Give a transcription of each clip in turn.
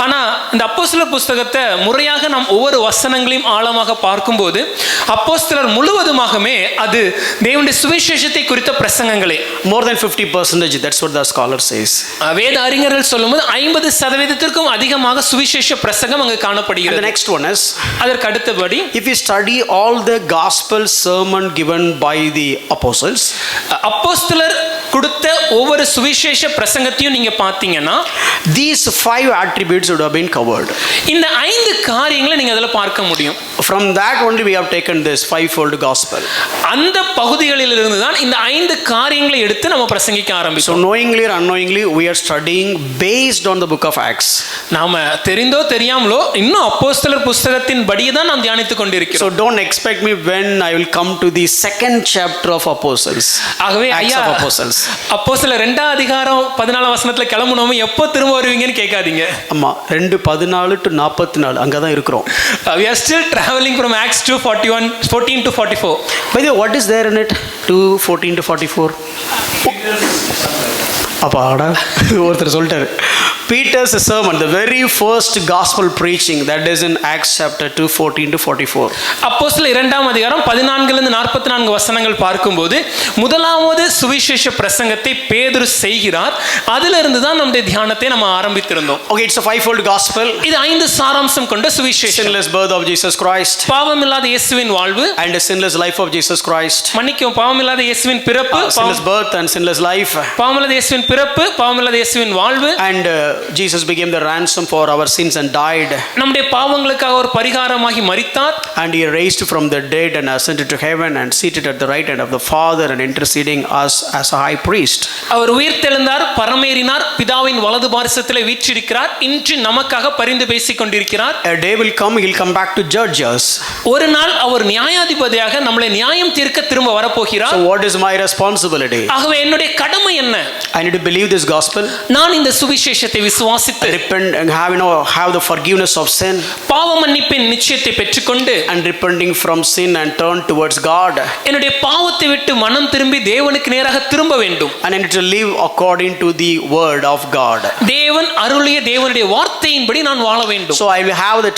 ஆனா இந்த அப்போஸ்தலர் புஸ்தகத்தை முறையாக நாம் ஒவ்வொரு வசனங்களையும் ஆழமாக பார்க்கும்போது அப்போஸ்தலர் முழுவதுமாகவே அது தேவனுடைய சுவிசேஷத்தை குறித்த பிரசங்கங்களே. More than 50%, that's what the scholar says. வேத அறிஞர்கள் சொல்லும்போது 50%க்கும் அதிகமாக சுவிசேஷ பிரசங்கம் அங்கு And காணப்படுகிறது. the next one is, அதற்கு அடுத்தபடி if we study all the gospel sermon given by the apostles, அப்போஸ்தலர் கொடுத்த ஒவ்வொரு சுவிசேஷ பிரசங்கத்தையும் நீங்க பார்த்தீங்கன்னா these 5 attributes would have been covered. இந்த 5 காரியங்களை நீங்க அதில் பார்க்க முடியும். From that only we have taken this fivefold gospel. அந்த பகுதிகளில் இருந்து தான் இந்த 5 காரியங்களை எடுத்து நம்ம பிரசங்கிக்க So ஆரம்பிச்சோம். knowingly or unknowingly we are studying based on the book of Acts. நாம தெரிந்தோ தெரியாமலோ இன்னும் அப்போஸ்தலர் புஸ்தகத்தின் படியே தான் நாம் தியானித்துக் கொண்டிருக்கிறோம். So don't expect me when I will come to the second chapter of apostles. ஆகவே Acts ஐயா of apostles. அப்போஸ்தலர் 2ஆம் அதிகாரம் 14ஆம் வசனத்துல கிளம்பணுமே எப்போ திரும்ப வருவீங்கன்னு கேட்காதீங்க. ஆமா 2:14 to 44 அங்க தான் இருக்கிறோம். We are still traveling from Acts 2:14 to 44. By the way, what is there in it? 2:14 to 44. அப்பாடா ஒருத்தர் சொல்லிட்டாரு. Peter's sermon, the very first gospel preaching, that is in Acts chapter 2:14 to 44. அப்போஸ்தலர் 2ஆம் அதிகாரம் 14லிருந்து 44 வசனங்கள் பார்க்கும்போது முதலாவது சுவிசேஷ பிரசங்கத்தை பேதுரு செய்கிறார். அதிலிருந்து தான் நம்முடைய தியானத்தை நம்ம ஆரம்பித்திருந்தோம். Okay, it's a fivefold gospel. இது 5 சாராம்சம் கொண்ட சுவிசேஷம். Sinless birth of Jesus Christ, பாவமில்லாத இயேசுவின் வாழ்வு, and a sinless life of Jesus Christ. மன்னிக்கவும், பாவமில்லாத இயேசுவின் பிறப்பு, Sinless birth and sinless life. பாவமில்லாத இயேசுவின் பிறப்பு, பாவமில்லாத இயேசுவின் வாழ்வு, And Jesus became the ransom for our sins and died. நம்முடைய பாவங்களுக்காக ஒரு பரிகாரமாகி மரித்தார். And he raised from the dead and ascended to heaven and seated at the right hand of the Father and interceding us as a high priest. அவர் உயிர்த்தெழுந்தார், பரமேறினார், பிதாவின் வலது பாரிசத்திலே வீற்றிருக்கிறார், இன்று நமக்காக பரிந்து பேசிக் கொண்டிருக்கிறார். A day will come, he'll come back to judge us. ஒரு நாள் அவர் நியாயாதிபதியாக நம்மளை நியாயம் தீர்க்க திரும்ப வரப்போகிறார். So what is my responsibility? ஆகவே என்னுடைய கடமை என்ன? I need to believe this gospel, நான் இந்த சுவிசேஷத்தை விசுவாசித்து repent and have the forgiveness of sin, பாவ மன்னிப்பின் நிச்சயத்தை பெற்றுக்கொண்டு and repenting from sin and turn towards God. என்னுடைய பாவத்தை விட்டு மனம் திரும்பி தேவனுக்கு நேராக திரும்ப வேண்டும். And I need to live according to the word of God. தேவன் அருளிய தேவனுடைய வார்த்தையின்படி நான் வாழ வேண்டும். So I will have the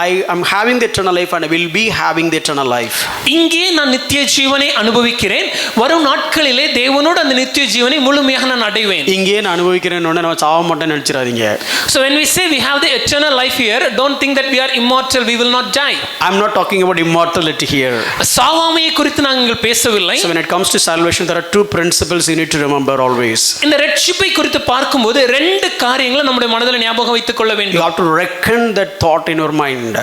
I am having the eternal life and I will be having the eternal life. இங்கே நான் நித்திய ஜீவனை அனுபவிக்கிறேன். வரும் நாட்களிலே தேவனோடு அந்த நித்திய ஜீவனை முழுமையாக நான் அடைவேன். இங்கே நான் அனுபவிக்கிறேன் நம்ம சாவ மாட்டேன்னு நினைச்சிராதீங்க. So when we say we have the eternal life here, don't think that we are immortal, we will not die. I am not talking about immortality here. சாவாமையை குறித்து நாங்கள் பேசவில்லை. So when it comes to salvation, there are 2 principles you need to remember always. இந்த ரட்சிப்பை குறித்து பார்க்கும்போது 2 காரியங்களை நம்முடைய மனதில் ஞாபகம் வைத்துக் கொள்ள You வேண்டும். have to reckon that thought in your mind.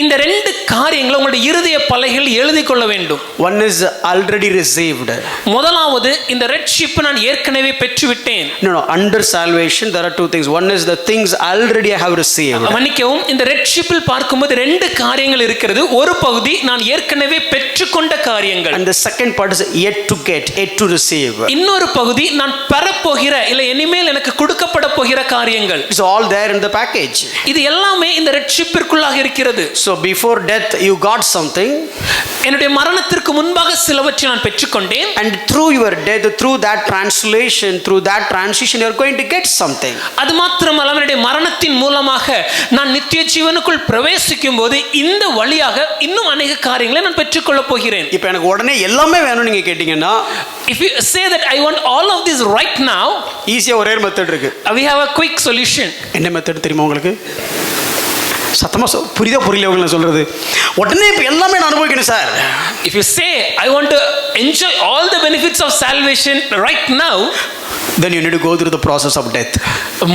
இந்த 2 காரியங்களை உங்களுடைய இருதய பலகையில் எழுதி கொள்ள வேண்டும். One is already received. முதலாவது இந்த ரட்சிப்பு நான் ஏற்கனவே பெற்றுவிட்டேன். No, under salvation there are 2 things. One is the things already I have received. மன்னிக்கவும், இந்த ரட்சிப்பில் பார்க்கும்போது 2 காரியங்கள் இருக்கிறது. ஒரு பகுதி நான் ஏற்கனவே பெற்றுக்கொண்ட காரியங்கள். And the second part is yet to get, yet to receive. இன்னொரு பகுதி நான் பெறப்போகிற இல்லை இனிமேல் எனக்கு கொடுக்கப்பட போகிற காரியங்கள். It's all there in the package. இது எல்லாமே இந்த ரட்சிப்பிற்குள்ளாக இருக்கிறது. So before death you got something, என்னுடைய மரணத்திற்கு முன்பாக சிலவற்றை நான் பெற்றுக்கொண்டேன். and through your death, through that translation, through that transition, you are going to get something. அது மாத்திரமல்ல, என்னுடைய மரணத்தின் மூலமாக நான் நித்திய ஜீவனுக்குள் பிரவேசிக்கும் போது இந்த வழியாக இன்னும் அநேக காரியங்களை நான் பெற்றுக்கொள்ள போகிறேன். இப்போ எனக்கு உடனே எல்லாமே வேணும் நீங்க கேட்டீங்கன்னா, if you say that I want all of this right now, ஈஸியா ஒரே மெத்தட் இருக்கு. we have a quick solution. என்ன மெத்தட் தெரியுமா உங்களுக்கு? சத்தமா புரியுதா புரியல உங்களுக்கு சொல்றது? உடனே இப்போ எல்லாமே நான் அனுபவிக்கணும் sir. If you say I want to enjoy all the benefits of salvation right now, then you need to go through the process of death.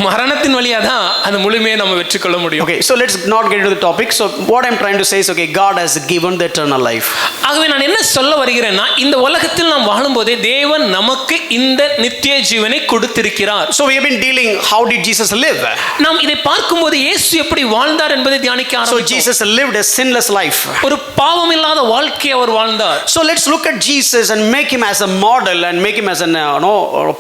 மரணத்தின் வழியா தான் அந்த முழுமையை நம்ம வெற்றிக்கொள்ள முடியும். Okay, so let's not get into the topic. So what I'm trying to say is, okay, God has given the eternal life. ஆகவே நான் என்ன சொல்ல வருகிறேன்னா, இந்த உலகத்தில் நாம் வாழும்போதே தேவன் நமக்கு இந்த நித்திய ஜீவனை கொடுத்திருக்கிறார். So we have been dealing, how did Jesus live? நாம் இதை பார்க்கும்போது இயேசு எப்படி வாழ்ந்தார் என்பதை தியானிக்க So ஆரம்பித்தோம். Jesus lived a sinless life. ஒரு பாவமில்லாத வாழ்க்கையை அவர் வாழ்ந்தார். So let's look at Jesus and make him as a model and make him as a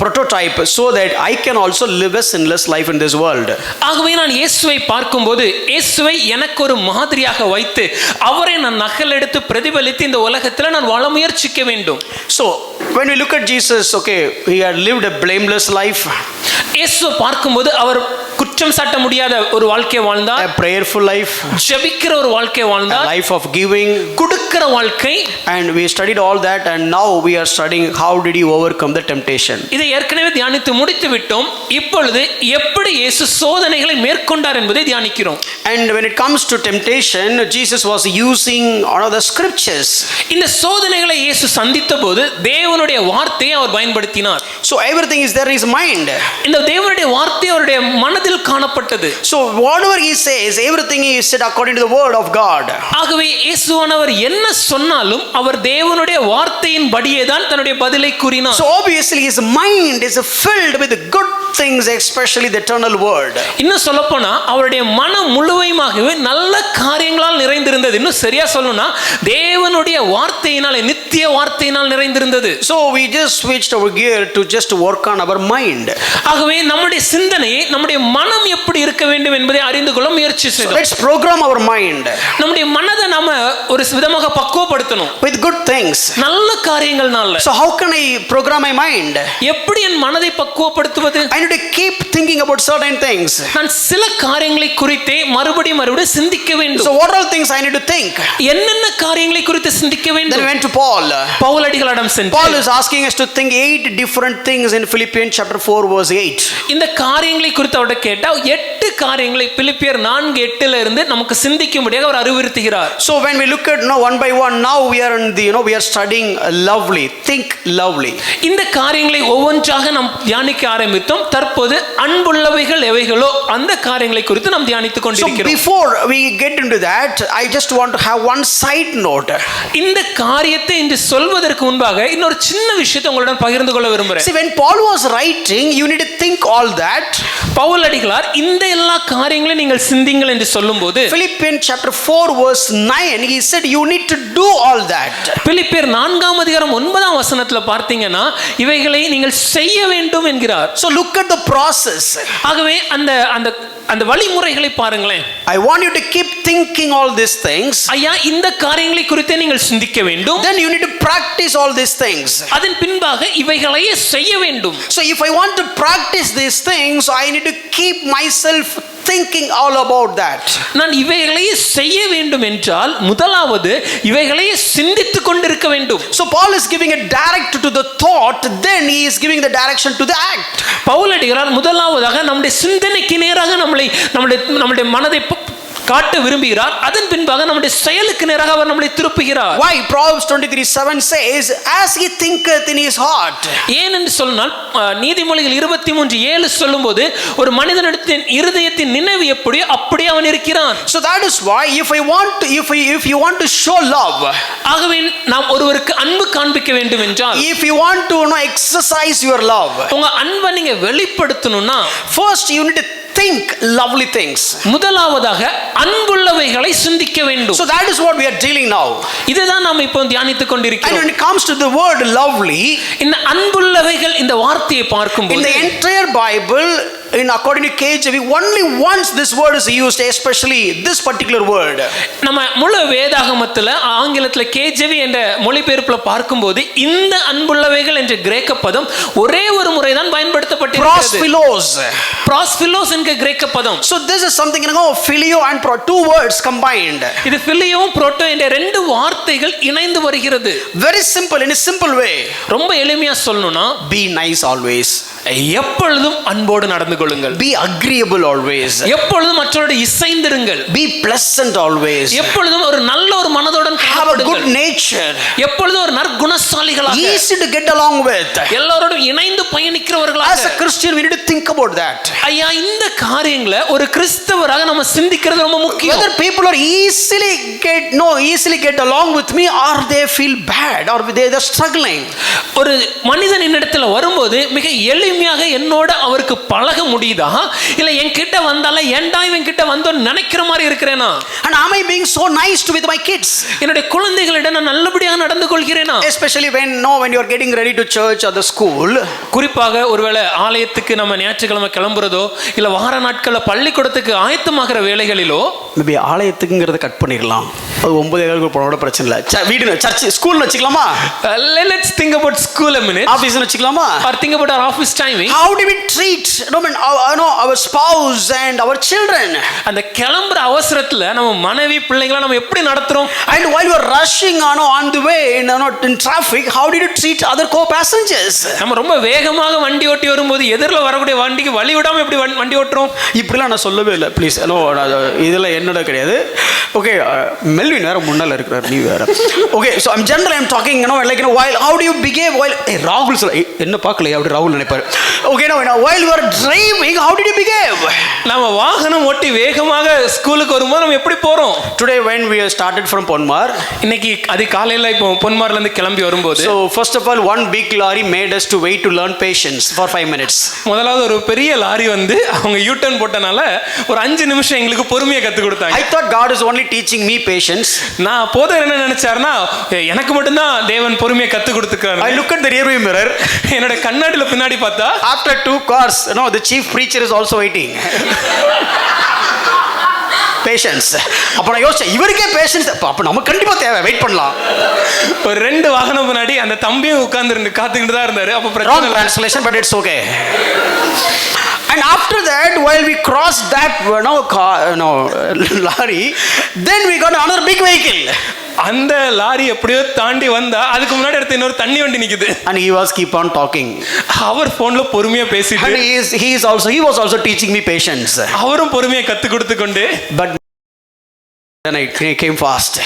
prototype, so that I can also live a sinless life in this world. ஆகவே நான் இயேசுவை பார்க்கும்போது இயேசுவை எனக்கு ஒரு மாதிரியாக வைத்து அவரை நான் நகல் எடுத்து பிரதிபலித்து இந்த உலகத்தில் நான் வாழ முயற்சிக்க வேண்டும். So when we look at Jesus, okay, he had lived a blameless life. இயேசுவை பார்க்கும்போது அவர் குற்றம் சாட்ட முடியாத ஒரு வாழ்க்கை வாழ்ந்தார், a prayerful life, ஜெபிக்கிற ஒரு வாழ்க்கை a வாழ்ந்தார், life of giving, கொடுக்கிற வாழ்க்கை. and we studied all that, and now we are studying how did he overcome the temptation. இதை ஏற்கனவே தியானித்து முடித்து விட்டோம். இப்பொழுது எப்படி இயேசு சோதனைகளை மேற்கொண்டார் என்பதை தியானிக்கிறோம். And when it comes to temptation, Jesus was using one of the scriptures. இந்த சோதனைகளை இயேசு சந்தித்த போது தேவனுடைய வார்த்தையை அவர் பயன்படுத்தினார். So everything is there in his mind. இந்த தேவனுடைய வார்த்தை அவருடைய மனதில் காணப்பட்டது. So whatever he says, everything he said according to the word of God. ஆகவே இயேசுவானவர் என்ன சொன்னாலும் அவர் தேவனுடைய வார்த்தையின் படியே தான் தன்னுடைய பதிலை கூறினார். So obviously his mind is filled with good things, especially the eternal word. இன்னும் சொல்லப்போனா அவருடைய மனம் முழுமையாகவே நல்ல காரியங்களால் நிறைந்திருந்தது. இன்னும் சரியா சொல்லணும்னா தேவனுடைய வார்த்தையினால், நித்திய வார்த்தையினால் நிறைந்திருந்தது. So we just switched our gear to just work on our mind. ஆகவே நம்முடைய சிந்தனையை, நம்முடைய மனம் எப்படி இருக்க வேண்டும் என்பதை அறிந்து கொள்ள முயற்சி So செய்தோம். let's program our mind நம்முடைய மனதை நாம ஒரு விதமாக பக்குவப்படுத்தணும், with good things. நல்ல காரியங்கள்னால. So how can I program my mind? எப்படி என் மனதை பக்குவப்படுத்துவது? I need to keep thinking about certain things. நான் சில காரியங்களை குறித்தே மறுபடியும் சிந்திக்க வேண்டும். So what are things I need to think? என்னென்ன காரியங்களை குறித்து சிந்திக்க Then வேண்டும்? we went to Paul. பவுலடிகளிடம் சென்று Paul is asking us to think 8 different things in Philippians chapter 4 verse 8. இந்த காரியங்களை குறித்து அவர்கிட்ட கேட்டா 8 காரியங்களை பிலிப்பியர் 4:8 இருந்து நமக்கு சிந்திக்கும்படியாக அவர் அறிவுறுத்துகிறார். So when we look at one by one, now we are in the we are studying lovely. Think lovely. இந்த காரியங்களை ஒவ்வொன்றாக நாம் தியானிக்க ஆரம்பித்தோம். தற்போது அன்புள்ளவைகள் எவைகளோ அந்த காரியங்களை குறித்து நாம் தியானித்துக் So கொண்டிருக்கிறோம். before we get into that, I just want to have one side note. இந்த காரியத்தை இன்று சொல்வதற்கு முன்பாக இன்னொரு சின்ன விஷயத்தை உங்களுடன் பகிர்ந்து கொள்ள விரும்புகிறேன். See, when Paul was writing, you need to think all that. பவுலடிகளார் இந்த எல்லா காரியங்களையும் நீங்கள் சிந்திங்கள் என்று சொல்லும்போது Philippians chapter 4 verse 9, he said you need to do all that. பிலிப்பியர் 4:9 பார்த்தீங்கன்னா இவைகளை நீங்கள் செய்ய வேண்டும் என்கிறார். So look at the process. ஆகவே அந்த அந்த அந்த வழிமுறைகளை பாருங்களேன். I want you to keep thinking all these things. ஐயா, இந்த காரியங்களை குறித்து நீங்கள் சிந்திக்க வேண்டும். Then you need to practice all these things. அதன் பின்பாக இவைகளையே செய்ய வேண்டும். So if I want to practice these things, I need to keep myself thinking all about that. நான் இவைகளையே செய்ய வேண்டும் என்றால் முதலாவது இவைகளையே சிந்தித்துக் கொண்டிருக்க வேண்டும். So Paul is giving a direct to the thought, then he is giving the direction to the act. பவுலடிகளார் முதலாவதாக நம்முடைய சிந்தனைக்கு நேராக நம்முடைய மனதை காட்ட விரும்புகிறார். அதன் பின்பாக நம்முடைய செயலுக்கு நேராக அவர் நம்மை திருப்புகிறார். Why? Proverbs 23:7 says, as he thinketh in his heart. ஏன் என்று சொன்னால் நீதிமொழிகள் 23:7 சொல்லும்போது ஒரு மனிதனிடத்தின் இருதயத்தின் நினைவு எப்படியோ அப்படியே அவன் இருக்கிறான். So that is why if you want to show love, ஆகவே நாம் ஒருவருக்கு அன்பு காண்பிக்க வேண்டும் என்றால், if you want to exercise your love, உங்க அன்பை நீங்க வெளிப்படுத்தணும்னா first you need to think lovely things. முதலாவதாக அன்புள்ளவைகளை சிந்திக்க வேண்டும். So that is what we are dealing now. இதுதான் நாம் இப்போ தியானித்துக் And கொண்டிருக்கிறோம். when it comes to the word lovely, இந்த அன்புள்ளவைகள் இந்த வார்த்தையை பார்க்கும்போது in the entire Bible, according to KJV, only once this word is used, especially this particular word. நம்ம முழு வேதாகமத்துல ஆங்கிலத்துல கேஜேவி என்ற மொழிபெயர்ப்புல பார்க்கும்போது இந்த அன்புள்ளவைகள் என்ற கிரேக்க பதம் ஒரே ஒரு முறை தான் பயன்படுத்தப்பட்டிருக்கிறது. ப்ராஸ்பிலோஸ் என்கிற கிரேக்க பதம். So this is something, phileo and pro, two words combined. இது பிலியோவும் புரோட்டோ என்ற ரெண்டு வார்த்தைகள் இணைந்து வருகிறது. Very simple, in a simple way. ரொம்ப எளிமையா சொல்லணும்னா, be nice always. எப்பொழுதும் அன்போடு நடந்து கொள்ளுங்கள். Be agreeable always. எப்பொழுதும் மற்றவரோடு இசைந்திருங்கள். Be pleasant always. எப்பொழுதும் ஒரு நல்ல ஒரு மனதுடன் have a good nature. எப்பொழுதும் ஒரு நற்குணசாலிகளாக, easy to get along with. எல்லாரோடும் இணைந்து பயணிக்கிறவர்களாக. As a Christian we need to think about that. ஐயா, இந்த காரியங்களை ஒரு கிறிஸ்தவராக நம்ம சிந்திக்கிறது ரொம்ப முக்கியம். Whether people are easily get along with me, or they feel bad, or they are struggling. ஒரு மனிதன் என்னிடத்துல வரும்போது மிக எளிமையாக என்னோட அவருக்கு பழக முடியுதா, இல்ல என்கிட்ட வந்தால ஏன்டா இவன் கிட்ட வந்தோன்னு நினைக்கிற மாதிரி இருக்கிறேனா? And am I being so nice to with my kids? என்னுடைய குழந்தைகளிடம் நான் நல்லபடியாக நடந்து கொள்கிறேனா? Especially when you are getting ready to church or the school. குறிப்பாக ஒருவேளை ஆலயத்துக்கு நம்ம ஞாயிற்றுக்கிழமை கிளம்புறதோ இல்ல வார நாட்கள்ல பள்ளிக்கூடத்துக்கு ஆயத்தமாகிற வேளைகளிலோ, மேபி ஆலயத்துக்குங்கிறத கட் பண்ணிடலாம். அது 9:15 போனோட பிரச்சனை இல்லை. வீடு சர்ச் ஸ்கூல்னு வச்சுக்கலாமா? Let's think about school a minute. ஆஃபீஸ்னு வச்சுக்கலாமா? Or think about our office timing. How do we treat our spouse and our children? அந்த கிளம்புற அவசரத்துல நம்ம மனைவி பிள்ளைங்களை நம்ம எப்படி நடத்துறோம்? And while you are rushing on the way in traffic, how did you treat other co-passengers? நம்ம ரொம்ப வேகமாக வண்டி ஓட்டி வரும்போது எதிரில் வரக்கூடிய வண்டிக்கு வழி விடாம எப்படி வண்டி ஓட்டுறோம்? இப்படிலாம் நான் சொல்லவே இல்லை, ப்ளீஸ். இதெல்லாம் என்னோட கிடையாது. ஓகே, மெல்வின் வேற முன்னால இருக்கிறார், நீ வேற. Okay, so I'm general I'm talking like while how do you behave while ராகுல் சொல்ல என்ன பார்க்கலையா அப்படி ராகுல் நினைப்பார். Okay, while you are driving, how did you behave? நம்ம வாகனம் ஓட்டி வேகமாக ஸ்கூலுக்கு வரும்போது நம்ம எப்படி போறோம்? Today when we started from Ponmar, இன்னைக்கு அது காலையில இப்போ பொன்மார்ல இருந்து கிளம்பி வரும்போது, so first of all one big lorry made us to wait to learn patience for 5 minutes. முதலாவது ஒரு பெரிய லாரி வந்து அவங்க யூ டர்ன் போட்டனால ஒரு 5 நிமிஷம் எங்களுக்கு பொறுமையை கத்து கொடுத்தாங்க. I thought God is only teaching me patience. நான் போதர் என்ன நினைச்சாருன்னா எனக்கு மட்டும் தான் தேவன் பொறுமையை கத்து கொடுத்துக்கிறாரு. I look at the rear view mirror. என்னோட கண்ணாடியில பின்னாடி பார்த்தா after 2 cars, the chief preacher is also waiting. Patience. அப்ப நான் யோசிச்சேன், இவருக்கே பேஷன்ஸ் அப்ப நம்ம கண்டிப்பா தேவை, வெயிட் பண்ணலாம். ஒரு 2 வாகனம் முன்னாடி அந்த தம்பியும் உட்கார்ந்து காத்துக்கிட்டு தான் இருந்தாரு. அப்ப wrong translation but it's okay. And after that, while we crossed that lorry, then we got another big vehicle. அந்த லாரி எப்படியோ தாண்டி வந்தா அதுக்கு முன்னாடி அடுத்து இன்னொரு தண்ணி வண்டி நிக்குது. And he was keep on talking. அவர் போன்ல பொறுமையா பேசிட்டு, and he was also teaching me patience. அவரும் பொறுமையை கத்து கொடுத்து கொண்டு, but then I came fast.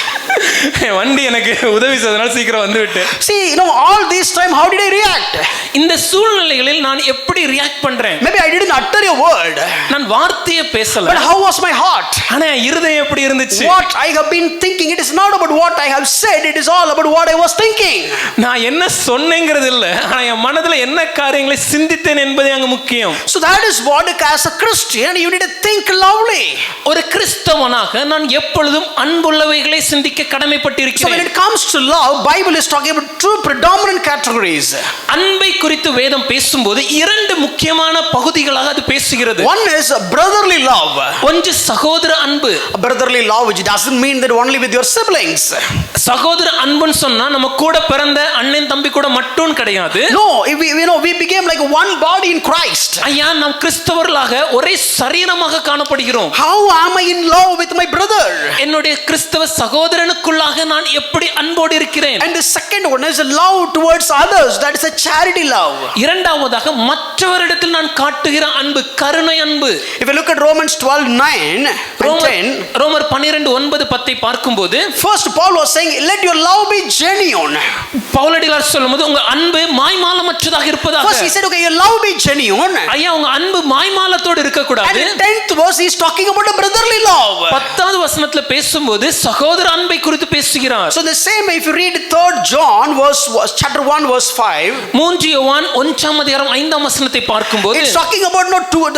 வண்டி எனக்கு உதவி செய்தனால சீக்கிரம் வந்து விட்டேன். See, all this time how did I react? இந்த சூழ்நிலைகளில் நான் எப்படி ரியாக்ட் பண்றேன்? Maybe I didn't utter a word. நான் வார்த்தையை பேசல. But how was my heart? ஆனா இருதயம் எப்படி இருந்துச்சு? What I have been thinking, it is not about what I have said, it is all about what I was thinking. நான் என்ன சொன்னேங்கிறது இல்ல, ஆனா என் மனதுல என்ன காரியங்களை சிந்தித்தேன் என்பதே அங்க முக்கியம். So that is what, as a Christian, you need to think lovely. ஒரு கிறிஸ்தவனாக நான் எப்பொழுதும் அன்புள்ளவைகளை சிந்திக்க கடமைப்பட்டிருக்கிறேன். So when it comes to love, Bible is talking about 2 predominant categories. அன்பை குறித்து வேதம் பேசும்போது 2 முக்கியமான பகுதிகளாக அது பேசுகிறது. One is brotherly love. ஒன்று சகோதர அன்பு. Brotherly love, which doesn't mean that only with your siblings. சகோதர அன்புன்னு சொன்னா நம்ம கூட பிறந்த அண்ணன் தம்பி கூட மட்டும் கிடையாது. No, we became like one body in Christ. ஐயா, நாம் கிறிஸ்தவர்களாக ஒரே சரீரமாக காணப்படுகிறோம். How am I in love with my brother? என்னுடைய கிறிஸ்தவ சகோதரனுக்குள்ளாக நான் எப்படி அன்போடு இருக்கிறேன்? And the second one is love towards others, that is a charity love. இரண்டாவதாக மற்றவரிடத்தில் நான் காட்டுகிற அன்பு கருணை அன்பு. If you look at Romans 12:9 and 10, ரோமர் 12:9-10 பார்க்கும்போது, first Paul was saying let your love be genuine. பவுலடியார் சொல்லும்போது உங்க அன்பு மாய்மாலமற்றதாக இருப்பதாக. First he said okay, your love be genuine. ஐயா, உங்க அன்பு மாய்மாலத்தோடு இருக்க கூடாது. And 10th verse he is talking about a brotherly love. 10வது வசனத்துல பேசும்போது சகோதர அன்பை குறித்து பேசுகிறார். So the same if you read 3rd John chapter 1 verse 5, 3 யோவான் 1:5 வசனத்தை பார்க்கும்போது it's talking about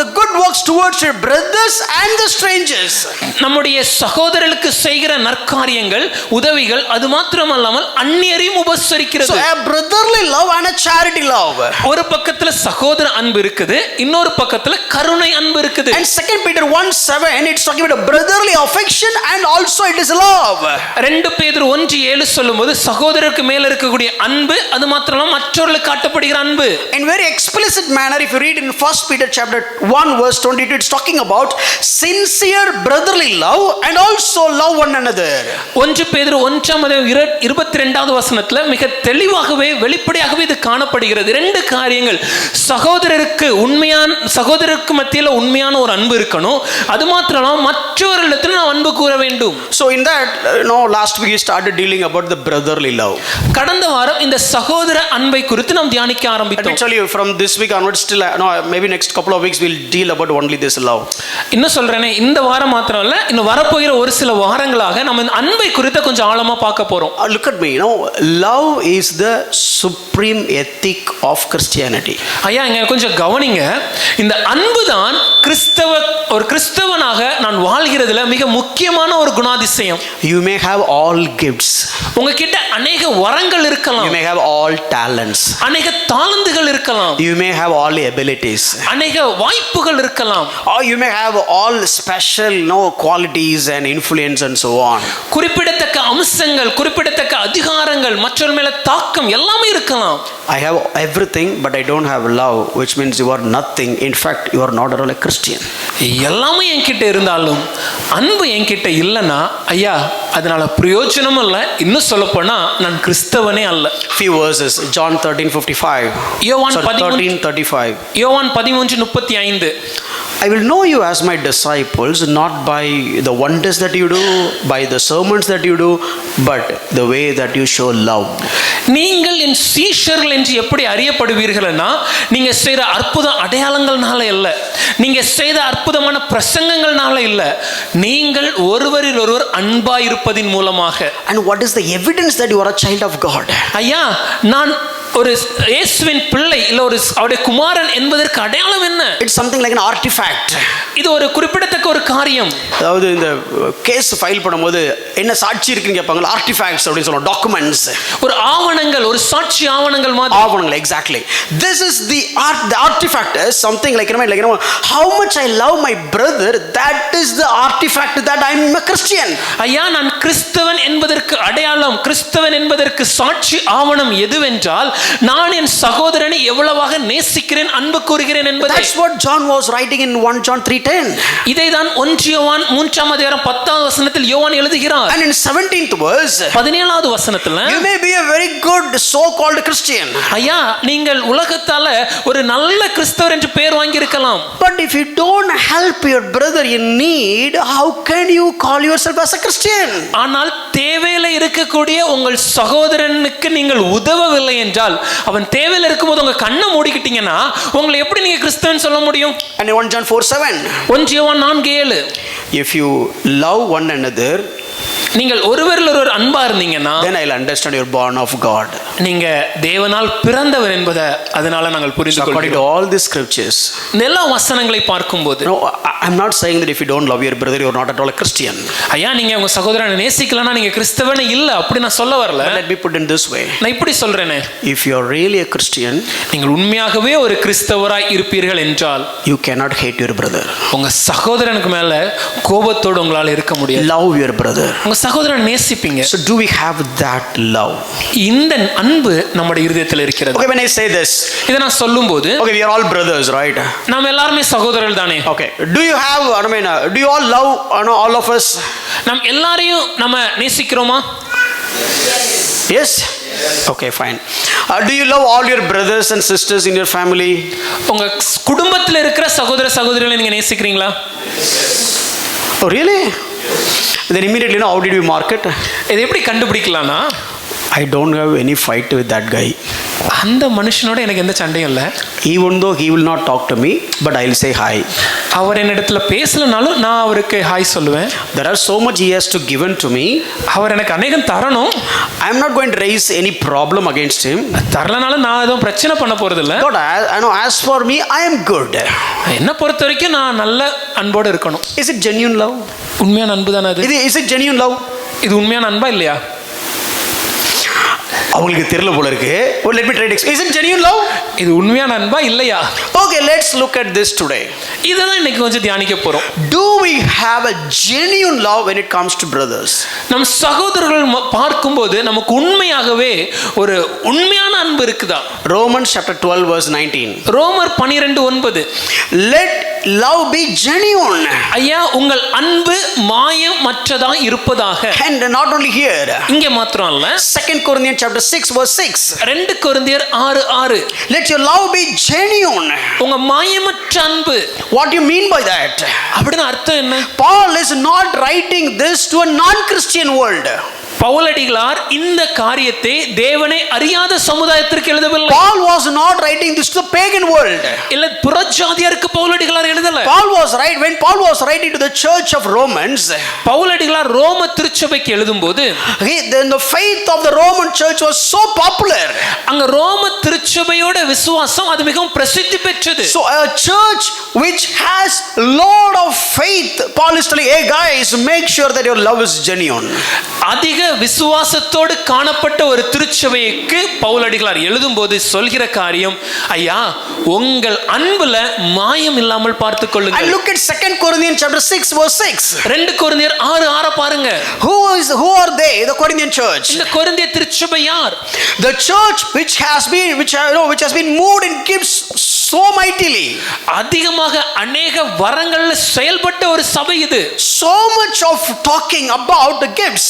the good works towards your brothers and the strangers. நம்முடைய சகோதரர்களுக்கு செய்கிற நற்காரியங்கள் உதவிகள் அது மாத்திரமல்லாமல் அந்நியரையும் உபசரிக்கிறது. So a brotherly love and a charity love. ஒரு பக்கத்துல சகோதர அன்பு இருக்குது, இன்னொரு பக்கத்துல கருணை அன்பு இருக்குது. And 2 Peter 1:7 it's talking about a brotherly affection and also it is love. 2 பேதுரு 1:7 சொல்லும்போது சகோதரருக்கு மேல இருக்கக்கூடிய அன்பு அது மாத்திரமல்ல மற்றவர்களுக்கு காட்டப்படுகிற அன்பு. In very explicit manner, if you read in 1 Peter chapter 1 verse 22, it's talking about sincere brotherly love and also love one another. 1 பேதுரு 1:22 வசனத்துல மிக தெளிவாகவே வெளிப்படையாகவே இது காணப்படுகிறது. 2 காரியங்கள், சகோதரருக்கு மத்தியில உண்மையான ஒரு அன்பு இருக்கணும், அது மாத்திரமல்ல மற்றவர்களிடத்தில் நாம் அன்பு கூற வேண்டும். So in that, last week we started dealing about the brotherly love. கடந்த வாரம் இந்த சகோதர அன்பை குறித்து நாம் தியானிக்க ஆரம்பித்தோம். Let me tell you, from this week onwards, still maybe next couple of weeks we'll deal about only this love. இன்னும் சொல்றேனே, இந்த வாரம் மாத்திரம் இல்ல, இன்னும் வரப்போகிற ஒரு சில வாரங்களாக நம்ம அன்பை குறித்து கொஞ்சம் ஆழமா பார்க்க போறோம். Look at me, love is the supreme ethic of Christianity. ஐயா, இங்க கொஞ்சம் கவனிங்க. இந்த அன்பு தான் ஒரு கிறிஸ்தவனாக நான் வாழ்கிற இருக்கிறதுல மிக முக்கியமான ஒரு குணாதிசயம். You may have all gifts. உங்ககிட்ட அநேக வரங்கள் இருக்கலாம். You may have all talents. அநேக தாளந்துகள் இருக்கலாம். You may have all abilities. அநேக வாய்ப்புகள் இருக்கலாம். Or you may have all special qualities and influence and so on. குறிப்பிடத்தக்க அம்சங்கள், குறிப்பிடத்தக்க அதிகாரங்கள், மற்றவர் மேல தாக்கம் எல்லாமே இருக்கலாம். I have everything but I don't have love, which means you are nothing. In fact, you are not at all a Christian. எல்லாமே என்கிட்ட இருந்தாலும் அன்பு என்கிட்ட இல்லைன்னா ஐயா அதனால பிரயோஜனம் இல்லை. இன்னும் சொல்ல போனா நான் கிறிஸ்தவனே அல்ல. Few verses. John 13:55. யோவான் 13:35. யோவான் 13:35. I will know you as my disciples not by the wonders that you do, by the sermons that you do, but the way that you show love. நீங்கள் என் சீஷர்கள் என்று எப்படி அறியப்படுவீர்கள்னா நீங்க செய்த அற்புத அடையாளங்கள்னால இல்ல, நீங்க செய்த அற்புதமான பிரசங்கங்கள்னால இல்ல, நீங்கள் ஒருவரில் ஒருவர் அன்பா இருப்பதின் மூலமாக. And what is the evidence that you are a child of God? ஐயா நான் ஒரு இயேசுவின் பிள்ளை இல்ல ஒரு அவருடைய குமாரன் என்பதற்கு அடையாளம் என்ன? It's something like an artifact. இது ஒரு குறிப்பிடத்தக்க ஒரு காரியம். அதாவது இந்த கேஸ் ஃபைல் பண்ணும்போது என்ன சாட்சி இருக்குன்னு கேட்பாங்க. ஆர்டிஃபேக்ட்ஸ் அப்படின்னு சொல்லுவோம். டாக்குமெண்ட்ஸ். ஒரு ஆவணங்கள், ஒரு சாட்சி ஆவணங்கள் மாதிரி. ஆவணங்கள். Exactly. This is the artifact is something like how much I love my brother, that is the artifact that I am a Christian. ஐயா நான் கிறிஸ்தவன் என்பதற்கு அடையாளம், கிறிஸ்தவன் என்பதற்கு சாட்சி ஆவணம் எதுவென்றால் நான் என் சகோதரனை எவ்வளவாக நேசிக்கிறேன், அன்பு கூறுகிறேன் என்பதை. That's what John was writing in 1 John 3:10. இதைதான் 1 யோவான் 3:10 யோவான் எழுதுகிறார். And in 17th verse 17வது வசனத்துல you may be a very good so called Christian. ஐயா நீங்கள் உலகத்தால ஒரு நல்ல கிறிஸ்தவர் என்று பெயர் வாங்கி இருக்கலாம். But if you don't help your brother in need, how can you call yourself as a Christian? ஆனால் தேவையில இருக்கக்கூடிய உங்கள் சகோதரனுக்கு நீங்கள் உதவவில்லை என்றால், அவன் தேவையில இருக்கும்போது உங்க கண்ணை மூடிக்கிட்டீங்கன்னா உங்களை எப்படி நீங்க கிறிஸ்தவன் சொல்ல முடியும்? And 1 John 4:7. 1 யோவான் 4:7. If you love one another, நீங்கள் ஒருவரில் ஒருவர் அன்பா இருந்தீங்கன்னா then I'll understand you're born of God. நீங்க தேவனால் பிறந்தவர் என்பதை அதனால நாங்கள் புரிந்து According to கொள்கிறோம். all the scriptures. எல்லா வசனங்களை பார்க்கும்போது No, I'm not saying that if you don't love your brother you're not at all a Christian. ஐயா நீங்க உங்க சகோதரனை நேசிக்கலனா நீங்க கிறிஸ்தவனே இல்ல அப்படி நான் சொல்ல வரல. Let me put it in this way. நான் இப்படி சொல்றேனே, If you're really a Christian, நீங்கள் உண்மையாகவே ஒரு கிறிஸ்தவராய் இருப்பீர்கள் என்றால் you cannot hate your brother. உங்க சகோதரனுக்கு மேல கோபத்தோடு உங்களால இருக்க முடியாது. Love your brother. உங்க சகோதரனை நேசிப்பீங்க. So do we have that love? இந்த அன்பு நம்முடைய இதயத்தில் இருக்கிறது. Okay, when I say this, இதை நான் சொல்லும்போது okay, we are all brothers, right? நாம் எல்லாரும் சகோதரர்கள் தானே. Okay, do you have do you all love all of us? நாம் எல்லாரையும் நம்ம நேசிக்கிறோமா? Yes. Okay, fine. Do you love all your brothers and sisters in your family? உங்க குடும்பத்தில் இருக்கிற சகோதர சகோதரிகளை நீங்க நேசிக்கிறீங்களா? Oh, really? Then immediately, how did we mark it? இதை எப்படி கண்டுபிடிக்கலாம்னா, I don't have any fight with that guy. அந்த மனுஷனோட எனக்கு எந்த சண்டையும் இல்லை. Even though he will not talk to me, but I'll say hi. அவர் என்னிடத்துல பேசலனாலும் நான் அவருக்கு ஹாய் சொல்லுவேன். There are so much he has to given to me. அவர் எனக்கு அநேகம் தரணும். I am not going to raise any problem against him. தரலனாலும் நான் எதுவும் பிரச்சனை பண்ண போறது இல்லை. But as for me, I am good. என்ன பொறுத்த வரைக்கும் நான் நல்ல அன்போடு இருக்கணும். Is it genuine love? உண்மையான அன்பு தானே அது? Is it genuine love? இது உண்மையான அன்பா இல்லையா? அவங்களுக்கு தெரியல போல இருக்கு. Let me try to explain. Is it genuine love? இது உண்மையான அன்பா இல்லையா? Okay, let's look at this today. இததான் இன்னைக்கு கொஞ்சம் தியானிக்க போறோம். Do we have a genuine love when it comes to brothers? நம் சகோதரர்கள் பார்க்கும்போது நமக்கு உண்மையாகவே ஒரு உண்மையான அன்பு இருக்குதா? Romans chapter 12 verse 19. ரோமர் 12:9. Let love be genuine. ஐயா உங்கள் அன்பு மாயமற்றதா இருப்பதாக. And not only here. இங்கே மாத்திரம் அல்ல. 2 Corinthians chapter 6 verse 6. 2 கொரிந்தியர் 6:6. Let your love be genuine. உங்க மாயமற்ற அன்பு. What do you mean by that? அப்படினா அர்த்தம் என்ன? Paul is not writing this to a non-Christian world. பவுலடிகளார் இந்த காரியத்தை தேவனை அறியாத சமுதாயத்திற்கு எழுதவில்லை. Paul was not writing this to the pagan world. இல்ல புறஜாதியாருக்கு பவுலடிகளார் எழுதல. When Paul was writing to the church of Romans, பவுலடிகளார் ரோம திருச்சபைக்கு எழுதும்போது then the faith of the Roman church was so popular. அங்க ரோம திருச்சபையோட விசுவாசம் அது மிகவும் பிரசித்தி பெற்றது. So a church which has lot of faith, Paul is telling, hey guys, make sure that your love is genuine. அதிக விசுவாசத்தோடு காணப்பட்ட ஒரு திருச்சபைக்கு பவுலடிகளார் எழுதும்போது சொல்கிற காரியம், ஐயா உங்கள் அன்புல மாயம் இல்லாமல் பார்த்துக் கொள்ளுங்கள். And look at 2 Corinthians chapter 6 verse 6. 2 கொரிந்தியர் 6:6 பாருங்க. Who are they, the Corinthian church? இந்த கொரிந்திய திருச்சபை யார்? The church which has been moved in gifts so mightily. அதிகமாக அநேக வரங்கள்ல செயல்பட்ட ஒரு சபை இது. So much of talking about the gifts.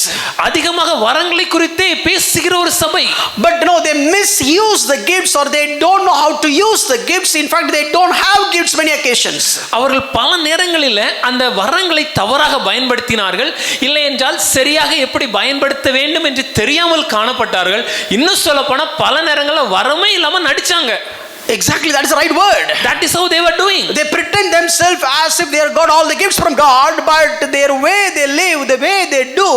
அதிகமாக வரங்களை குறித்தே பேசுகிற ஒரு சபை. But they misuse the gifts, or they don't know how to use the gifts. In fact, they don't have gifts many occasions. அவர்கள் பல நேரங்களில் அந்த வரங்களை தவறாக பயன்படுத்தினார்கள். இல்லை என்றால் சரியாக எப்படி பயன்படுத்த வேண்டும் என்று தெரியாமல் காணப்பட்டார்கள். இன்னும் சொல்ல போனா பல நேரங்களில் வரமே இல்லாம நடிச்சாங்க. Exactly, that is the right word. That is how they were doing. They pretend themselves as if they have got all the gifts from God, but their way they live, the way they do,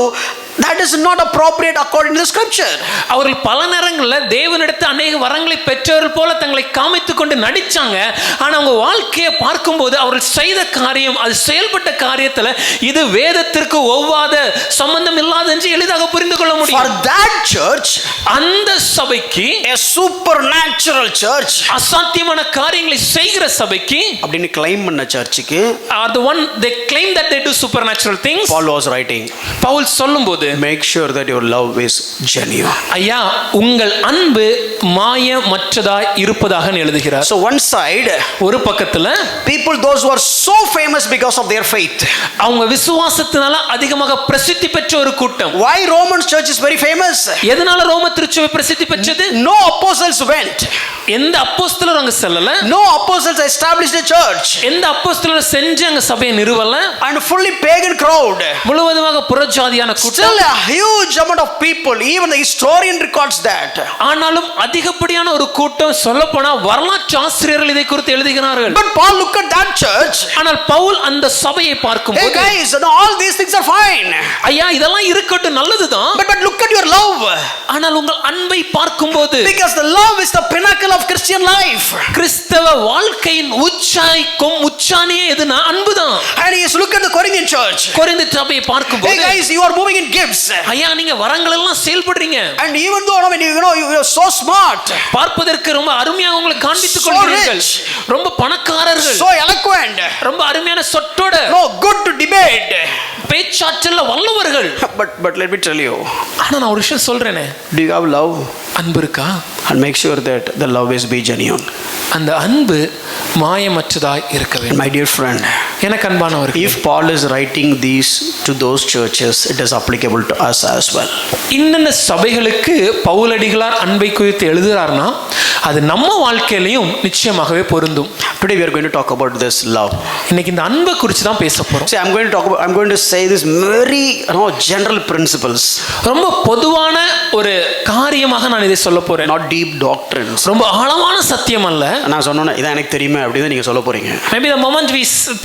that is not appropriate according to the scripture. அவர்கள் பல நேரங்களில் தேவனிடத்தில் அநேக வரங்களை பெற்றவர்கள் போல தங்களை காமித்துக் கொண்டு நடிச்சாங்க. ஆனா அவங்க வாழ்க்கையை பார்க்கும்போது அவர்கள் செய்த காரியம், அது செயல்பட்ட காரியத்துல இது வேதத்திற்கு ஒவ்வாத, சம்பந்தம் இல்லாத என்று எளிதாக புரிந்து கொள்ள முடியும். For that church, அந்த சபைக்கு, a supernatural church, அசாத்தியமான காரியங்களை செய்கிற சபைக்கு அப்படின்னு claim பண்ண சர்ச்சுக்கு, are the one they claim that they do supernatural things. Paul was writing, Pavul சொல்லும்போது, make sure that your love is genuine. ஐயா உங்கள் அன்பு மாயமற்றதாய் இருப்பதாக எழுதுகிறார். So one side, ஒரு பக்கத்துல people those who are so famous because of their faith, அவங்க விசுவாசத்தினால அதிகமாக பிரசித்தி பெற்ற ஒரு கூட்டம். Why Roman church is very famous? எதனால ரோம திருச்சபை பிரசித்தி பெற்றது? No apostles went. எந்த அப்போஸ்தலரும் அங்க செல்லல. No apostles established a church. எந்த அப்போஸ்தலரும் செஞ்சு அங்க சபையை நிறுவல. And fully pagan crowd. முழுவதுமாக புறஜாதியான கூட்டம். Still a huge amount of people, even the historian records that. ஆனாலும் அதிகப்படியான ஒரு கூட்டம், சொல்லப்போனா வரலாற்று ஆசிரியர்கள் இதை குறித்து எழுதுகிறார்கள். But Paul look at that church. ஆனால் பவுல் அந்த சபையை பார்க்கும்போது, hey guys, all these things are fine. ஐயா இதெல்லாம் இருக்கட்டும், நல்லதுதான். But look at your love. ஆனால் உங்கள் அன்பை பார்க்கும்போது, because the love is the pinnacle of Christian life. கிறிஸ்தவ வாழ்க்கையின் உச்சாணியே எதுனா அன்புதான். And yes, look at the Corinthian church. கொரிந்திய சபையை பார்க்கும்போது, hey guys, you are moving in gifts. ஐயா நீங்க வரங்கள் எல்லாம் செயல்படுறீங்க. And even though when you are so smart, பார்ப்பதற்கு ரொம்ப அருமையாக உங்களை காண்பித்துக் கொள்கிறீர்கள், ரொம்ப பணக்காரர்கள், so eloquent, ரொம்ப அருமையான சொற்றோட, no good to debate, பேச்சாற்றல்ல வல்லவர்கள். but let me tell you, ஆனா நான் ஒரு விஷயம் சொல்றேனே, do you have love? அன்பு இருக்கா? And make sure that the love is be genuine. அந்த அன்பு மாயமற்றதாய் இருக்க வேண்டும். My dear friend, எனக்கு அன்பானவர்களே, if Paul is writing these to those churches, it is applicable to us as well. இன்னென்ன சபைகளுக்கு பவுலடிகளார் அன்பை குறித்து எழுதுறார்னா அது நம்ம வாழ்க்கையிலையும் நிச்சயமாகவே பொருந்தும். Today we are going to talk about this love. இன்னைக்கு இந்த அன்பை குறித்து தான் பேச போறோம். See, I'm going to say this very general principles. ரொம்ப பொதுவான ஒரு காரியமாக நான் இதை சொல்ல போறேன். Not deep doctrines. ரொம்ப ஆழமான சத்தியம் அல்ல. நான் சொன்னேனா இதான் எனக்கு தெரியுமே அப்படி நீங்க சொல்ல போறீங்க. Maybe the moment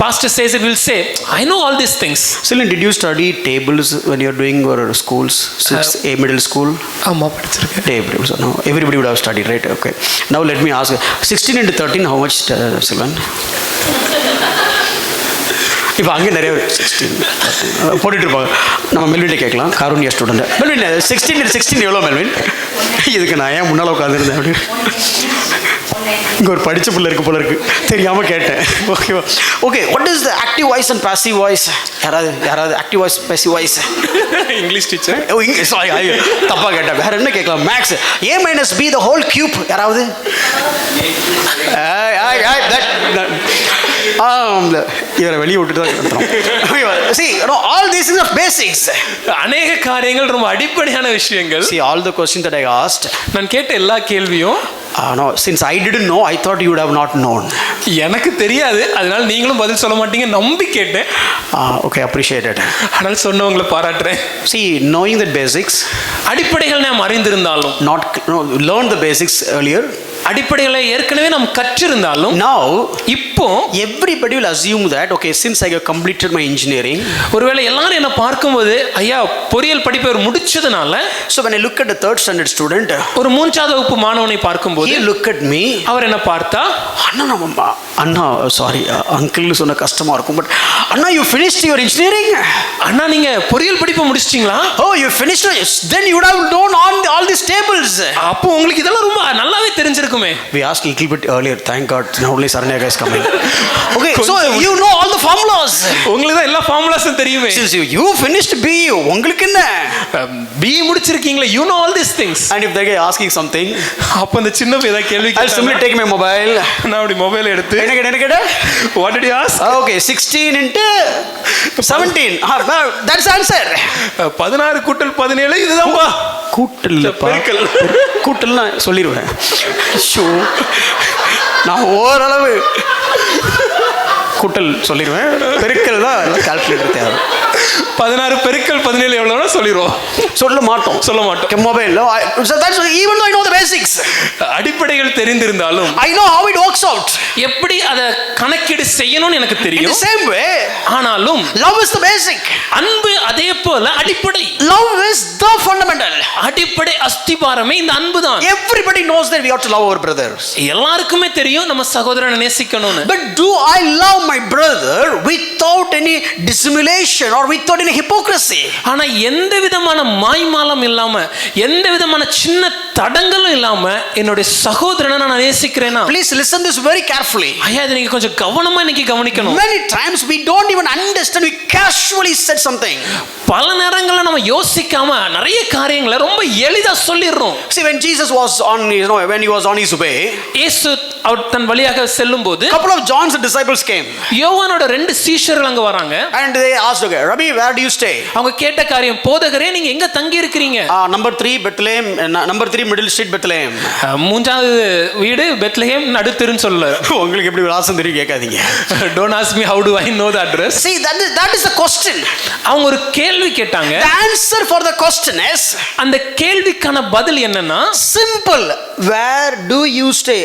pastor says it, will say I know all these things. Celine, did you study tables when you are doing your schools, 6th A middle school? ஆமா படிச்சிருக்கேன். Tables, no, everybody would have studied, right? Okay, now let me ask, 16 into 13 how much, Sylvan? இப்போ அங்கே நிறைய 16 போட்டுட்டு இருப்பாங்க. நம்ம மெல்வின்ட்ட கேட்கலாம், காரூனியா student. Melvin 16 எவ்வளோ மெல்வின்? இதுக்கு நான் ஏன் முன்னால் உட்காந்துருந்தேன் அப்படின்னு இங்கே ஒரு படித்த பிள்ளை இருக்கு போல இருக்கு, தெரியாமல் கேட்டேன். ஓகேவா? Okay, what is the active voice and passive voice? யாராவது active voice passive voice? English teacher. Oh English, sorry தப்பாக கேட்டேன். வேறு என்ன கேட்கலாம்? Maths A minus B the whole cube. யாராவது? இவரை வெளியே விட்டுட்டு தான் நடத்துறோம். See, you know, all these things are basics. அநேக காரியங்கள் ரொம்ப அடிப்படையான விஷயங்கள். See, all the questions that I asked, நான் கேட்ட எல்லா கேள்வியும் no, since I didn't know, I thought you would have not known. எனக்கு தெரியாது, அதனால நீங்களும் பதில் சொல்ல மாட்டீங்க நம்பி கேட்டேன். Okay, appreciated. ஆனால் சொன்னவங்களை பாராட்டுறேன். See, knowing the basics, அடிப்படைகள் நாம் அறிந்திருந்தாலும், learn the basics earlier. அடிப்படைகளை ஏற்கனவே நாம் கற்றிருந்தாலும், now இப்போ everybody will assume that, okay, since I have completed my engineering, ஒருவேளை எல்லாரும் என்ன பார்க்கும்போது ஐயா பொறியியல் படிப்பை முடிச்சதுனால, so when I look at the third standard student, ஒரு 3ஆவது வகுப்பு மாணவனை பார்க்கும்போது he look at me, அவர் என்ன பார்த்தா, அண்ணா சாரி அங்கிள்னு சொன்ன கஷ்டமா இருக்கும், but Anna you finished your engineering, அண்ணா நீங்க பொறியியல் படிப்பை முடிச்சிட்டீங்களா, oh you finished, then you would have known all these tables, அப்போ உங்களுக்கு இதெல்லாம் ரொம்ப நல்லாவே தெரிஞ்சிருக்குமே. We asked a little bit earlier, thank God now only Saranya guys coming. Okay, so you know all the formulas, உங்களுக்கு தான் எல்லா ஃபார்முலாஸும் தெரியுமே. since you finished B, உங்களுக்கு என்ன B முடிச்சிருக்கீங்களா, you know all these things. and if they are asking something, அப்ப அந்த சின்ன பையன் ஏதாவது கேள்வி I'll simply take my mobile, நான் அப்படி மொபைல் எடுத்து என்ன கேட்ட what did you ask, okay 16 into 17, that's answer. 16 கூட்டல் 17 இதுதான்பா கூட்டல் பெருக்கல். கூட்டல்னா சொல்லிடுவேன். ஷோ நான் ஓரளவு கூட்டல் சொல்லிடுவேன், பெருக்கல் தான் கால்குலேட்டர் தேவை. 16 பெருக்கல் 17 எவ்வளவுனா சொல்லிடுவோம், சொல்ல மாட்டோம் mobile. even though I know the basics, அடிப்படைகள் தெரிந்திருந்தாலும் I know how it works out, எப்படி அத கணக்கீடு செய்யணும்னு எனக்கு in தெரியும். the same way ஆனாலும் love is the basic, அன்பு அதே போல அடிப்படை. love is the fundamental, அடிப்படை அஸ்திபாரமே இந்த அன்பு தான். everybody knows that we ought to love our brothers, எல்லாருக்குமே தெரியும் நம்ம சகோதரனை நேசிக்கணும்னு. but do I love my brother without any dissimulation or without any hypocrisy? ஆனா எந்த விதமான மாய்மாலம் இல்லாம, எந்த விதமான சின்ன தடங்களும் இல்லாம என்னுடைய சகோதரனை நான் நேசிக்கிறேனா? Please listen this very carefully. ஐயா இதை நீங்க கொஞ்சம் கவனமா இன்னைக்கு கவனிக்கணும். Many times we don't even understand, we casually said something. பல நேரங்கள்ல நம்ம யோசிக்காம நிறைய காரியங்களை ரொம்ப எளிதா சொல்லிடுறோம். See, when Jesus was on, when he was on his way, இயேசு அவர் தன் வழியாக செல்லும்போது couple of John's disciples came, யோவானோட 2 சீஷர்கள் அங்க வராங்க. and they asked, okay Rabbi, where do you stay? அவங்க கேட்ட காரியம், போதகரே நீங்க எங்க தங்கி இருக்கீங்க? number 3 Bethlehem, number 3 Middle Street Bethlehem. மூன்றாவது வீடு பெத்லஹேம் நடுத்தெருன்னு சொல்ல. உங்களுக்கு எப்படி விலாசம் தெரியும் கேட்காதீங்க. Don't ask me how do I know the address. See, that is the question. அவங்க ஒரு கேள்வி கேட்டாங்க. The answer for the question is, அந்த கேள்விக்கான பதில் என்னன்னா simple, where do you stay?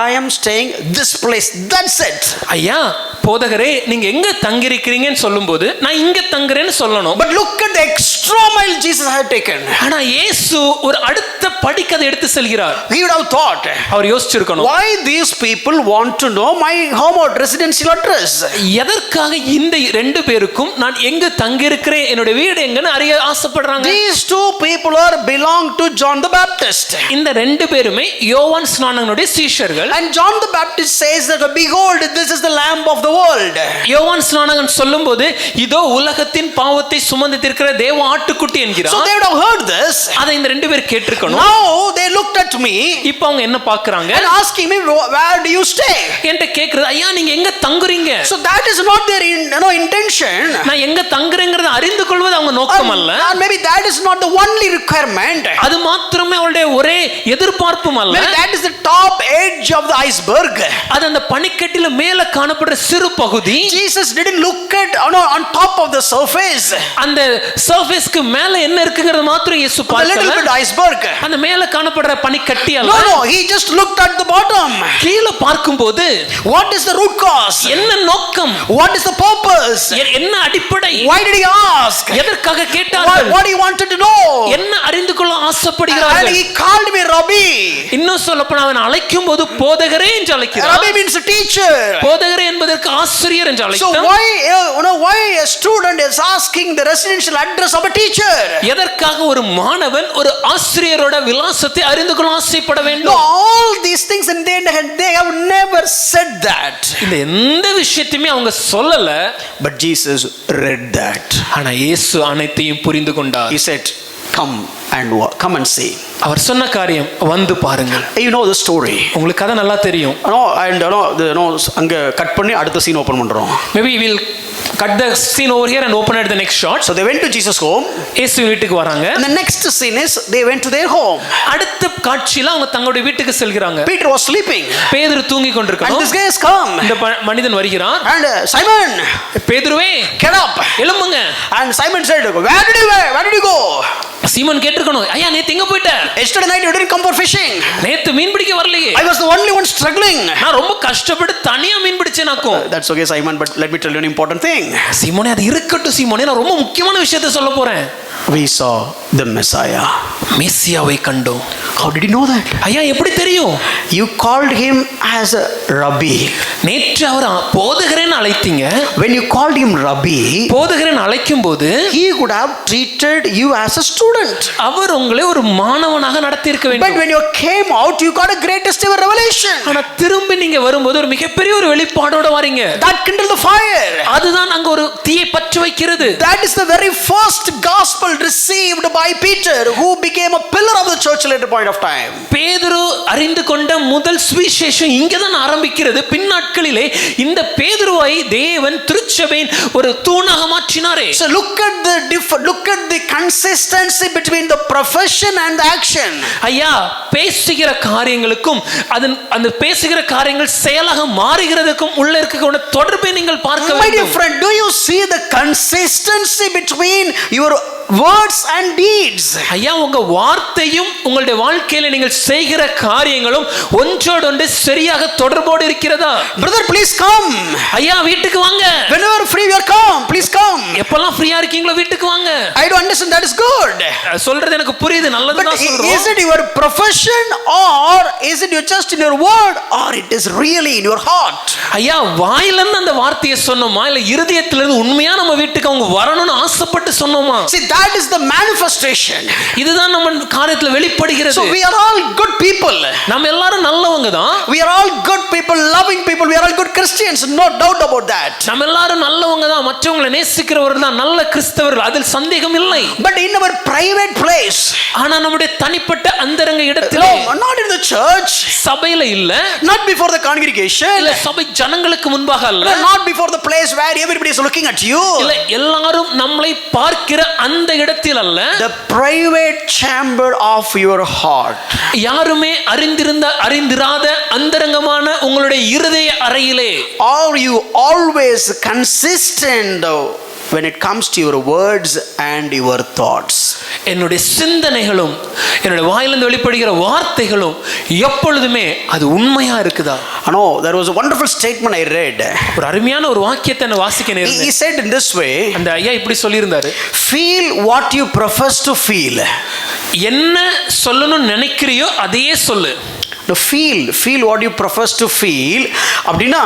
I am staying this place, that's it. ஐயா போதகரே நீங்க எங்க தங்கி இருக்கீங்கன்னு சொல்லும்போது நான் இங்க தங்குறேன்னு சொல்லணும். But look at the extra mile Jesus had taken. ஆனா இயேசு ஒரு அடுத்த படிக்கதை எடுத்து செல்கிறார். He would have thought, our யோசிச்சிருக்கணும், why these people want to know my home or residential address? எதற்காக இந்த 2 பேருக்கும் நான் எங்க தங்கி இருக்கிறேன், என்னோட வீடு எங்கன்னு அறிய ஆசைப்படுறாங்க. These 2 people belong to John the Baptist. இந்த 2 பேருமே யோவான் ஸ்நானகனுடைய சீஷர்கள். And John the Baptist says that, behold, this is the lamb of the world. யோவான் ஸ்நானகன் சொல்லும்போது இதோ உலகத்தின் பாவத்தை சுமந்து தீர்க்கிற தேவ ஆட்டுக்குட்டி என்கிறார். So they would have heard this. அதை இந்த 2 பேர் கேட்டிருக்கணும். Now they looked at me, இப்போ அவங்க என்ன பார்க்கறாங்க, and asking me, where do you stay? என்கிட்ட கேக்குறது, ஐயா நீங்க எங்க தங்குறீங்க? So that is not their intention. நான் எங்க தங்குறேங்கறத அறிந்து கொள்வது அவங்க நோக்கம் அல்ல. Or maybe that is not the only requirement. அது மாத்திரமே அவளுடைய ஒரே எதிர்பார்ப்பும் அல்ல. Maybe that is the top edge of the iceberg. அது அந்த பனிக்கட்டில மேல காணப்படுற சிறு பகுதி. Jesus didn't look at on top of the surface. அந்த சர்ஃபேஸ்க்கு மேல என்ன இருக்குங்கறது மாத்திரம் இயேசு பார்க்கல. A little bit iceberg. அந்த மேல காணப்படுற பனிக்கட்டி அல்ல. No, he just looked at the bottom. கீழ பார்க்கும்போது what is the root cause? என்ன நோக்கம்? What is the purpose? என்ன அடிப்படை? Why did he ask? எதற்காக கேட்டார்கள்? What he wanted to know? என்ன அறிந்து கொள்ள ஆசைப்படுகிறார்கள்? And he called me Rabbi. இன்னும் சொல்லப்போனா அவன் அழைக்கும்போது போதகரே என்று அழைக்கிறார். Rabbi means a teacher. போதகரே என்பதற்கு ஆசிரியர் என்று அழைக்கிறார். So why a student is asking the residential address of a teacher? எதற்காக ஒரு மாணவன் ஒரு ஆசிரியரோட விலாசத்தை அறிந்து கொள்ள ஆசைப்பட வேண்டும்? No, all these things and they have never said that. இந்த எந்த விஷயத்தையுமே அவங்க சொல்லல. But Jesus read that. ஆனா இயேசு அனைத்தையும் புரிந்து கொண்டார். He said, come and see. அவர் சொன்ன காரியம் வந்து பாருங்கள். You know the story. உங்களுக்கு கதை நல்லா தெரியும். அங்க கட் பண்ணி அடுத்த சீன் ஓபன் பண்றோம். Maybe we'll cut the scene over here and open at the next shot. So they went to Jesus' home. இயேசு வீட்டுக்கு வராங்க. And the next scene is they went to their home. அடுத்த காட்சியில அவங்க தங்களுடைய வீட்டுக்கு செல்கிறாங்க. Peter was sleeping. பேதுரு தூங்கி கொண்டிருக்கான். And this guy has come. இந்த மனிதன் வருகிறான். And Simon, பேதுருவே, get up. எழும்புங்க. And Simon said, where did you go? Seeman கேட்டிருக்கணும், ஐயா நேத்து எங்க போயிட்ட? Yesterday night you didn't come for fishing. நேத்து மீன் பிடிக்க வரலையே. I was the only one struggling. நான் ரொம்ப கஷ்டப்பட்டு தனியா மீன் பிடிச்சேனாக்கும். That's okay Simon, but let me tell you an important thing. சீமோனே, அது இருக்கட்டும் சீமோனே, நான் ரொம்ப முக்கியமான விஷயத்தை சொல்ல போறேன். We saw the Messiah. மெசியாவை கண்டோம். How did you know that? ஐயா எப்படி தெரியும்? You called him as a rabbi. நேற்று அவர் போதகரேன்னு அழைத்தீங்க. When you called him rabbi, போதகரேன்னு அழைக்கும்போது he could have treated you as a student. அவர் உங்களை ஒரு மாணவனாக நடத்தி இருக்க வேண்டும். But when you came out, you got a greatest ever revelation. ஆனா திரும்பி நீங்க வரும்போது ஒரு மிகப்பெரிய ஒரு வெளிப்பாடோட வரீங்க. That kindled the fire. அதுதான் அங்க ஒரு தீயை பற்ற வைக்கிறது. That is the very first gospel received by Peter, who became a pillar of the church at a later point of time. பேதுரு அறிந்து கொண்ட முதல் சுவிசேஷம் இங்கதான் ஆரம்பிக்கிறது. பின்னாட்களிலே இந்த பேதுருவை தேவன் திருச்சபையின் ஒரு தூணாக மாற்றினாரே. So look at the consistency between the profession and the action. ஐயா, பேசுகிற காரியங்களுக்கும் அந்த பேசுகிற காரியங்கள் செயலாக மாறுகிறதுக்கும் உள்ள இருக்கிற தொடர்பை நீங்கள் பார்க்க வேண்டும். My dear friend, do you see the consistency between your words and deeds? ஐயா, உங்க வார்த்தையும் உங்களுடைய வாழ்க்கையில நீங்கள் செய்கிற காரியங்களும் ஒன்றோடொன்று சரியாக தொடர்போடு இருக்கிறதா? Brother, please come. ஐயா, வீட்டுக்கு வாங்க. Whenever free you are, come. Please come. எப்பெல்லாம் ஃப்ரீயா இருக்கீங்களோ வீட்டுக்கு வாங்க. I don't understand, that is good. சொல்றது எனக்கு புரியுது, நல்லது தான் சொல்றோம். Is it your profession or is it just in your word or it is really in your heart? ஐயா, வாயில இருந்து அந்த வார்த்தையை சொன்னோமா இல்ல இருதயத்துல இருந்து உண்மையா நம்ம வீட்டுக்கு அவங்க வரணும்னு ஆசைப்பட்டு சொன்னோமா? See, that is the manifestation. இதுதான் நம்ம காரியத்துல வெளிப்படுகிறது. So we are all good people. நம்ம எல்லாரும் நல்லவங்க தான். We are all good people, loving people. We are all good Christians, no doubt about that. நம்ம எல்லாரும் நல்லவங்க தான், மற்றவங்களை நேசிக்கிறவர்கள் தான், நல்ல கிறிஸ்தவர்கள், அதில் சந்தேகம் இல்லை. But in our private place, ஆனா நம்முடைய தனிப்பட்ட அந்தரங்க இடத்திலே, no, not in the church, சபையில இல்ல, not before the congregation, இல்ல சபை ஜனங்களுக்கு முன்பாக அல்ல, not before the place where everybody is looking at you, இல்ல எல்லாரும் நம்மை பார்க்கிற அந்த இடத்தில் அல்ல, the private chamber of your heart. யாருமே அறிந்திராத அந்தரங்கமான உங்களுடைய இருதய அறையிலே. Are you always consistent when it comes to your words and your thoughts? என்னுடைய சிந்தனைகளும் என்னுடைய வாயிலிருந்து வெளிப்படுகிற வார்த்தைகளும் எப்பொழுதுமே அது உண்மையா இருக்குதா? No, there was a wonderful statement I read. ஒரு அருமையான ஒரு வாக்கியத்தை நான் வாசிக்க நேர்ந்தது. He said in this way, அந்த ஐயா இப்படி சொல்லி இருந்தாரு, feel what you profess to feel. என்ன சொல்லணும்னு நினைக்கிறியோ அதையே சொல்லு. feel what you profess to feel அப்படின்னா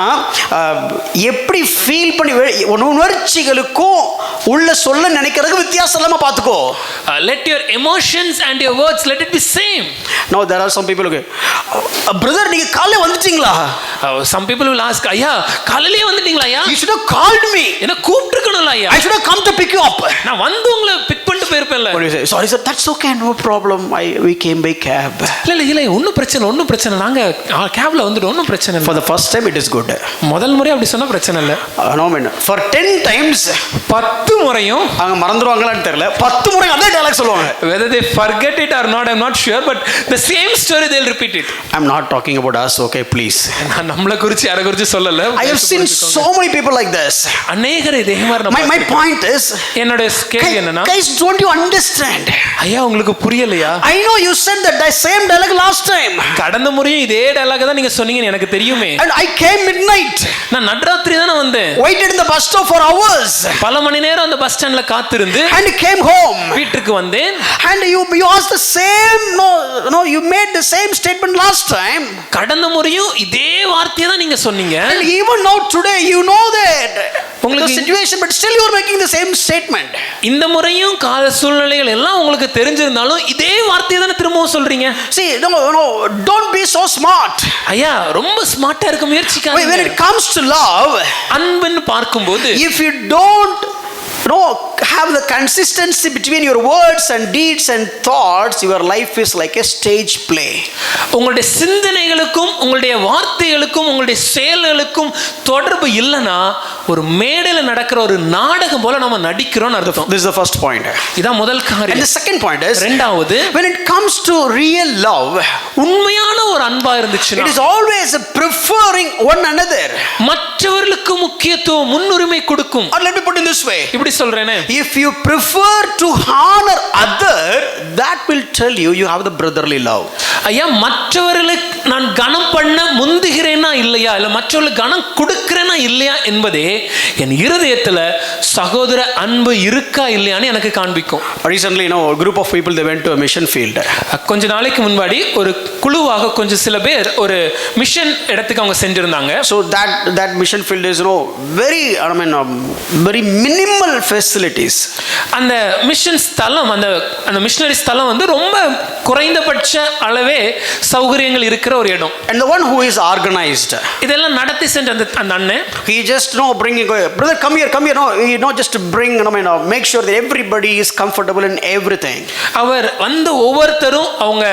எப்படி ஃபீல் பண்ணி உணர்ச்சிகளுக்கும் உள்ள சொல்ல நினைக்கிறதுக்கு வித்தியாசம் இல்லாம பாத்துக்கோ. Let your emotions and your words let it be same. Now there are some people who brother நீங்க காலையில வந்துட்டீங்களா? Some people will ask, ஐயா காலையிலே வந்துட்டீங்களா ஐயா? You should have called me. என்ன கூப்பிட்டுருக்கணும்ல ஐயா? I should have come to pick you up. நான் வந்து உங்களை பிக் பண்ணிட்டு போயிருப்பேன்ல. Sorry sir, that's okay, no problem. We came by cab. இல்ல ஒண்ணும் பிரச்சனை நாங்க கேப்ல வந்துட்டோம், ஒண்ணும் பிரச்சனை இல்ல. For the first time it is good. முதல் முறை அப்படி சொன்னா பிரச்சனை இல்ல. No man, for 10 times 10 முறையும் அவங்க மறந்துடுவாங்களான்னு தெரியல, 10 முறை அதே டயலாக் சொல்லுவாங்க. Whether they forget it or not, I'm not sure, but the same story they'll repeat it. I'm not talking about us, okay, please. நான் நம்மள குறிச்சு யாரை குறிச்சு சொல்லல. I have seen so many people like this. அநேகர் இதே மாதிரி. My point is, என்னோட கேள்வி என்னன்னா, guys, don't you understand? ஐயா உங்களுக்கு புரியலையா? I know you said that same dialogue last time. கடந்த முறையும் இதே டயலாக் தான் நீங்க சொன்னீங்கன்னு எனக்கு தெரியுமே. And I came midnight. நான் நடுராத்திரி தான வந்தேன். Waited in the bus stop for hours. பல மணி நேரம் அந்த பஸ் ஸ்டாண்ட்ல காத்திருந்து and came home. வீட்டுக்கு வந்தேன். And you asked the same, no, you made the same statement last time. கடந்த முறையும் இதே வார்த்தையை தான் நீங்க சொன்னீங்க. And even now today you know that உங்களுக்கு situation, but still you are making the same statement. இந்த முறையும் கால சூழ்நிலைகள் எல்லாம் உங்களுக்கு தெரிஞ்சிருந்தாலும் இதே வார்த்தையை தான திரும்பவும் சொல்றீங்க. See, no, don't be so smart. ஐயா ரொம்ப ஸ்மார்ட்டா இருக்க முயற்சிக்காதீங்க. When it comes to love, அன்புன்னு பார்க்கும்போது, if you don't have the consistency between your words and deeds and thoughts, your life is like a stage play. உங்களுடைய சிந்தனைகளுக்கும் உங்களுடைய வார்த்தைகளுக்கும் உங்களுடைய செயல்களுக்கும் தொடர்பு இல்லைன்னா ஒரு மேடையில் நடக்கிற ஒரு நாடகம் போல நம்ம நடிக்கிறோம்னு அர்த்தம். This is the first point. இதான் முதல் And காரியம். the second point is, இரண்டாவது, when it comes to real love, உண்மையான ஒரு அன்பா இருந்துச்சுன்னா it is always preferring one another. மற்றவர்களுக்கு முக்கியத்துவம் முன்னுரிமை கொடுக்கும். Or let me put it this way. இப்படி சொல்றேனே, If you prefer to honor other, that will tell you you have the brotherly love. ஐயா மற்றவர்களுக்கு நான் கனம் பண்ண முந்துகிறேனா இல்லையா, இல்ல மற்றவர்களுக்கு கனம் கொடுக்கிறேனா இல்லையா என்பதே என் இருதயத்துல சகோதர அன்பு இருக்கா இல்லையான்னு எனக்கு காண்பிக்கும். Recently, a group of people, they went to a mission field. கொஞ்ச நாளைக்கு முன்னாடி ஒரு குழுவாக கொஞ்சம் சில பேர் ஒரு மிஷன் இடத்துக்கு அவங்க சென்றிருந்தாங்க. So that mission field is very very minimal facilities. அந்த மிஷன் ஸ்தலம் அந்த மிஷனரி ஸ்தலம் வந்து ரொம்ப குறைந்தபட்ச அளவே சௌகரியங்கள் இருக்கிற ஒரு இடம். And the one who is organized, இதெல்லாம் நடத்தி சென்ற அந்த அண்ணன், he just bringing, brother, come here, no, just bring, make sure that everybody is comfortable in everything. அவர் வந்த ஒவ்வொருத்தரும் அவங்க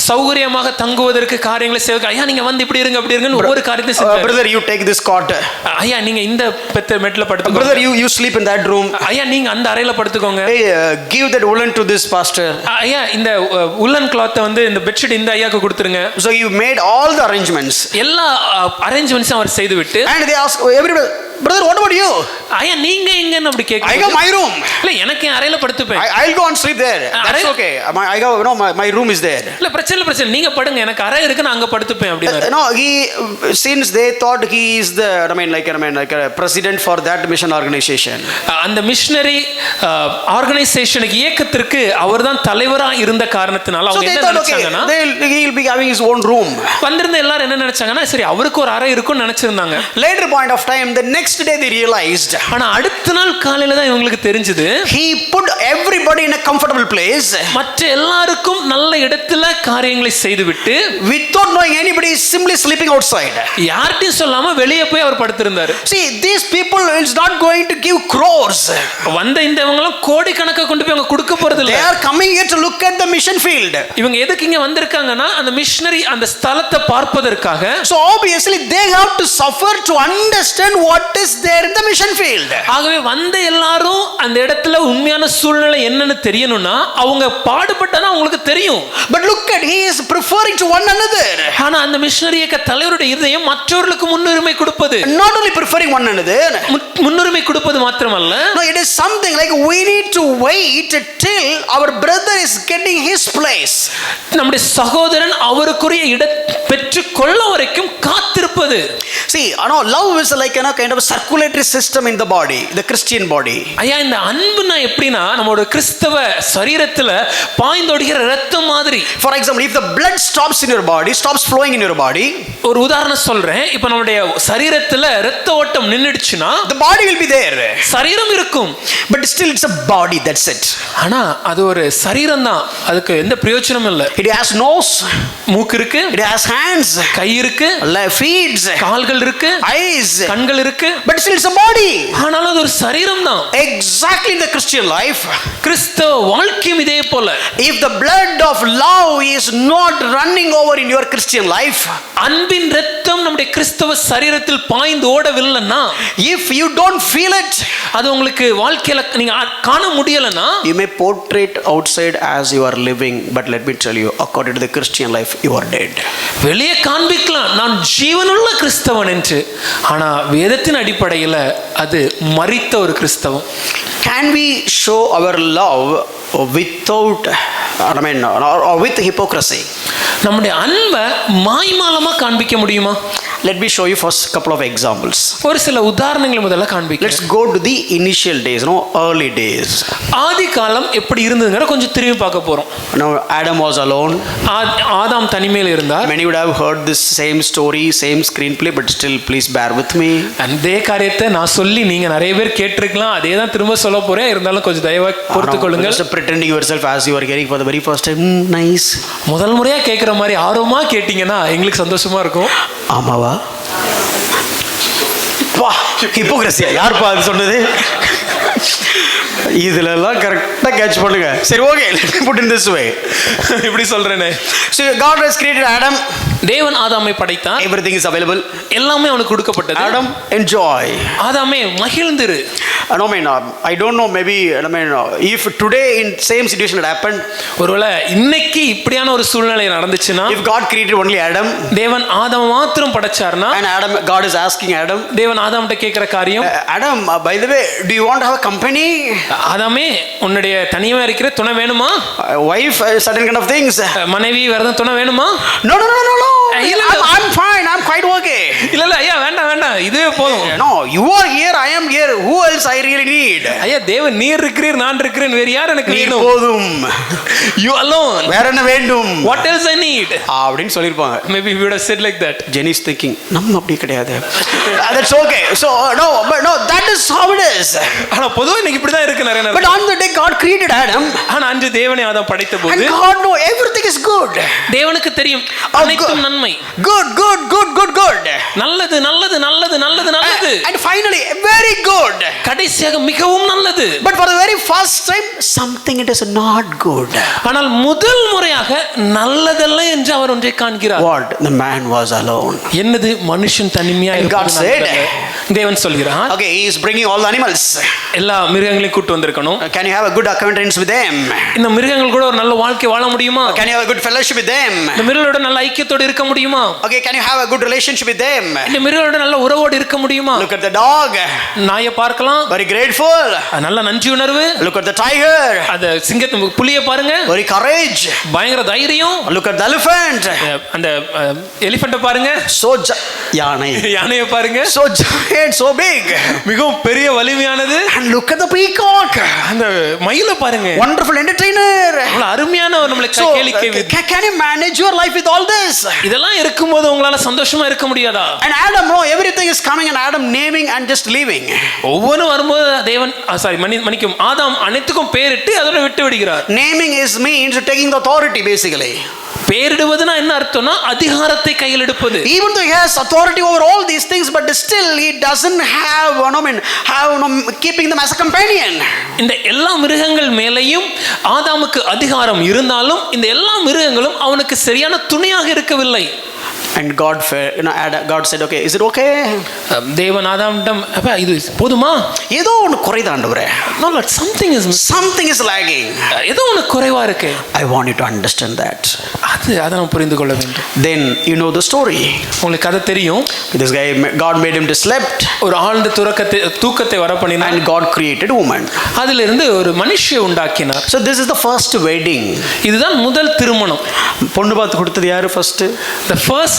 சௌகரியமாக தங்குவதற்கு காரியங்களை செய்வாங்க. ஐயா நீங்க வந்து இப்படி இருங்க அப்படி இருங்கன்னு ஒவ்வொரு காரியத்தையும் செய்வாங்க. Brother, you take this cot. ஐயா நீங்க இந்த மெட்ல படுத்துக்கோங்க. Brother, you sleep in that room. ஐயா நீங்க அந்த அறையில படுத்துக்கோங்க. Hey, give that woolen to this pastor. ஐயா இந்த உல்லன் கிளாத்தை வந்து இந்த பெட்ஷீட் இந்த ஐயாக்கு கொடுத்துருங்க. So you made all the arrangements. எல்லா அரேஞ்ச்மெண்ட்ஸும் அவர் செய்துவிட்டு, and they ask everybody, brother, what about you? ஐயா நீங்க எங்கன்னு அப்படி கேக்குறாங்க. I got my room. இல்ல எனக்கு என் அறையில படுத்துப்பேன். I'll go and sleep there. That's okay. I got my room is there. இல்ல பிரச்சனை நீங்க படுங்க, எனக்கு அறை இருக்கு, நான் அங்க படுத்துப்பேன் அப்படினாரு. No, since they thought he is the like a president for that mission organization. அந்த மிஷனரி ஆர்கனைசேஷனுக்கு இயக்கத்திற்கு அவர்தான் தலைவரா இருந்த காரணத்தினால அவங்க என்ன நினைச்சாங்கன்னா he'll be having his own room. வந்திருந்த எல்லாரும் என்ன நினைச்சாங்கன்னா சரி அவருக்கு ஒரு அறை இருக்கும்னு நினைச்சிருந்தாங்க. Later point of time, the next day they realized. ஆனா அடுத்த நாள் காலையில தான் இவங்களுக்கு தெரிஞ்சது, he put everybody in a comfortable place. மற்ற எல்லாருக்கும் நல்ல இடத்துல காரியங்களை செய்துவிட்டு, without knowing anybody, is simply sleeping outside. யார்கிட்டயும் சொல்லாம வெளியே போய் அவர் படுத்திருந்தாரு. See, these people is not going to give crores. வந்த இந்தவங்களும் கோடி கணக்கா கொண்டு போய் அவங்க கொடுக்க போறது இல்ல. They are coming here to look at the mission field. இவங்க எதுக்கு இங்க வந்திருக்காங்கன்னா அந்த மிஷனரி அந்த ஸ்தலத்தை பார்ப்பதற்காக. So obviously they have to suffer to understand what is there in the mission field. ஆகவே வந்த எல்லாரும் அந்த இடத்துல உண்மையான சூழ்நிலை என்னன்னு தெரியணும்னா அவங்க பாடுபட்டா அவங்களுக்கு தெரியும். But look at, he is preferring to one another. ஆனா அந்த மிஷனரி இயக்க தலைவருடைய இதயம் மற்றவர்களுக்கு முன்னுரிமை கொடுப்பது. Not only preferring one another, முன்னுரிமை கொடுப்பது மாத்திரமல்ல, no, it is something like we need to wait till our brother is getting his place. நம்முடைய சகோதரன் அவருக்குரிய இடத்தை பெற்றுக் கொள்ள வரைக்கும் காத்திருப்பது. See, love is like kind of a circulatory system in the body, the Christian body. ஐயா இந்த அன்புனா எப்படின்னா நம்மளோட கிறிஸ்தவ சரீரத்துல பாய்ந்தோடுகிற ரத்தம் மாதிரி. For example, if the blood stops in your body, stops flowing in your body, ஒரு உதாரணம் சொல்றேன், இப்போ நம்முடைய சரீரத்துல ரத்த ஓட்டம் நின்னுடுச்சுனா the body will be there. சரீரம் இருக்கும், but still it's a body, that's it. ஆனா அது ஒரு சரீரம் தான், அதுக்கு எந்த பிரயோஜனமும் இல்ல. It has nose, மூக்கு இருக்கு, it has hands, கை இருக்கு, feet, கால்கள் இருக்கு, eyes, கண்கள் இருக்கு, but still it's a body. ஆனாலும் அது ஒரு சரீரம் தான். Exactly in the Christian life, கிறிஸ்தவ வாழ்க்கையும் இதே போல. if the blood of love is not running over in your Christian life, அன்பின் ரத்தம் நம்முடைய கிறிஸ்தவ சரீரத்தில் பாய்ந்து ஓடவில்லைன்னா, if you don't feel it, அது உங்களுக்கு வாழ்க்கையில நீங்க காண முடியலன்னா, you may portray it outside as you are living, but let me tell you, according to the Christian life, you are dead. வெளியே காண்பிக்கலாம் நான் ஜீவனுள்ள கிறிஸ்தவன் என்று, ஆனா வேதத்தின் அடிப்படையில் அது மரித்த ஒரு கிறிஸ்தவம். Can we show our love without or with hypocrisy? நம்முடைய அன்பை மாய்மாலமா காண்பிக்க முடியுமா? Let me show you first couple of examples. ஒரு சில உதாரணங்களை முதல்ல காண்பிக்கிறேன். Let's go to the initial days, early days. ஆதி காலம் எப்படி இருந்ததுங்கற கொஞ்சம் திரும்பி பார்க்க போறோம். Now Adam was alone. ஆதாம் தனிமையில் இருந்தார். Many would have heard this same story, same screenplay, but still please bear with me. அதே காரியத்தை நான் சொல்லி நீங்க நிறைய பேர் கேட்டிருக்கலாம், அதே தான் திரும்ப சொல்ல போறேன், இருந்தாலும் கொஞ்சம் தயவா பொறுத்துக்கொள்ளுங்கள். Just pretending yourself as you are hearing for the very first time. Nice. முதல் முறையா கேட்குற மாதிரி ஆர்வமா கேட்டீங்கன்னா எங்களுக்கு சந்தோஷமா இருக்கும். ஆமாவா? ஹிப்போக்ரஸியா? யார்ப்பா அது சொன்னது? இதுல எல்லாம் கரெக்டா கேட்ச் பண்ணுங்க. சரி, okay, put in this way. இப்படி சொல்றேனே. So God has created Adam. தேவன் ஆதாமை படைத்தார். Everything is available. எல்லாமே அவனுக்கு கொடுக்கப்பட்டது. Adam, enjoy. ஆதாமே மகிழ்ந்திரு. I don't know, maybe if today in same situation had happened, ஒருவேளை இன்னைக்கு இப்படியான ஒரு சூழ்நிலை நடந்துச்சுன்னா, if God created only Adam, தேவன் ஆதாம் மாத்திரம் படைச்சார்னா, and God is asking Adam, தேவன் ஆதாம்கிட்ட கேட்கிற காரியம், Adam, by the way, do you want to have a company? ஆதாமே, உன்னுடைய தனியா இருக்கிற துணை வேணுமா? Wife, certain kind of things. மனைவி வேற துணை வேணுமா? No. I'm fine. I'm quite okay. இல்ல ஐயா, வேண்டாம், இதுவே போதும். No, you are here, I am here. Who else I really need? ஐயா, தேவன் நீர் இருக்கிறீர், நான் இருக்கிறேன், வேற யார் எனக்கு வேணும்? போதும். You alone. வேற என்ன வேண்டும்? What else I need? அப்படினு சொல்லிருப்பாங்க. Maybe we would have said like that. Jenny is thinking, நம்ம அப்படி கிடையாது. That's okay. So no, that is how it is. ஆனா பொதுவா இன்னைக்கு இப்படி தான் இருக்கு நிறைய நேரம். But on the day God created Adam, ஆனா அன்று தேவனை ஆதாம் படைத்தபோது, and God know everything is good. தேவனுக்கு தெரியும் அனைத்தும் நன்மை. Good. நல்லது. And finally very good. கடைசியாக மிகவும் நல்லது. But for the very first time something it is not good. ஆனால் முதல் முறையாக நல்லதல்ல என்று அவர் ஒன்றை காண்கிறார். What? The man was alone. என்னது? மனுஷன் தனிமையா God said, தேவன் சொல்கிறார், okay, he is bringing all the animals. எல்லா மிருகங்களையும் கூட்டி வந்திருக்கணும். Can you have a good acquaintance with them? இந்த மிருகங்கள் கூட ஒரு நல்ல வாழ்க்கை வாழ முடியுமா? Can you have a good fellowship with them? இந்த மிருகங்களோட நல்ல ஐக்கியத்தோடு இருக்க முடியுமா? Okay, can you have a good relationship with them? இந்த மிருகங்களோட நல்ல உறவோடு இருக்க முடியுமா? Look at the dog. நாயை பார்க்கலாம், very grateful. நல்ல நன்றி உணர்வு. Look at the tiger. அந்த சிங்கத்தை, புலியை பாருங்க, very courage. பயங்கர தைரியம். Look at the elephant. அந்த எலிஃபண்ட்டை பாருங்க, யானையை பாருங்க, so giant, so big, மிகவும் பெரிய வலிமையானது. and look at the peacock. அந்த மயிலை பாருங்க, wonderful entertainer. அவ்வளவு அருமையான ஒரு நம்மளுக்கு கேளிக்கை. Can you manage your life with all this? இதெல்லாம் இருக்கும்போது உங்களால சந்தோஷமா இருக்க முடியாதா? And Adam, no, everything is coming and Adam naming and just leaving. ஒவ்வொரு வரும்போது தேவன் மன்னிக்கும் ஆதாம் அனைத்துக்கும் பேரிட்டு அதோட விட்டு விடுகிறார். Naming means taking the authority basically. பேரிடுவதுனா என்ன அர்த்தம்னா அதிகாரத்தை கையில் எடுப்பது. Even though he has authority over all these things, but still he doesn't have keeping them as a companion. இந்த எல்லா மிருகங்கள் மேலேயும் ஆதாமுக்கு அதிகாரம் இருந்தாலும் இந்த எல்லா மிருகங்களும் அவனுக்கு சரியான துணையாக இருக்கவில்லை. And God said, okay, is it okay? தேவன் ஆதாமிடம், அப்பா இது போதுமா? ஏதோ ஒன்னு குறைதான் ஆண்டவரே. No Lord, something is lagging. ஏதோ ஒன்னு குறைவா இருக்கு. I want you to understand that. அதை நாம் புரிந்து கொள்ள வேண்டும். Then you know the story. உங்களுக்கு கதை தெரியும். This guy, God made him to slept. ஒரு ஆழ்ந்த தூக்கத்தை வர பண்ணினார். And God created woman. அதிலிருந்து ஒரு மனுஷியை உண்டாக்கினார். So this is the first wedding. இதுதான் முதல் திருமணம். பொண்ணு பார்த்து கொடுத்தது யாரு first? The first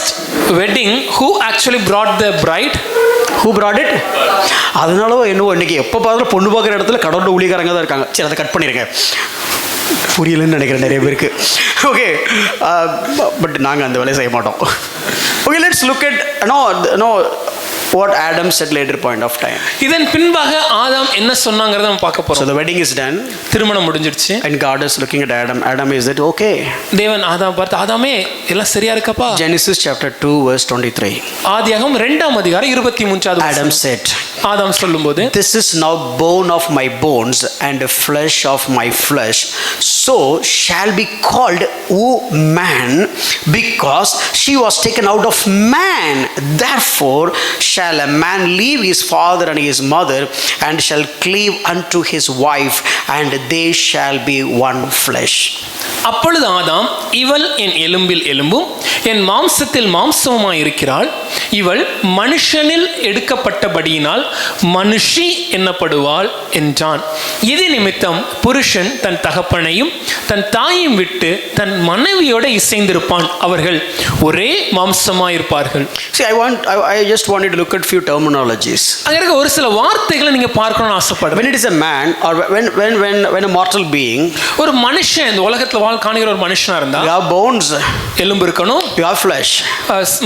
wedding, who actually brought the bride? Who brought it? அதனால என்னவோ இன்னைக்கு எப்போ பார்த்தாலும் பொண்ணு பார்க்குற இடத்துல கடவுளோட ஊழியக்காரங்க தான் இருக்காங்க. சரி, அதை கட் பண்ணிருக்கேன், புரியலன்னு நினைக்கிறேன் நிறைய பேருக்கு. ஓகே, பட் நாங்கள் அந்த வேலையை செய்ய மாட்டோம். Okay, let's look at what Adam said later point of time. இதன் பின்பாக ஆதாம் என்ன சொன்னாங்கறத நம்ம பார்க்க போறோம். So the wedding is done. திருமணம் முடிஞ்சிருச்சு. And God is looking at Adam. Adam, is it okay? தேவன் ஆதாம் பார்த்து, ஆதாமே எல்லாம் சரியா இருக்கப்பா? Genesis chapter 2 verse 23. ஆதியாகமம் 2ஆம் அதிகாரம் 23வது Adam said, ஆதாம் சொல்லும்போது, this is now bone of my bones and flesh of my flesh, so shall be called woman, because she was taken out of man. Therefore shall a man leave his father and his mother and shall cleave unto his wife, and they shall be one flesh. அப்பொழுது ஆதாம், இவள் என் எலும்பில் எலும்பும் என் மாம்சத்தில் மாம்சமுமாய் இருக்கிறாள், இவள் மனுஷனில் எடுக்கப்பட்டபடியினால் மனுஷி என்னப்படுவாள் என்றான். இது நிமித்தம் புருஷன் தன் தகப்பனையும் தன் தாயையும் விட்டு தன் மனைவியோட இசைந்திருப்பான், அவர்கள் ஒரே மாம்சமாயிருப்பார்கள். See, I just wanted to look at few terminologies. அங்க இருக்க ஒரு சில வார்த்தைகளை நீங்க பார்க்கணும்னு ஆசைப்படுறேன். When it is a man or when a mortal being, ஒரு மனுஷன் இந்த உலகத்துல காணுகிற ஒரு மனுஷனா இருந்தா, you have bones, எலும்பு இருக்கணும், you have flesh,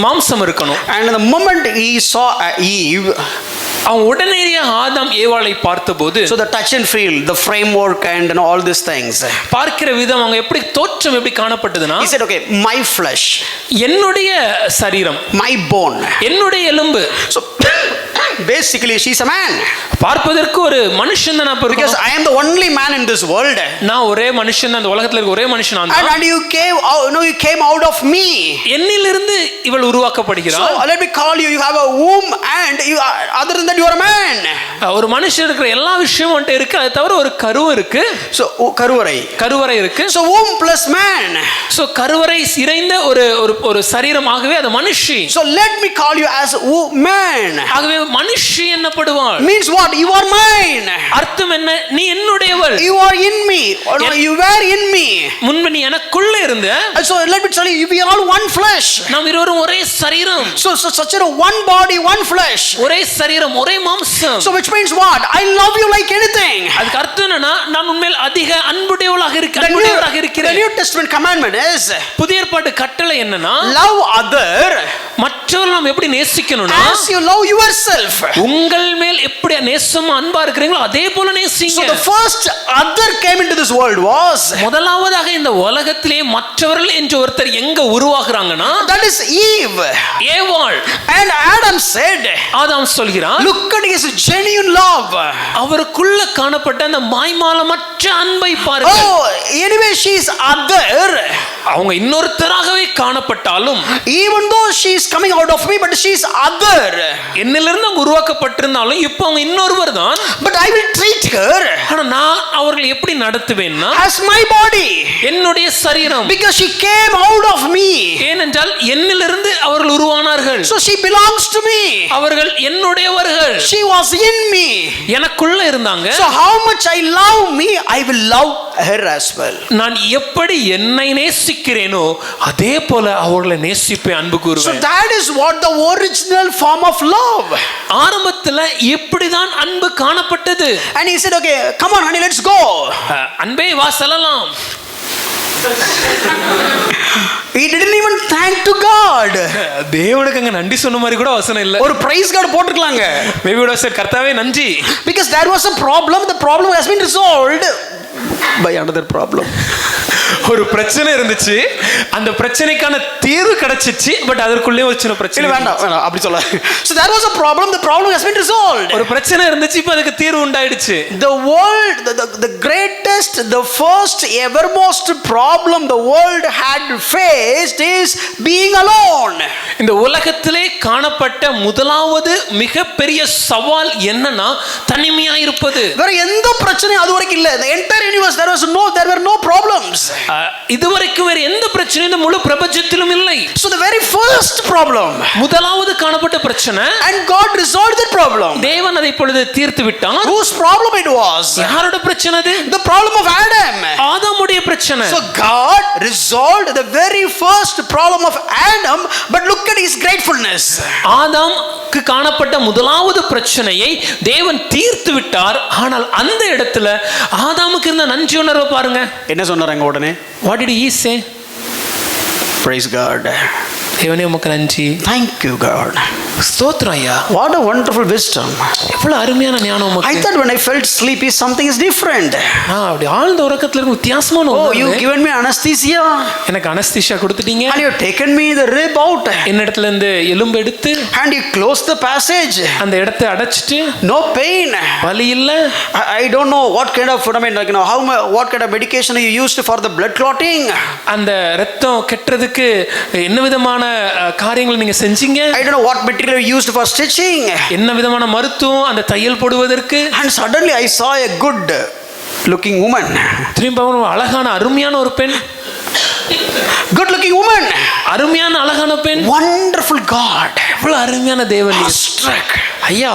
மாம்சம் இருக்கணும். And the moment he saw Eve, அவன் உடனடியாக ஆதாம் ஏவாளை பார்த்தபோது, so the touch and feel, the framework and all these things, பார்க்கிற விதம், அவங்க எப்படி தோற்றம் எப்படி காணப்பட்டதுன்னா, he said, okay, my flesh, என்னுடைய சரீரம், my bone, என்னுடைய எலும்பு. So basically she's a man. பார்ப்பதற்கு ஒரு மனுஷன் தான் அப்ப Because இருக்கணும். I am the only man in this world. நான் ஒரே மனுஷன் தான், அந்த உலகத்துல இருக்க ஒரே மனுஷன் நான் தான். And you came out, you came out of me. என்னிலிருந்து இவள் So உருவாக்கப்படுகிறாள். let me call you, you have a womb and you, other than that you are a man. ஒரு மனுஷன் இருக்கிற எல்லா விஷயமும் வந்துட்டு இருக்கு, அது தவிர ஒரு கருவு இருக்கு, So கருவறை. கருவறை இருக்கு. So womb plus man. So கருவறை இறைந்த ஒரு சரீரமாகவே அது மனுஷி. So let me call you as man. ஆகவே மனுஷி என்னப்படுவாள். Means what? You are mine. அர்த்தம் என்ன? நீ என்னுடையவள். You are in me. Or no, you were in me. முன்பு நீ எனக்குள்ள இருந்த. So let me tell you, we are all one flesh. நாம் இருவரும் ஒரே சரீரம். So such a one body, one flesh. ஒரே சரீரம், ஒரே மாம்சம். So which means what? I love you like anything. அதுக்கு அர்த்தம் என்னன்னா, நான் உண்மையில் அதிக அன்புடையவளாக The இருக்கிறேன். New Testament commandment is புதிய ஏற்பாட்டு கட்டளை என்னன்னா, love other மற்றவர்கள் நாம் எப்படி நேசிக்கணும்னா, as you love yourself. உங்கள் மேல் எப்படி நேசமா அன்பா இருக்கிறீங்களோ அதே போல நேசிங்க. So the first other came into this world was, முதலாவதாக இந்த உலகத்திலே மற்றவர்கள் என்று ஒருத்தர் எங்க உருவாகுறாங்கன்னா, that is Eve. ஏவாள். And Adam said, ஆதாம் சொல்கிறான், look at his genuine love. அவருக்குள்ள காணப்பட்ட அந்த மாய்மாலமற்ற அன்பை பாருங்க. Oh, anyway she is other. அவங்க இன்னொருத்தராகவே காணப்பட்டாலும், Even though she is coming out of me, but she is other. என்னிலிருந்து அவங்க உருவாக்கப்பட்டிருந்தாலும் இப்போ அவங்க இன்னொருவர் தான். But I will treat her ஆனா நான் அவர்களை எப்படி நடத்துவேன்னா, as my body. என்னுடைய சரீரம். Because she came out of me. ஏனென்றால் என்னிலிருந்து அவர்கள் உருவானார்கள். So she belongs to me. அவர்கள் என்னுடையவர்கள். She was in me. எனக்குள்ள இருந்தாங்க. So how much I love me, I will love her as well. நான் எப்படி என்னை நேசிக்கிறேனோ அதே போல அவர்களை நேசிப்பேன், அன்பு So கூறுவேன். that is what the original form of love. ஆரம்பத்துல இப்படிதான் அன்பு காணப்பட்டது. And he said, okay, come on honey, let's go. அன்பே வா செல்லலாம். He didn't even thank to God. தேவனுக்கு அங்க நன்றி சொன்ன மாதிரி கூட வசனம் இல்ல. ஒரு praise God போட்டுக்கலாங்க. மேபி would have said கர்த்தாவே நன்றி. Because there was a problem, the problem has been resolved by another problem. ஒரு பிரச்சனை இருந்துச்சு, அந்த பிரச்சனைக்கான தீர்வு கிடைச்சிச்சு, பட் அதற்குள்ளே ஒரு சின்ன பிரச்சனை. வேண்டாம் அப்படி சொல்ல. So there was a problem, the problem has been resolved. ஒரு பிரச்சனை இருந்துச்சு, இப்போ அதுக்கு தீர்வு உண்டாயிடுச்சு. The world, the greatest, the first evermost problem the world had faced is being alone. இந்த உலகத்திலே காணப்பட்ட முதலாவது மிகப்பெரிய சவால் என்னன்னா தனிமையா இருப்பது. வேற எந்த பிரச்சனையும் அது வரைக்கும் இல்ல. The entire universe there were no problems. இதுவரைக்கும் வேற எந்த பிரச்சனையும் இந்த முழு பிரபஞ்சத்திலும் இல்லை. So the very first problem, முதலாவது காணப்பட்ட பிரச்சனை, and God resolved that problem. தேவன் அதை இப்பொழுது தீர்த்து விட்டார். Whose problem it was? யாரோட பிரச்சனை அது? The problem of Adam. ஆதாமுடைய பிரச்சனை. So God resolved the very first problem of Adam, but look at his gratefulness. ஆதாமுக்கு காணப்பட்ட முதலாவது பிரச்சனையை தேவன் தீர்த்து விட்டார். ஆனால் அந்த இடத்துல ஆதாமுக்கு இருந்த நன்றி உணர்வை பாருங்க. என்ன சொன்னாங்க உடனே? What did he say? Praise God. தேவனே உமக்கு நன்றி. Thank you God. ஸ்தோத்திரம் ஐயா. What a wonderful wisdom. எவ்வளவு அருமையான ஞானம் உமக்கு. I thought when I felt sleepy something is different. அப்படி ஆழ்ந்த உறக்கத்துல இருக்க வித்தியாசமான Oh, ஒன்று. you given me anesthesia. எனக்கு அனஸ்தீசியா கொடுத்துட்டீங்க. And you taken me the rib out. என்னிடத்துல இருந்து எலும்பு எடுத்து And you closed the passage. அந்த இடத்தை அடைச்சிட்டு No pain. வலி இல்ல. I don't know what kind of, I mean, like, you know, what kind of medication you used for the blood clotting. அந்த ரத்தம் கெட்டுறதுக்கு என்ன விதமான காரியங்களை நீங்க செஞ்சீங்க? I don't know what material you used for stitching. என்ன விதமான மருத்துவம் அந்த தையல் போடுவதற்கு? And suddenly I saw a good looking woman. திரும்ப ஒரு அழகான அருமையான ஒரு பெண். Good looking woman. அருமையான அழகான பெண். Wonderful God. எவ்வளவு அருமையான தேவன். Struck. ஐயா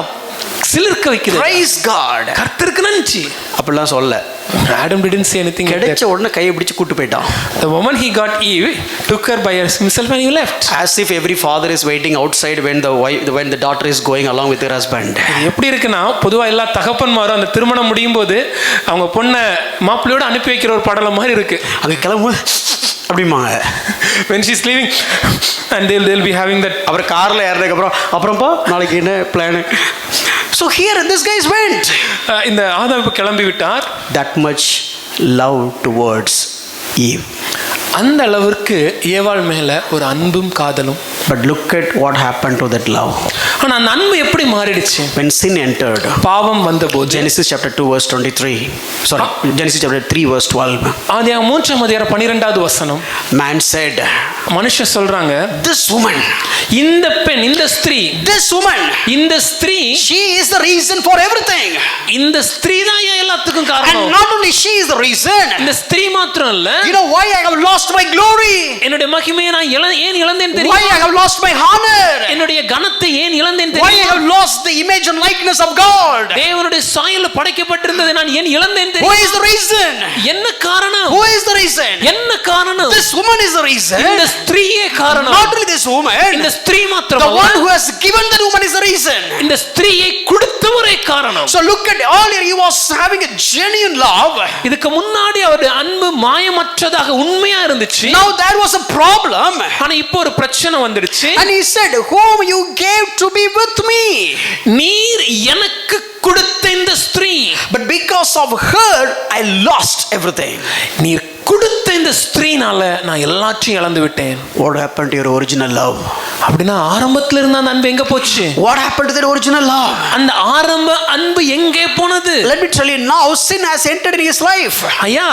சிலிர்க்க வைக்குது. Praise God. கர்த்தருக்கு நன்றி. அப்படிலாம் சொல்ல. Adam didn't say anything. கிடைச்ச உடனே கையை பிடிச்சு கூட்டி போய்ட்டான். The moment he got Eve, took her by himself and he left. As if every father is waiting outside when the daughter is going along with her husband. எப்படி இருக்குன்னா, பொதுவா எல்லா தகப்பன்மாரும் அந்த திருமணம் முடியும் போது அவங்க பொண்ணை மாப்பிள்ளையோட அனுப்பி வைக்கிற ஒரு படலம் மாதிரி இருக்கு. அங்க கிளம்பு அப்படிமாங்க. When she's leaving and they'll be having that. அவர் கார்ல ஏறதுக்கு அப்புறம்ப்பா நாளைக்கு என்ன plan? So here this guy went. இந்த ஆதாம் கிளம்பி விட்டார். That much love towards Eve. அந்த அளவிற்கு ஏவாள் மேல ஒரு அன்பும் காதலும். But look at what happened to that love. ஆனா அந்த அன்பு எப்படி மாறிடுச்சு? When sin entered, பாவம் வந்தபோது, Genesis chapter 2 verse 23, sorry, Genesis chapter 3 verse 12, ஆதியாகமம் 3ஆம் அதிகாரம் 12வது வசனம், man said, மனுஷன் சொல்றாங்க, this woman, இந்த பெண், இந்த ஸ்திரீ, this woman, இந்த ஸ்திரீ, she is the reason for everything. இந்த ஸ்திரீ தான் எல்லாத்துக்கும் And காரணம். not only she is the reason, இந்த ஸ்திரீ மாத்திரம் இல்ல, you know why I have lost my glory, என்னுடைய மகிமையை நான் ஏன் இழந்தேன் why தெரியுமா? I have lost my honor, என்னுடைய கனத்தை ஏன் இழந்தேன் why I தெரியுமா? have lost the image and likeness of God. தேவனுடைய சாயல்ல படைக்கப்பட்டிருந்ததை நான் ஏன் இழந்தேன் Who தெரியுமா? is the reason? என்ன காரணம்? Who is the reason? என்ன காரணம்? This woman is the reason. இந்த ஸ்திரீயே காரணம். Not only this woman, இந்த ஸ்திரீ the மாத்திரமல்ல, one who has given that woman is the reason. இந்த ஸ்திரீயை கொடுத்தவரே காரணம். So look at earlier, he was having a genuine love. இதுக்கு முன்னாடி அவருடைய அன்பு மாயமற்றதாக உண்மையா இருந்துச்சு. Now there was a problem. ஆனா இப்போ ஒரு பிரச்சனை வந்துடுச்சு. And he said, whom you gave to be with me. நீர் எனக்கு கொடுத்த இந்த ஸ்திரீ, But because of her, I lost everything. நீர் கொடுத்த இந்த ஸ்திரீனால நான் எல்லாத்தையும் இழந்து விட்டேன். What happened to your original love? அப்படின்னா ஆரம்பத்துல இருந்த அந்த அன்பு எங்க போச்சு? What happened to that original love? அந்த ஆரம்ப அன்பு எங்கே போனது? Let me tell you, now sin has entered in his life. ஐயா,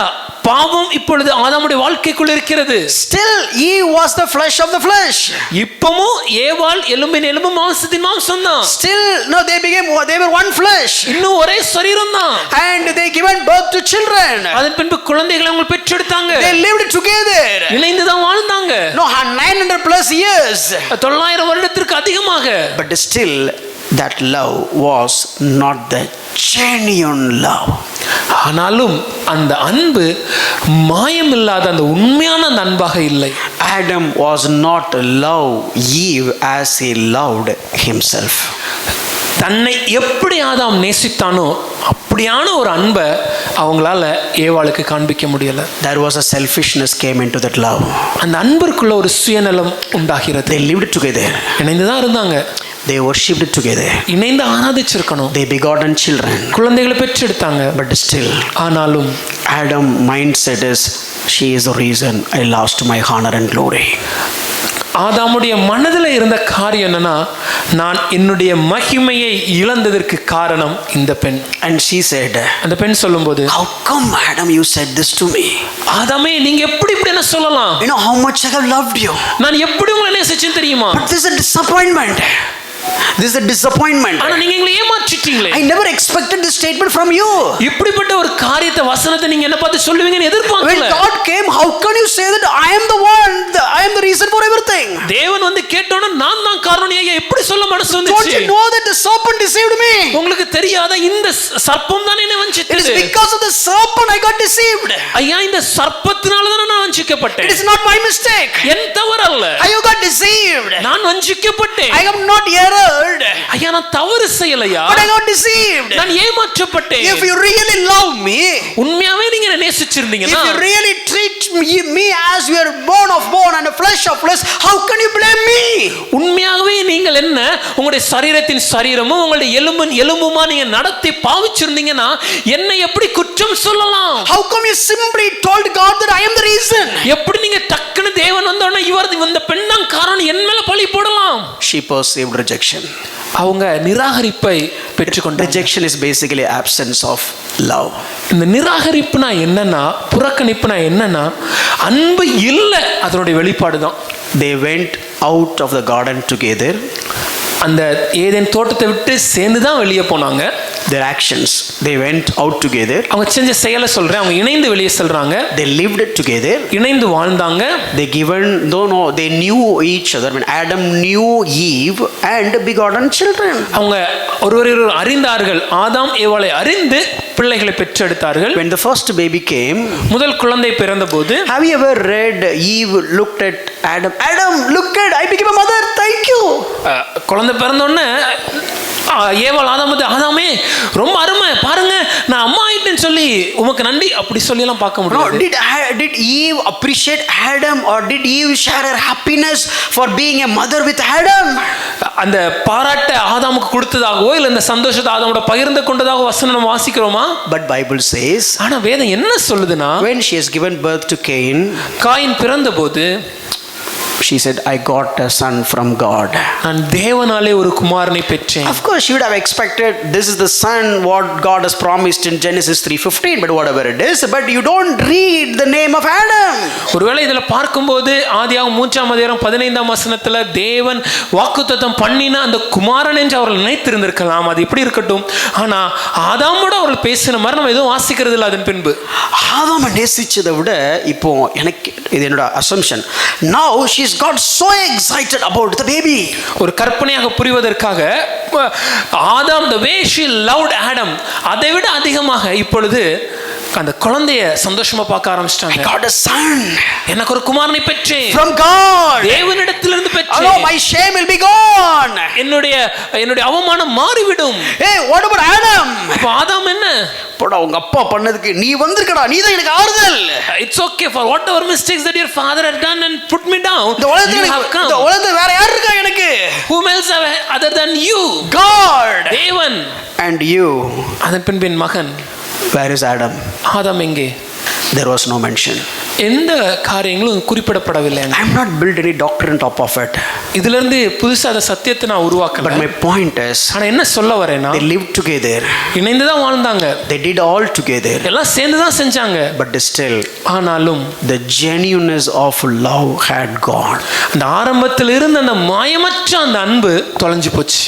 பாவம் இப்பொழுது ஆதாமுடைய வாழ்க்கைக்குள் இருக்கிறது. Still, he was the flesh of the flesh. இப்பவும் ஏவாள் எலும்பின் எலும்பு மாம்சத்தின் மாம்சம் தான். Still, no, they were one flesh. இன்னும் ஒரே சரீரம் தான். And they given birth to children. அதன் பின்பு குழந்தைகளை அவங்க பெற்றெடுத்தாங்க. They lived together. இணைந்து தான் வாழ்ந்தாங்க. No, 900 plus years. 900 வருடத்திற்கு அதிகமாக. But still, that love was not the genuine love. ஆனாலும் அந்த அன்பு மாயமில்லாத அந்த உண்மையான அந்த அன்பாக இல்லை. Adam was not love Eve as he loved himself. தன்னை எப்படி ஆதாம் நேசித்தானோ அப்படியான ஒரு அன்பை அவங்களால ஏவாளுக்கு காண்பிக்க முடியல. There was a selfishness came into that love. அந்த அன்பிற்குள்ள ஒரு சுயநலம் உண்டாகிறது. They lived together. இணைந்துதான் இருந்தாங்க. They worshipped together. இணைந்து ஆராதிச்சிருக்கணும். They begotten children. குழந்தைகளை பெற்றெடுத்தாங்க. But still, ஆனாலும் Adam mindset is, she is the reason I lost my honor and glory. ஆதாமுடைய மனதில் இருந்த காரியம் என்னன்னா, நான் என்னுடைய மகிமையை இழந்ததற்கு காரணம் இந்த பெண். And she said, அந்த பெண் சொல்லும்போது, how come Adam you said this to me? ஆதாமே நீங்க எப்படி இப்படி என்ன சொல்லலாம்? You know how much I have loved you. நான் எப்படி உங்களை நேசிச்சேன் தெரியுமா? But this is a disappointment. This is a disappointment. ஆனா நீங்க எங்களை ஏமாற்றிட்டீங்களே. I never expected this statement from you. இப்படிப்பட்ட ஒரு காரியத்தை வசனத்தை நீங்க என்ன பார்த்து சொல்லுவீங்கன்னு எதிர்பார்க்கல. When God came, how can you say that I am the one, I am the reason for everything? தேவன் வந்து கேட்டோன்னா நான் தான் காரணம். ஐயா எப்படி சொல்ல மனசு Don't வந்துச்சு? you know that the serpent deceived me? உங்களுக்கு தெரியாத இந்த சர்ப்பம் தான் என்னை It is வஞ்சித்தது. because of the serpent I got deceived. ஐயா இந்த சர்ப்பத்தினால தான் நான் It வஞ்சிக்கப்பட்டேன். is not my mistake. என் தவறு அல்ல. I have got deceived. நான் வஞ்சிக்கப்பட்டேன். I have not erred. ஐயா நான் தவறு செய்யலையா? But I got deceived. நான் ஏமாற்றப்பட்டேன். If you really love me, உண்மையாவே நீங்க என்ன நேசிச்சிருந்தீங்கன்னா, if you really treat me as you are bone of bone and flesh of flesh, how can you blame me? உண்மையாகவே நீங்கள் என்ன உங்களுடைய சரீரத்தின் சரீரமும் உங்களுடைய எலும்பின் எலும்புமா நீங்க நடத்தி பாவிச்சிருந்தீங்கன்னா என்னை எப்படி குற்றம் சொல்லலாம்? How come you simply told God that I am the reason? எப்படி நீங்க டக்குன்னு தேவன் வந்தோடனே இந்த பெண் தான் காரணம் என் மேல பழி போடலாம்? She perceived rejection. அவங்க நிராகரிப்பை பெற்றுக்கொண்டாங்க. Rejection is basically absence of love. இந்த நிராகரிப்புனா என்னன்னா, புறக்கணிப்புனா என்னன்னா, அன்பு இல்லை, அதனுடைய வெளிப்பாடு தான். They went out of the garden together. அந்த ஏதேன் தோட்டத்தை விட்டு சேர்ந்து தான் வெளியே போனாங்க. Their actions, they went out together. அவங்க செஞ்ச செயலை சொல்றேன். அவங்க இணைந்து வெளியே செல்றாங்க. They lived together. இணைந்து வாழ்ந்தாங்க. They knew each other. When Adam knew Eve and begotten children. அவங்க ஒருவரை அறிந்தார்கள். ஆதாம் ஏவாளை அறிந்து பிள்ளைகளை பெற்றெடுத்தார்கள். When the first baby came, முதல் குழந்தை பிறந்தபோது, have you ever read Eve looked at Adam? Adam, look at, I became a mother. Thank you. குழந்தை பிறந்த உடனே ஏவாள் ஆதாமே ரொம்ப அருமை, பாருங்க நான் அம்மா ஆயிட்டேன்னு சொல்லி உமக்கு நன்றி அப்படி சொல்லி எல்லாம் பார்க்க முடியாது. Did Eve appreciate Adam or did Eve share her happiness for being a mother with Adam? அந்த பாராட்ட ஆதாமுக்கு கொடுத்ததாகவோ இல்ல இந்த சந்தோஷத்தை ஆதாமோட பகிர்ந்து கொண்டதாக வசனம் நம்ம வாசிக்கிறோமா? But Bible says, ஆனா வேதம் என்ன சொல்லுதுன்னா, when she has given birth to Cain, Cain பிறந்தபோது She said, I got a son from God. நான் தேவனாலே ஒரு குமாரனை பெற்றேன். Of course, she would have expected this is the son what God has promised in Genesis 3:15, but whatever it is, but you don't read the name of Adam. ஒருவேளை இதுல பார்க்கும்போது ஆதியாகமம் 3:15 வசனத்துல தேவன் வாக்குத்தத்தம் பண்ணின அந்த குமாரன் என்று அவர்கள் நினைத்திருந்திருக்கலாம். அது இப்படி இருக்கட்டும். ஆனா ஆதாமோட அவர்கள் பேசின மாதிரி நம்ம எதுவும் வாசிக்கிறது இல்லை. அதன் பின்பு ஆதாம நேசிச்சதை விட இப்போ எனக்கு இது என்னோட assumption. Now she's got so excited about the baby. ஒரு கற்பனையாக புரிவதற்காக ஆதாம் the way she loved Adam அதை விட அதிகமாக இப்பொழுது அந்த குழந்தைய சந்தோஷமா பார்க்க ஆரம்பிச்சிட்டாங்க. I got a son. எனக்கு ஒரு குமாரனை பெற்றேன். From God. தேவனிடத்திலிருந்து பெற்றேன். Oh, my shame will be gone. என்னுடைய அவமானம் மாறிவிடும். Hey, what about Adam? அப்ப ஆதாம் என்ன? போடா உங்க அப்பா பண்ணதுக்கு நீ வந்திருக்கடா, நீ தான் எனக்கு ஆறுதல். It's okay for whatever mistakes that your father had done and put me down. இந்த உலகத்துல வேற யார் இருக்கா எனக்கு? Whom else other than you? God. தேவன். And you. அதன் பின்பு என் மகன். Where is Adam? ஆதாம் எங்கே? There was no mention. எந்த காரியங்களும் குறிப்பிடப்படவில்லை. I am not built any doctrine top of it. இதிலிருந்து புதுசா அந்த சத்தியத்தை நான் உருவாக்கல. But my point is, ஆனா என்ன சொல்ல வரேன்னா, they lived together. இணைந்து தான் வாழ்ந்தாங்க. They did all together. எல்லாம் சேர்ந்து தான் செஞ்சாங்க. But still, ஆனாலும் the genuineness of love had gone. அந்த ஆரம்பத்தில் இருந்த அந்த மாயமற்ற அந்த அன்பு தொலைஞ்சு போச்சு.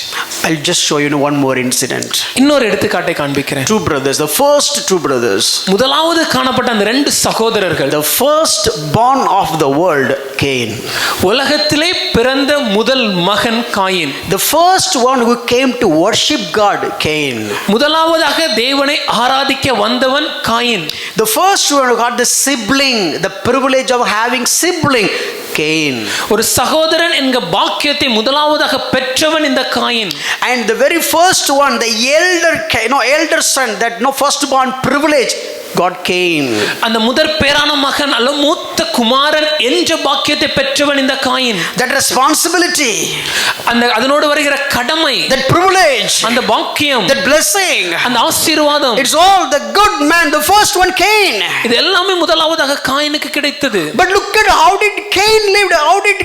I'll just show you one more incident. இன்னொரு எடுத்துக்காட்டை காண்பிக்கிறேன். Two brothers, the first two brothers. முதலாவது காணப்பட்ட அந்த ரெண்டு சகோதரர்கள். The first born of the world, Cain. உலகத்திலே பிறந்த முதல் மகன் coin. The first one who came to worship God, Cain. முதலாவதாக தேவனை ஆராதிக்க வந்தவன் coin. The first one who got the sibling, the privilege of having sibling, Cain. ஒரு சகோதரன் என்க பாக்கியத்தை முதலாவதாக பெற்றவன் இந்த coin. And the very first one, the elder son, that firstborn privilege, God Cain. அந்த முதற் பேரான மகன் அல்ல மூத்த குமாரன் என்ற பாக்கியத்தை பெற்றவன் இந்த காயின். That responsibility, அதனோடு வருகிற கடமை, that privilege, அந்த பாக்கியம், that blessing, அந்த ஆசீர்வாதம், it's all the good man, the first one, Cain. இது எல்லாமே முதலாவதாக காயினுக்கு கிடைத்தது. But look at how did Cain lived, how did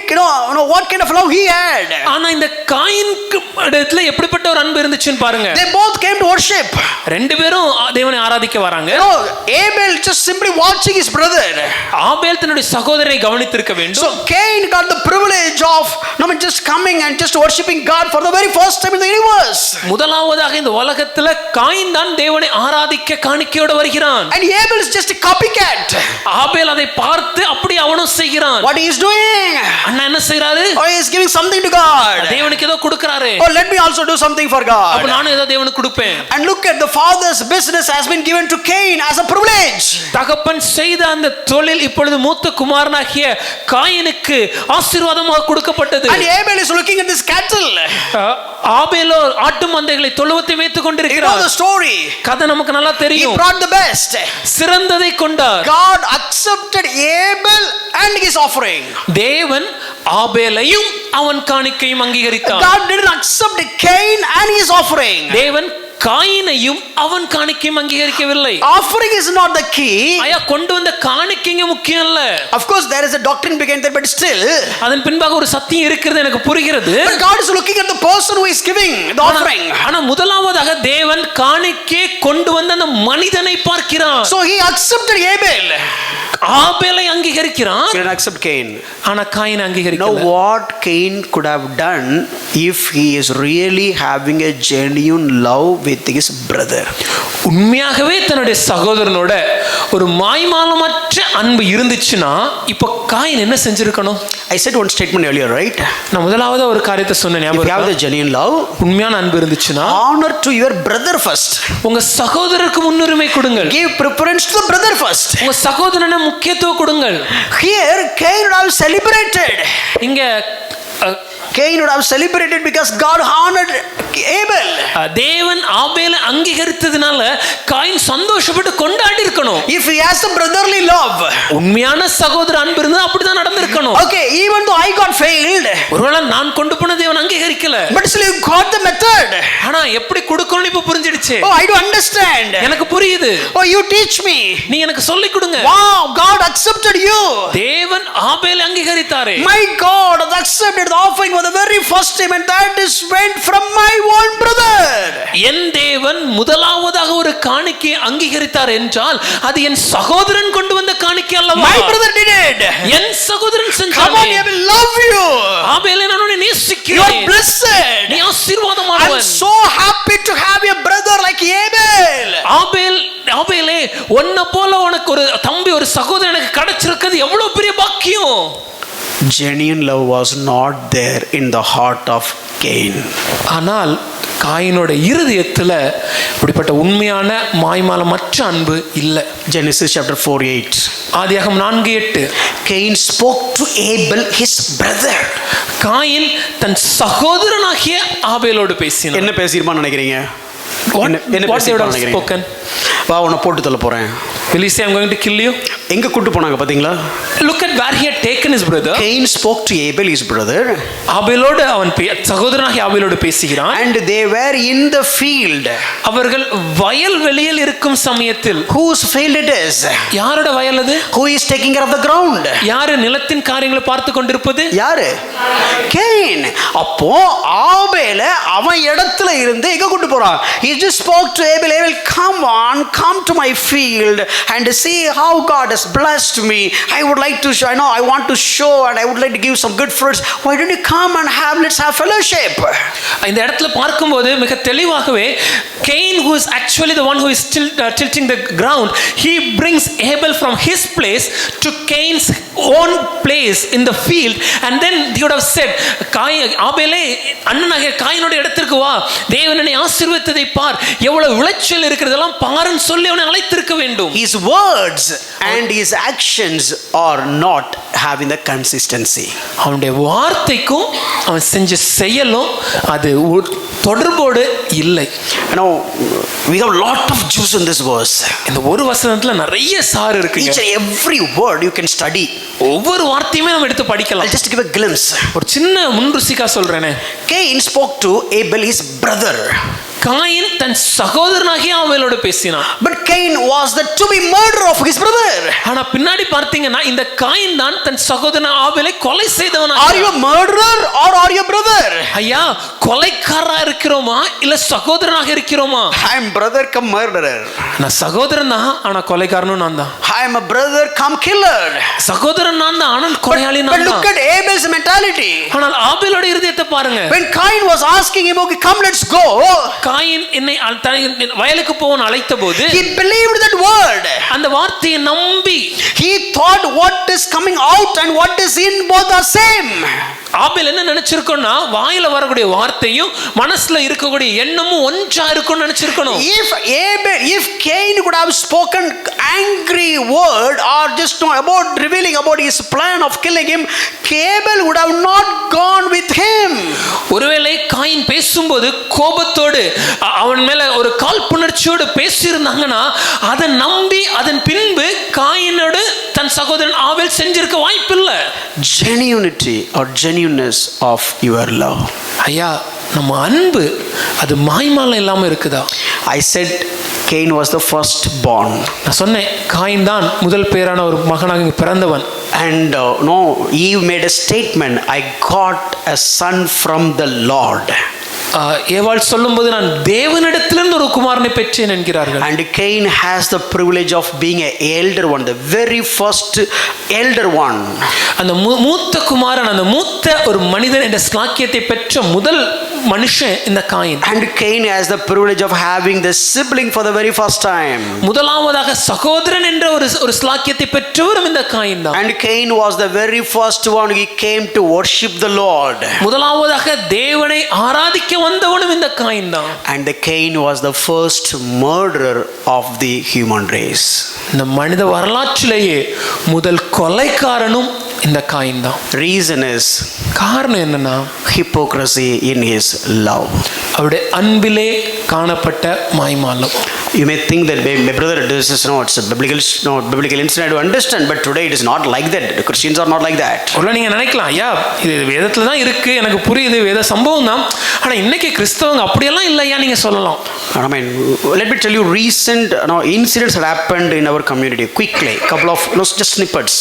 what kind of love he had. ஆனா இந்த காயினுக்கு இடத்துல எப்படிப்பட்ட ஒரு அன்பு இருந்துச்சுன்னு பாருங்க. They both came to worship. ரெண்டு பேரும் தேவனை ஆராதிக்க வராங்க. Abel just simply watching his brother. ஆபேல் தன்னுடைய சகோதரனை கவனித்திருக்க வேண்டும். So Cain got the privilege of just coming and just worshiping God for the very first time in the universe. முதலாவதாக இந்த உலகத்துல காயின் தான் தேவனை ஆராதிக்க காணிக்கையோடு வருகிறான். And Abel is just a copycat. ஆபேல் அதை பார்த்து அப்படி அவனும் செய்கிறான். What he is doing? அண்ணா என்ன செய்றாரு? Oh, he is giving something to God. தேவனுக்கு ஏதோ கொடுக்கறாரு. Oh, let me also do something for God. அப்ப நானும் ஏதோ தேவனுக்கு கொடுப்பேன். And look at the father's business has been given to Cain as a privilege. தகப்பன் செய்த அந்த தொழில் இப்பொழுது மூத்த குமாரனாகிய காயினுக்கு ஆசீர்வாதமாக கொடுக்கப்பட்டது. And Abel is looking at this cattle. ஆபேலோ ஆட்டு மந்தைகளை தொழுவத்தை மேய்த்துக் கொண்டிருக்கிறார். You know the story. கதை நமக்கு நல்லா தெரியும். He brought the best. சிறந்ததை கொண்டார். God accepted Abel and his offering. தேவன் ஆபேலையும் அவன் காணிக்கையும் அங்கீகரித்தார். God didn't accept Cain and his offering. தேவன் காயினையும் அவன் காணிக்கையும் அங்கீகரிக்கவில்லை. Offering is not the key. ஐயா கொண்டு வந்த காணிக்கைங்க முக்கியம் இல்ல. Of course there is a doctrine behind that, but still அதன் பின்பாக ஒரு சத்தியம் இருக்கிறது எனக்கு புரிகிறது. But God is looking at the person who is giving the offering. ஆனா முதலாவதாக தேவன் காணிக்கை கொண்டு வந்த அந்த மனிதனை பார்க்கிறார். So he accepted Abel. ஆபேலை அங்கீகரிக்கிறான். He didn't accept Cain. ஆனா coin அங்கீகரிக்கல. Now what Cain could have done if he is really having a genuine love with his brother? உண்மையாகவே தன்னுடைய சகோதரனோட ஒரு மாய்மாலமற்ற அன்பு இருந்துச்சுன்னா இப்போ காயின் என்ன செஞ்சிருக்கணும்? I said one statement earlier, right? நான் முதலாவது ஒரு காரியத்தை சொன்னேன். If you have the genuine love, உண்மையான அன்பு இருந்துச்சுன்னா honor to your brother first. உங்க சகோதரருக்கு முன்னுரிமை கொடுங்கள். Give preference to the brother first. உங்க சகோதரனுக்கு முக்கியத்துவம் கொடுங்கள். Here Cain would have celebrated. இங்க Cain would have celebrated because God honored Abel. தேவன் ஆபேலை அங்கீகரித்ததுனால காயின் சந்தோஷப்பட்டு கொண்டாடி இருக்கணும். If he has the brotherly love, உண்மையான சகோதர அன்பு இருந்தா அப்படிதான் நடந்திருக்கணும். okay, even though I got failed, ஒருவேளை நான் கொண்டு போன தேவன் அங்கீகரிக்கல, but still you got the method. ஆனா எப்படி கொடுக்கணும்னு இப்ப புரிஞ்சிடுச்சு. Oh, I do understand. எனக்கு புரியுது. Oh, you teach me. நீ எனக்கு சொல்லி கொடுங்க. Wow, God accepted you. தேவன் ஆபேலை அங்கீகரித்தாரே. My God has accepted the offering for the very first time, and that is went from my own brother. என் தேவன் முதலாவதாக ஒரு காணிக்கை அங்கீகரித்தார் என்றால் அது என் சகோதரன் கொண்டு வந்த காணிக்கை அல்லவா? My brother did it. என் சகோதரன் செஞ்சானே. Come on, I will love you. ஆபேலை நான் உன்னை நேசிக்கிறேன். You are blessed. நீ ஆசீர்வாதமானவன். I'm so happy to have a brother like Abel. ஆபேலே உன்னை போல உனக்கு ஒரு தம்பி ஒரு சகோதரன் எனக்கு கிடைச்சிருக்கிறது எவ்வளவு பெரிய பாக்கியம். Genuine love was not there in the heart of Cain. ஆனால் காயினோட இருதயத்துல இப்படிப்பட்ட உண்மையான மாய்மாலமற்ற அன்பு இல்லை. Genesis chapter 4:8. ஆதியாகமம் 4:8. Cain spoke to Abel his brother. Cain தன் சகோதரனாகிய ஆபேலோடு பேசினான். என்ன பேசிருப்பான்னு நினைக்கிறீங்க? என்ன பேசிருப்பான்னு நினைக்கிறீங்க? வா உன்னை போட்டு தள்ள போறேன். Will he say I'm going to kill you? எங்க கூட்டி போனாங்க பாத்தீங்களா? Look at where he had taken his brother. Cain spoke to Abel his brother. ஆபேலோடு அவன் சகோதரனாகிய ஆபேலோடு பேசுகிறான். And they were in the field. அவர்கள் வயல் வெளியில் இருக்கும் சமயத்தில். Whose field it is? யாரோட வயல் அது? Who is taking care of the ground? யாரு நிலத்தின் காரியங்களை பார்த்து கொண்டிருப்பது? யாரு? Cain. அப்போ ஆபேல அவன் இடத்துல இருந்து எங்க கூட்டி போறான்? He just spoke to Abel. Abel, come to my field and see how God has blessed me. I would like to show, I want to show, and I would like to give some good fruits. Why don't you come and let's have fellowship? இந்த இடத்துல பார்க்கும்போது மிக தெளிவாகவே Cain, who is actually the one who is still tilting the ground, he brings Abel from his place to Cain's own place in the field, and then he would have said, ஆபேலே அண்ணனாகிய காயினோட இடத்திற்கு வா, தேவனை ஆசீர்வதித்ததை பார், எவ்வளவு விளைச்சல் இருக்கிறதெல்லாம் பாருன்னு சொல்லி அவனை அழைத்திருக்க வேண்டும். His words and his actions are not having the consistency. அவனுடைய வார்த்தைக்கும் அவன் செஞ்ச செயலும் அது தொடர்போடு இல்லை. We have a lot of juice in this verse. இந்த ஒரு வசனத்துல நிறைய சாறு இருக்கு. Each and every word you can study. ஒவ்வொரு வார்த்தையுமே நம்ம எடுத்து படிக்கலாம். I'll just give a glimpse. ஒரு சின்ன முன்ருசிக்கா சொல்றேனே. Cain spoke to Abel his brother. Cain தன் சகோதரனாகிய ஆபேலோடு பேசினான். But Cain was the to be murderer of his brother. ஆனா பின்னாடி பார்த்தீங்கன்னா இந்த காயின் தான் தன் சகோதரன் ஆபேலை கொலை செய்தவனா. Are you a murderer or are you a brother? ஐயா கொலைக்காரரா இருக்கிறோமா இல்ல சகோதரனாக இருக்கிறோமா? I am brother come murderer. நான் சகோதரன் தான் ஆனா கொலைக்காரனும் நான் தான். I am a brother come killer. சகோதரன் நான் தான் ஆனா கொலையாளி நான் தான். But look at Abel's mentality. ஆனால் ஆபேலோட இருதயத்தை பாருங்க. When Cain was asking him, okay, come let's go. Coin என்னை வயலுக்கு போவன் அழைத்தபோது he believed that word. அந்த வார்த்தையை நம்பி he thought what is coming out and what is in both are same. ஆபேல் என்ன நினைச்சிருக்கோம்னா வாயில வரக்கூடிய வார்த்தையும் மனசுல இருக்கக்கூடிய எண்ணமும் ஒன்றா இருக்கும்னு நினைச்சிருக்கணும். If Cain could have spoken angry word or just about revealing about his plan of killing him, Abel would have not gone with him. ஒருவேளை காயின் பேசும்போது கோபத்தோடு அவன் மேல ஒரு காழ்ப்புணர்ச்சியோடு பேசியிருந்தாங்கன்னா அதை நம்பி அதன் பின்பு காயினோடு தன் சகோதரன் ஆபேல் செஞ்சிருக்க வாய்ப்பில்லை. Genuinity or genuineness of your love. ஐயா நம்ம அன்பு அது மாய்மாலம் இல்லாம இருக்குதா? I said Cain was the first born. நான் சொன்னேன் காயின் தான் முதல் பேரான ஒரு மகனாக பிறந்தவன். And no, Eve made a statement, I got a son from the Lord. ஏவாள் சொல்லும்போது நான் தேவனிடத்திலிருந்து ஒரு குமாரனை பெற்றேன் என்கிறார்கள். And Cain has the privilege of being an elder one, the very first elder one. அந்த மூத்த குமாரன், அந்த மூத்த ஒரு மனிதன் என்ற ஸ்லாக்கியத்தை பெற்ற முதல் மனுஷன் இந்த coin. And Cain has the privilege of having the sibling for the very first time. முதலாவதாக சகோதரன் என்ற ஒரு ஸ்லாக்கியத்தை பெற்றவரும் இந்த காயின் தான். And Cain was the very first one, he came to worship the Lord. முதலாவதாக தேவனை ஆராதிக்க வந்தவனும் இந்த காயின் தான். And the Cain was the first murderer of the human race. இந்த மனித வரலாற்றிலேயே முதல் கொலைக்காரனும் இந்த காயின் தான். Reason is காரணம் என்னன்னா hypocrisy in his love. அவருடைய அன்பிலே காணப்பட்ட மாய்மாலம். You may think that, my brother, this is it's a biblical incident to understand, but today it is not like that. The Christians are not like that. ஒருவேளை நீங்க நினைக்கலாம், ஐயா இது வேதத்துல தான் இருக்கு, எனக்கு புரியுது, வேத சம்பவம் தான், ஆனா இன்னைக்கு கிறிஸ்தவங்க அப்படியெல்லாம் இல்லையா நீங்க சொல்லலாம். I mean, let me tell you recent incidents that happened in our community quickly. Couple of just snippets.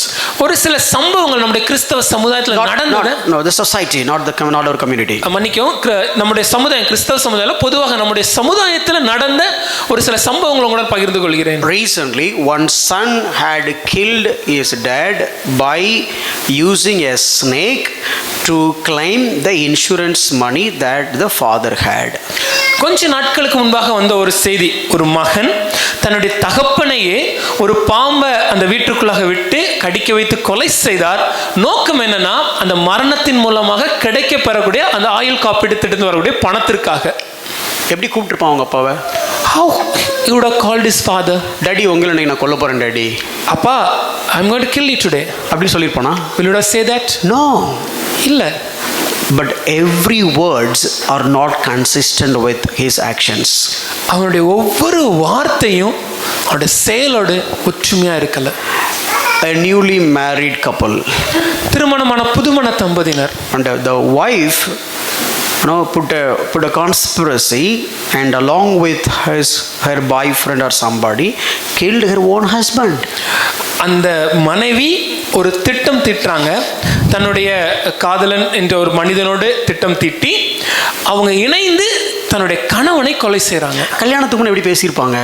ஒரு சில சம்பவங்கள் நம்முடைய கிறிஸ்தவ சமுதாயத்துல நடந்தது. No, the society, not our community. மன்னிக்கவும், நம்முடைய சமுதாயம், கிறிஸ்தவ சமுதாயம், பொதுவாக நம்முடைய சமுதாயத்துல நடந்த ஒரு சில சம்பவங்களை உங்களுடன் பகிர்ந்து கொள்கிறேன். Recently, one son had killed his dad by using a snake to claim the insurance money that the father had. கொஞ்ச நாட்களுக்கு முன்பாக வந்த ஒரு செய்தி, ஒரு மகன் தன்னுடைய தகப்பனையே ஒரு பாம்பை அந்த வீட்டுக்குள்ளாக விட்டு கடிக்க வைத்து கொலை செய்தார். நோக்கம் என்னன்னா அந்த மரணத்தின் மூலமாக கிடைக்க பெறக்கூடிய அந்த ஆயுள் காப்பீடு திட்டத்தில் வரக்கூடிய பணத்திற்காக. எப்படி கூப்பிட்டுருப்பான் அவங்க அப்பாவை? How he would have called his father? Daddy உங்களை நான் கொல்ல போறேன் டாடி. அப்பா, I'm going to kill you today. அப்படி சொல்லிருப்பானா? Will you have say that? No. இல்ல. But every words are not consistent with his actions. அவனுடைய ஒவ்வொரு வார்த்தையும் அவனுடைய செயலோடு ஒற்றுமையா இருக்கல. A newly married couple. திருமணமான புதுமண தம்பதியினர். And the wife put a conspiracy and along with her boyfriend or somebody killed her own husband. அந்த மனைவி ஒரு திட்டம் தீட்டுறாங்க. தன்னுடைய காதலன் என்ற ஒரு மனிதனோடு திட்டம் தீட்டி அவங்க இணைந்து தன்னுடைய கணவனை கொலை செய்றாங்க. கல்யாணத்துக்கு முன்னாடி எப்படி பேசியிருப்பாங்க?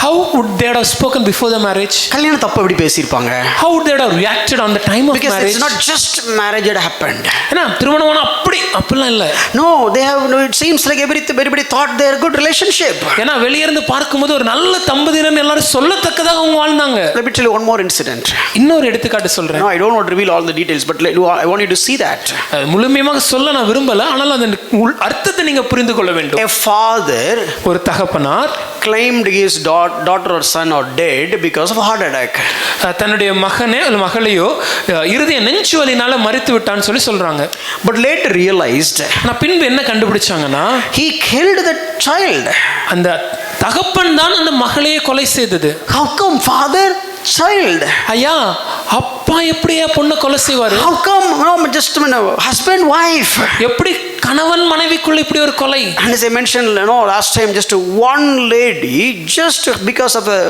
How would they have spoken before the marriage? கல்யாணம் தப்பு எப்படி பேசியிருப்பாங்க? How would they have reacted on the time of Because marriage? it's not just marriage that happened. ஏன்னா திருமணமான அப்படிலாம் இல்ல. No, they have. It seems like everybody thought they are good relationship. ஏன்னா வெளிய இருந்து பார்க்கும்போது ஒரு நல்ல தம்பதியினர் எல்லாரும் சொல்லத்தக்கதாக அவங்க வாழ்ந்தாங்க. Let me tell you one more incident. இன்னொரு எடுத்துக்காட்டு சொல்றேன். No, I don't want to reveal all the details, but I want you to see that. முழுமையாக சொல்ல நான் விரும்பல, ஆனால் அந்த அர்த்தத்தை நீங்க புரிந்து கொள்ள வேண்டும். A father, ஒரு தகப்பனார், claimed his daughter or son are dead because of heart attack. தன்னுடைய மகனே அல்ல மகளையோ இருதய நெஞ்சு வலினால மரித்து விட்டான்னு சொல்றாங்க. But later realized, நான் பின்பு என்ன கண்டுபிடிச்சாங்கன்னா, he killed the child. அந்த தகப்பன் தான் அந்த மகளையே கொலை செய்தது. How come father child? ஐயா, அப்பா எப்படியா பொண்ணை கொலை செய்வாரு? How come just husband wife? எப்படி கணவன் மனைவிக்குள்ள இப்படி ஒரு கொலை? And as I mentioned last time, just one lady, just because of a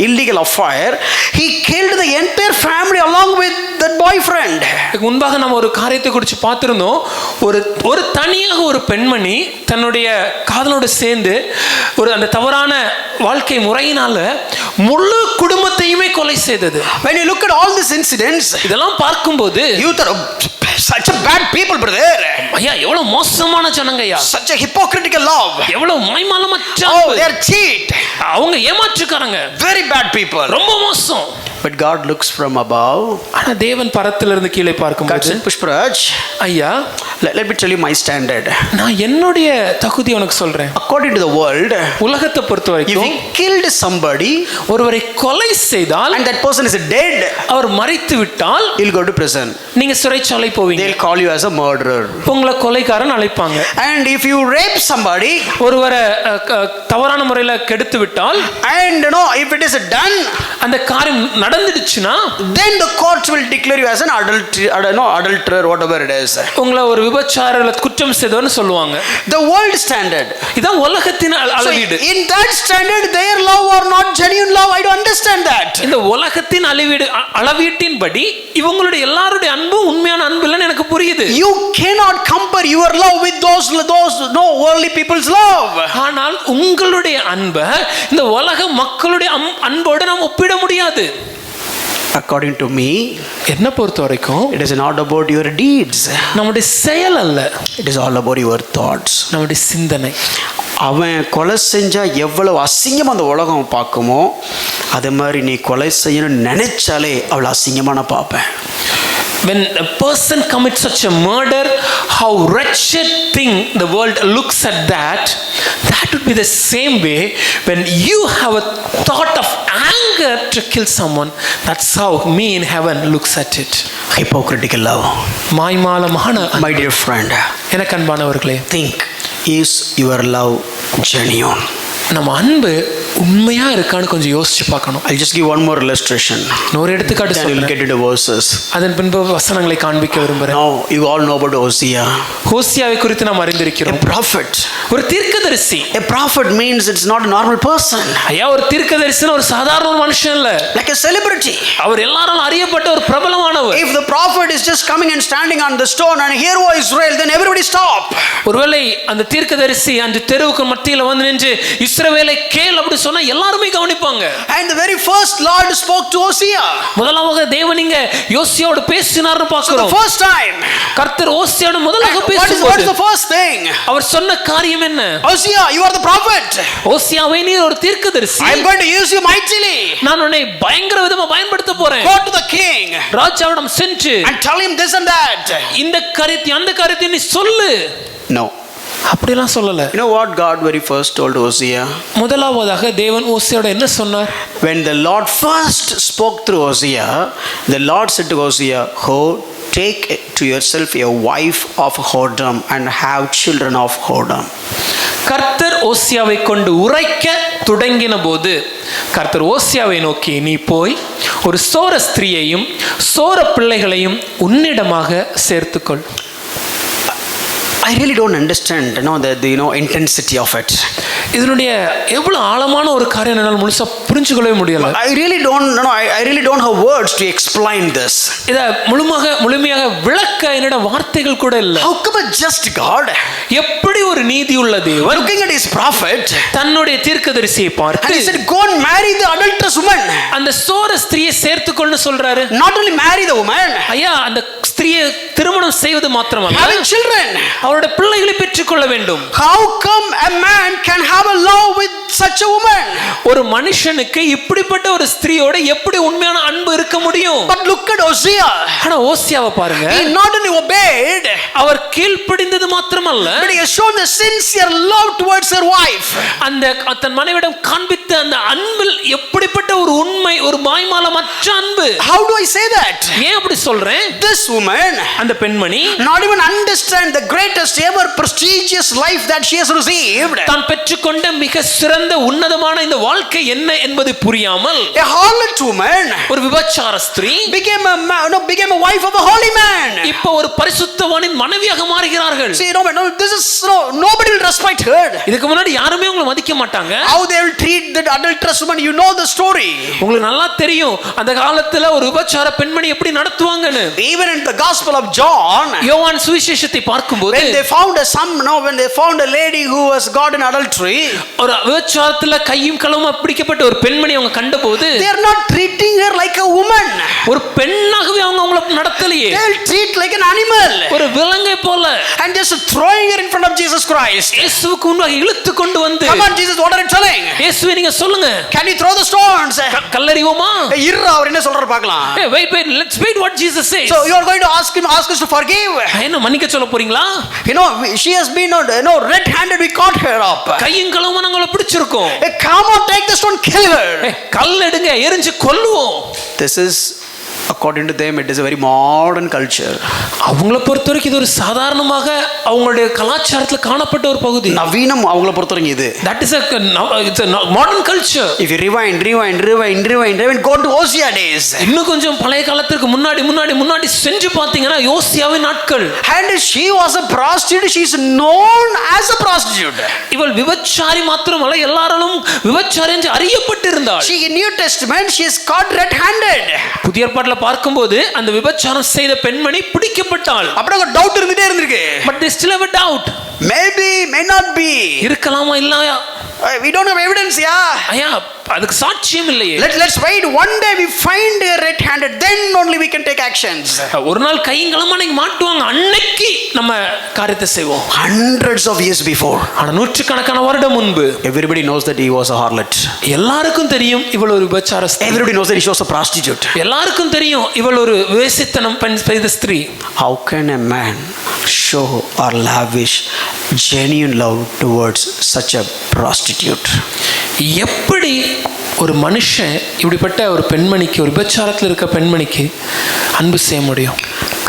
illegal affair, he killed the entire family along with that boyfriend. முன்பாக நம்ம ஒரு காரியத்தை குறித்து பார்த்திருந்தோம். ஒரு தனியாக ஒரு பெண்மணி தன்னுடைய காதலோடு சேர்ந்து ஒரு அந்த தவறான வாழ்க்கை முறையினால முழு குடும்பத்தையுமே கொலை செய்தது. When you look at all these incidents, இதெல்லாம் பார்க்கும்போது you thought such a bad people, brother. ஐயா, எவ்வளவு மோசமான ஜனங்கய்யா. Such a hypocritical love. எவ்வளவு மாய்மாலமற்ற. Oh, they are cheat. அவங்க ஏமாற்றுக்காரங்க. Very bad people. ரொம்ப மோசம். But God looks from above. ஆனா தேவன் பரத்திலிருந்து கீழே பார்க்கும்போது, Pushparaj, ஐயா, let me tell you my standard. நான் என்னுடைய தகுதி உனக்கு சொல்றேன். According to the world, உலகத்தை பொறுத்தவரைக்கும், if he killed somebody, ஒருவரை கொலை செய்தால், and that person is dead, அவர் மரித்து விட்டால், he'll go to prison. நீங்க சிறைச்சாலை போவீங்க. They'll call you as a murderer. உங்களை கொலைகாரன் அழைப்பாங்க. And if you rape somebody, ஒருவரை தவறான முறையில் கெடுத்து விட்டால், and if it is done, அந்த காரியம் நடந்துடுச்சுனா, then the court will declare you as an adulterer, whatever it is. உங்களை ஒரு விபச்சார குற்றம் செய்தவர்னு சொல்லுவாங்க. The world standard. இதான் உலகத்தின் அளவீடு. In that standard, their love or not genuine love, I don't understand that. இந்த உலகத்தின் அளவீட்டின்படி இவங்களுடைய எல்லாருடைய அன்பு உண்மையான அன்பு இல்லைன்னு எனக்கு புரியுது. You cannot compare your love with those worldly people's love. ஆனால் உங்களுடைய அன்பை இந்த உலக மக்களுடைய அன்போடு நாம் ஒப்பிட முடியாது. According to me, என்ன பொறுத்த வரைக்கும், it is not about your deeds. நம்முடைய செயல் அல்ல, it is all about your thoughts. நம்முடைய சிந்தனை. அவன் கொலை செஞ்சா எவ்வளவு அசிங்கமா அந்த உலகம் பார்க்குமோ, அதே மாதிரி நீ கொலை செய்யணும்னு நினைச்சாலே அவ்வளவு அசிங்கமா நான் பார்ப்பேன். when a person commits such a murder, how wretched thing the world looks at that. That would be the same way when you have a thought of anger to kill someone. That's how me in heaven looks at it. Hypocritical love. மாய்மாலமான My dear friend, எனக்கு அன்பானவர்களே, think, is your love genuine? நம்ம அன்பு உண்மையா இருக்கான்னு கொஞ்சம் யோசிச்சு பார்க்கணும். I'll just give one more illustration. ஒரு எடுத்துக்காட்டு Then we'll சொல்றேன். get into verses. அதன் பின்பு வசனங்களை காண்பிக்க விரும்புகிறேன். Now you all know about Hosea. ஹோசியாவை குறித்து நாம் A அறிந்திருக்கிறோம். prophet. ஒரு தீர்க்கதரிசி. A prophet means it's not a normal person. ஐயா, ஒரு தீர்க்கதரிசினா ஒரு சாதாரண ஒரு மனுஷன் இல்ல. Like a celebrity. அவர் எல்லாராலும் அறியப்பட்ட ஒரு பிரபலமானவர். If the prophet is just coming and standing on the stone and hear, O Israel, then everybody stop. ஒருவேளை அந்த தீர்க்கதரிசி அந்த தெருவுக்கு மத்தியில வந்து நின்று இஸ்ரவேலை கேள் அப்படி சொன்னா எல்லாருமே கவனிப்பாங்க. And the very first Lord spoke to Hosea. முதலாவது தேவன் இங்க யோசியாவோடு பேசினார்னு So பார்க்கிறோம். the first time. கர்த்தர் ஓசியாவோடு முதலாக What is பேசும்போது the first thing? அவர் சொன்ன காரியம் என்ன? Hosea, you are the prophet. ஓசியாவே நீ ஒரு தீர்க்கதரிசி. I am going to use you mightily. நான் உன்னை பயங்கர விதமா பயன்படுத்த போறேன். Go to the king. ராஜாவிடம் சென்று And tell him this and that. இந்த காரியத்தை அந்த காரியத்தை நீ சொல்லு. No. அப்படிலாம் சொல்லல. You know what God very first told Hosea? முதலாவதாக தேவன் ஓசியாவோட என்ன சொன்னார்? When the Lord first spoke through Hosea, the Lord said to Hosea, "Ho, take to yourself a wife of whoredom and have children of whoredom." கர்த்தர் ஓசியாவை கொண்டு உரைக்க தொடங்கின போது கர்த்தர் ஓசியாவை நோக்கி, நீ போய் ஒரு சோர ஸ்திரீயையும் சோர பிள்ளைகளையும் உன்னிடமாக சேர்த்துக்கொள். I really don't understand, the intensity of it. இதனுடைய எவ்வளவு ஆழமான ஒரு காரியம் என்னால் முழுசா புரிஞ்சுக்கொள்ளவே முடியல. I really don't have words to explain this. இத முழுமையாக விளக்க என்னிடம் வார்த்தைகள் கூட இல்ல. How come a just God, எப்படி ஒரு நீதி உள்ள தேவன் looking at his prophet, தன்னுடைய தீர்க்கதரிசியை and பார்த்து he said, "Go and marry the adulterous woman." அந்த சோர ஸ்திரியை சேர்த்துக்கொள்னு சொல்றாரு. Not only marry the woman, ஐயா, அந்த ஸ்திரியை திருமணம் செய்வது மாத்திரமல்ல, having children. அவருடைய பிள்ளைகளை பெற்றுக்கொள்ள வேண்டும். How come a man can have a love with such a woman? ஒரு மனுஷனுக்கு இப்படிப்பட்ட ஒரு ஸ்திரியோட எப்படி உண்மையான அன்பு இருக்க முடியும்? But look at Hosea. ஆனா ஓசியாவை பாருங்க. He not only obeyed, அவர் கீழ்ப்படிந்தது மாத்திரமல்ல, but he has shown the sincere love towards her wife. அந்த தன் மனைவியிடம் காண்பித்த அந்த அன்பில் எப்படிப்பட்ட ஒரு உண்மை, ஒரு மாய்மாலமற்ற அன்பு. How do I say that? ஏன் அப்படி சொல்றேன்? This woman, அந்த பெண்மணி not even understand the greatest ever prestigious life that she has received. தான் பெற்றுக்கொண்ட மிக சிறந்த உன்னதமான இந்த வாழ்க்கை என்ன என்பது புரியாமல், A harlot woman ஒரு விபச்சார ஸ்திரீ became a wife of a holy man. இப்போ ஒரு பரிசுத்தவானின் மனைவியாக மாறுகிறார்கள். See, this is nobody will respect her. இதுக்கு முன்னாடி யாருமே உங்களை மதிக்க மாட்டாங்க. How they will treat that adulterous woman, you know the story. உங்களுக்கு நல்லா தெரியும் அந்த காலத்துல ஒரு விபச்சார பெண்மணி எப்படி நடத்துவாங்கன்னு. Even in the Gospel of John, யோவான் சுவிசேஷத்தை பார்க்கும்போது when they found a lady who was caught in adultery, ஒரு விபச்சாரத்துல கையும் களவுமா பிடிக்கப்பட்ட ஒரு பெண்மணி அவங்க கண்டபோது, they are not treating her like a woman. ஒரு பெண்ணாகவே அவங்கள நடத்தலையே. They will treat like an animal. ஒரு விலங்கை போல. And just throwing her in front of Jesus Christ. இயேசுவுக்கு முன்னாடி இழுத்து கொண்டு வந்து, Come on Jesus, what are you telling? இயேசுவே நீங்க சொல்லுங்க. Can we throw the stones? கல்லறிவோமா? இருடா, அவர் என்ன சொல்றாரு பார்க்கலாம். Hey, wait, let's wait what Jesus says. So you are going to ask us to forgive. என்ன மன்னிக்க சொல்ல போறீங்களா? She has been red handed, we caught her up. கையும் களவுமா நாங்கள பிடிச்சிருக்கோம். Come on, take the stone, kill her. கல் எடுங்க, எரிஞ்சு கொல்லுவோம். This is, according to them, it is a very modern culture. அவங்கள பொறுத்தவரைக்கும் இது ஒரு சாதாரணமாக அவங்களுடைய கலாச்சாரத்துல காணப்பட்ட ஒரு பகுதி. நவீனம் அவங்கள பொறுத்தவரைக்கும் இது. That is a modern culture. If you rewind, go to Hosea days. இன்னும் கொஞ்சம் பழைய காலத்துக்கு முன்னாடி செஞ்சு பாத்தீங்கன்னா யோசியாவின் நாட்கள். And she was a prostitute. She is known as a prostitute. இவள் விபச்சாரி மாத்திரமல்ல, எல்லாராலும் விபச்சாரி என்று அறியப்பட்டிருந்தாள். She in New Testament she is caught red-handed. புதிய ஏற்பாட்டில் பார்க்கும்போது அந்த விபச்சாரம் செய்த பெண்மணி பிடிக்கப்பட்டாள். அப்படியே ஒரு டவுட் இருந்துட்டே இருந்திருக்கு. But they still have a doubt. Maybe, may not be. இருக்கலாமா இல்லையா? We don't have evidence, yeah. ஐயா அதுக்கு சாட்சியம் இல்லையே. Let's wait. One day we find a red-handed, then only we can take actions. ஒரு நாள் கைங்களமா நீங்க மாட்டுவாங்க, அன்னைக்கு நம்ம காரியத்தை செய்வோம். Hundreds of years before, ஆனா நூற்றுக்கணக்கான வருடம் முன்பு everybody knows that he was a harlot. எல்லாருக்கும் தெரியும் இவள் ஒரு விபச்சாரஸ்திரீ. Everybody knows that he was a prostitute. எல்லாருக்கும் தெரியும் இவள் ஒரு வேசித்தனம் செய்த ஸ்திரீ. How can a man show or lavish genuine love towards such a prostitute? எப்படி ஒரு மனுஷன் இப்படிப்பட்ட ஒரு பெண்மணிக்கு, ஒரு விபச்சாரத்தில் இருக்க பெண்மணிக்கு அன்பு செய்ய முடியும்?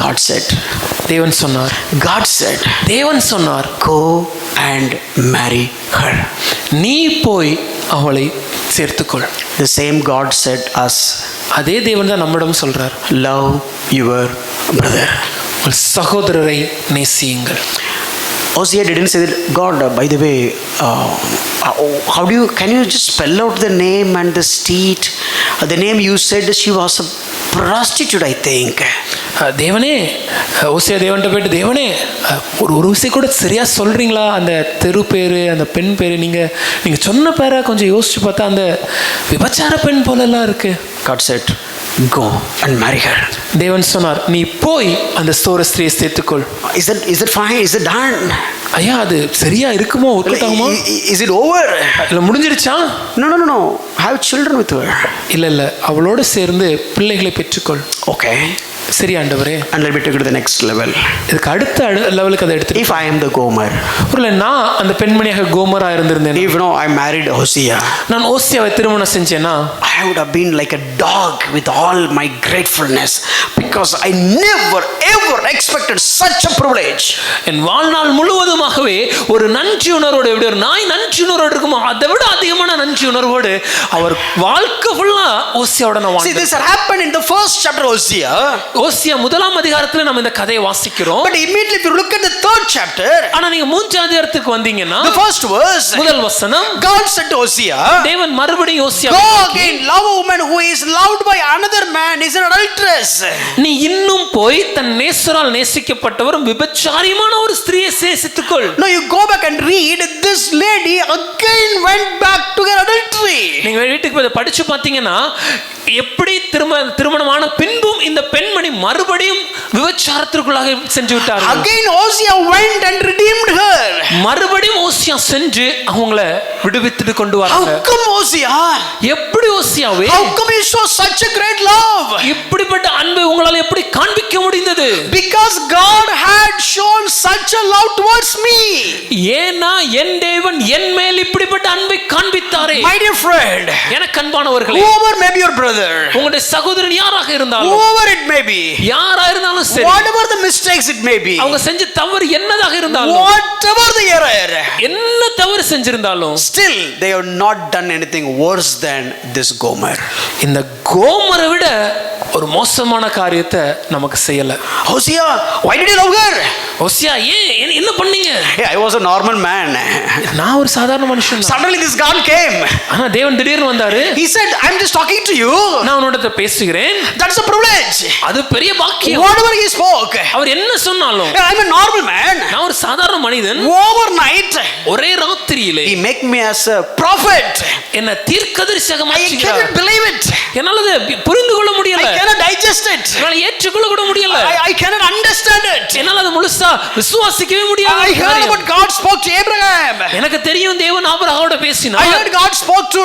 God said, தேவன் சொன்னார். God said, தேவன் சொன்னார், go and marry her. நீ போய் அவளை சேர்த்துக்கொள். The same God said us, அதே தேவன் தான் நம்மிடம் சொல்றார், love your brother. உங்கள் சகோதரரை நேசியுங்கள். Hosea didn't say that, God, by the way, can you just spell out the name and the street? The name you said she was a prostitute, I think. தேவனே, ஓசியா தேவன்கிட்ட போயிட்டு, தேவனே ஒரு விஷயம் கூட சரியா சொல்றீங்களா? அந்த தெரு பேரு, அந்த பெண் பேரு, நீங்க சொன்ன பேரை கொஞ்சம் யோசிச்சு பார்த்தா அந்த விபச்சார பெண் போலெல்லாம் இருக்கு. God said, go and marry her. தேவன் சொன்னார், நீ போய் அந்த ஸ்தோர ஸ்திரியை சேர்த்துக்கொள். Is it fine? Is it done? ஐயா அது சரியா இருக்குமோ, ஒத்துக்கிட்டாகுமா? Is it over? இல்ல முடிஞ்சிருச்சா? No. Have children with her. இல்ல அவளோடு சேர்ந்து பிள்ளைகளை பெற்றுக்கொள். Okay. சரி ஆண்டவரே. And let me take it to the next level. இதுக்கு அடுத்த லெவலுக்கு அதை எடுத்து, if I am the Gomer, ஒருவேளை நான் அந்த பெண்மணியாக கோமரா இருந்திருந்தேன், if no I married Hosea, நான் ஓசியாவை திருமணம் செஞ்சேனா, I would have been like a dog with all my gratefulness, because I never ever expected such a privilege. என் வாழ்நாள் முழுவதுமாகவே ஒரு நன்றி உணர்வோடு, எப்படி ஒரு நாய் நன்றி உணர்வோடு இருக்குமோ அதை விட அதிகமான நன்றி உணர்வோடு அவர் வாழ்க்கை ஃபுல்லா ஓசியாவோட நான் வாழ்ந்தேன். See, this happened in the first chapter of Hosea. ஓசியா முதலாம் அதிகாரத்துல நம்ம இந்த கதையை வாசிக்கிறோம். But immediately if you look at the third chapter, ஆனா நீங்க மூன்றாம் அதிகாரத்துக்கு வந்தீங்கன்னா, the first verse, முதல் வசனம், God said to Hosea, தேவன் மறுபடியும் ஓசியா, go again, love a woman who is loved by another man is an adulteress. நீ இன்னும் போய் தன் நேசரால் நேசிக்கப்பட்டவரும் விபச்சாரியான ஒரு ஸ்திரியை நேசித்துக்கொள். No, you go back and read, this lady again went back to her adultery. நீங்க வீட்டுக்கு போய் படிச்சு பாத்தீங்கன்னா, எப்படி திருமணமான பின்பும் இந்த பெண்மணி மறுபடியும் விபச்சாரத்திற்குள்ளாக சென்று விட்டார். Again Hosea went and redeemed her. மறுபடியும் ஓசியா சென்று அவங்கள விடுவித்து கொண்டு வராங்க. How come Hosea? எப்படி ஓசியாவே? How come you show such a great love? இப்படிப்பட்ட அன்பை உங்களால் எப்படி காண்பிக்க முடிந்தது? Because God had shown such a love towards me. ஏனா என் தேவன் என் மேல் இப்படிப்பட்ட அன்பை காண்பித்தாரே. My dear friend, எனக்கு அன்பானவர்களே, whoever may be your brother, உங்களுடைய சகோதரன் யாராக இருந்தாலும், whoever it may be, யாரா இருந்தாலும் சரி, whatever the mistakes it may be, அவங்க செஞ்ச தவறு என்னதாக இருந்தாலும், whatever the error, என்ன தவறு செஞ்சிருந்தாலும், still they have not done anything worse than this Gomer. இந்த கோமரை விட ஒரு மோசமான காரியத்தை நமக்கு செய்யல. Hosea, why did you love her? ஓசியா ஏன் என்ன பண்ணீங்க? Hey, I was a normal man. நான் ஒரு சாதாரண மனுஷன். Suddenly this God came. ஆனா தேவன் திடீர்னு வந்தாரு. He said, I'm just talking to you. நான் உன்னோட பேசுகிறேன். That's a privilege. அது பெரிய பாக்கியம். Whatever he spoke, அவர் என்ன சொன்னாலும், I'm a normal man. நான் ஒரு சாதாரண மனிதன். Overnight, ஒரே ராத்திரியிலே he make me as a prophet. என்ன தீர்க்கதரிசியாக I மாற்றினார். cannot believe it. என்னால அதை புரிந்து கொள்ள முடியல. I cannot digest it. என்னால ஏற்றுக்கொள்ள கூட முடியல. I cannot understand it. என்னால அதை முழுசா விசுவாசிக்கவே முடியாது. I heard about God spoke to Abraham. எனக்கு தெரியும் தேவன் ஆபிரகாமோட பேசினார். I heard God spoke to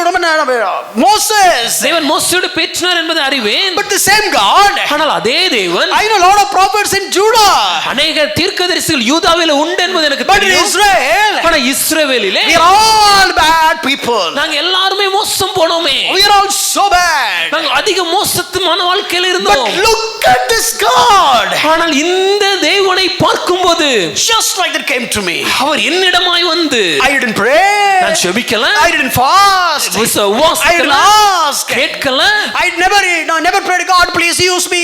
Moses. தேவன் மோசேயோட பேசினார் என்பதை அறிவேன். But the same God, ஆனால் அதே தேவன், I know a lot of prophets in Judah. அநேக தீர்க்கதரிசிகள் யூதாவிலே உண்டு என்பது எனக்கு But in தெரியும். Israel, ஆனா இஸ்ரவேலிலே we are all bad people. நாங்க எல்லாருமே மோசம் போனோமே. We are all so bad. நாங்க அதிக மோசமான வாழ்க்கையில இருந்தோம். But look at this God. ஆனால் இந்த தேவனை பார்க்கும்போது, Just like that came to me. அவர் என்னிடமாய் வந்து, I didn't pray. நான் ஜெபிக்கல, I didn't fast. I didn't ask. கேட்கல, I never prayed, God please use me.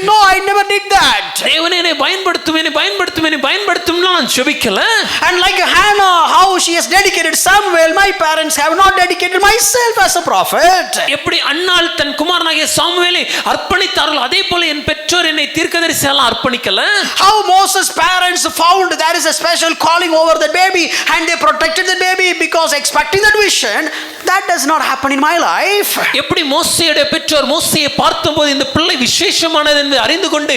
No, I never did that. தேவனே என்னை பயன்படுத்தும் நான் ஜெபிக்கல. And like Hannah, how she has dedicated Samuel, my parents have not dedicated myself as a prophet. எப்படி அன்னாள் தன் குமாரனாகிய சாமுவேலை அர்ப்பணித்தார்கள், அதே போல போல என் பெற்றோர் என்னை தீர்க்கதரிசியால அர்ப்பணிக்கல. How Moses' parents found there is a special calling over the baby and they protected the baby because expecting that vision, that does not happen in my life. எப்படி மோசேயுடைய பெற்றோர் மோசேயை பார்த்தபோது இந்த பிள்ளை விசேஷமானது என்று அறிந்து கொண்டு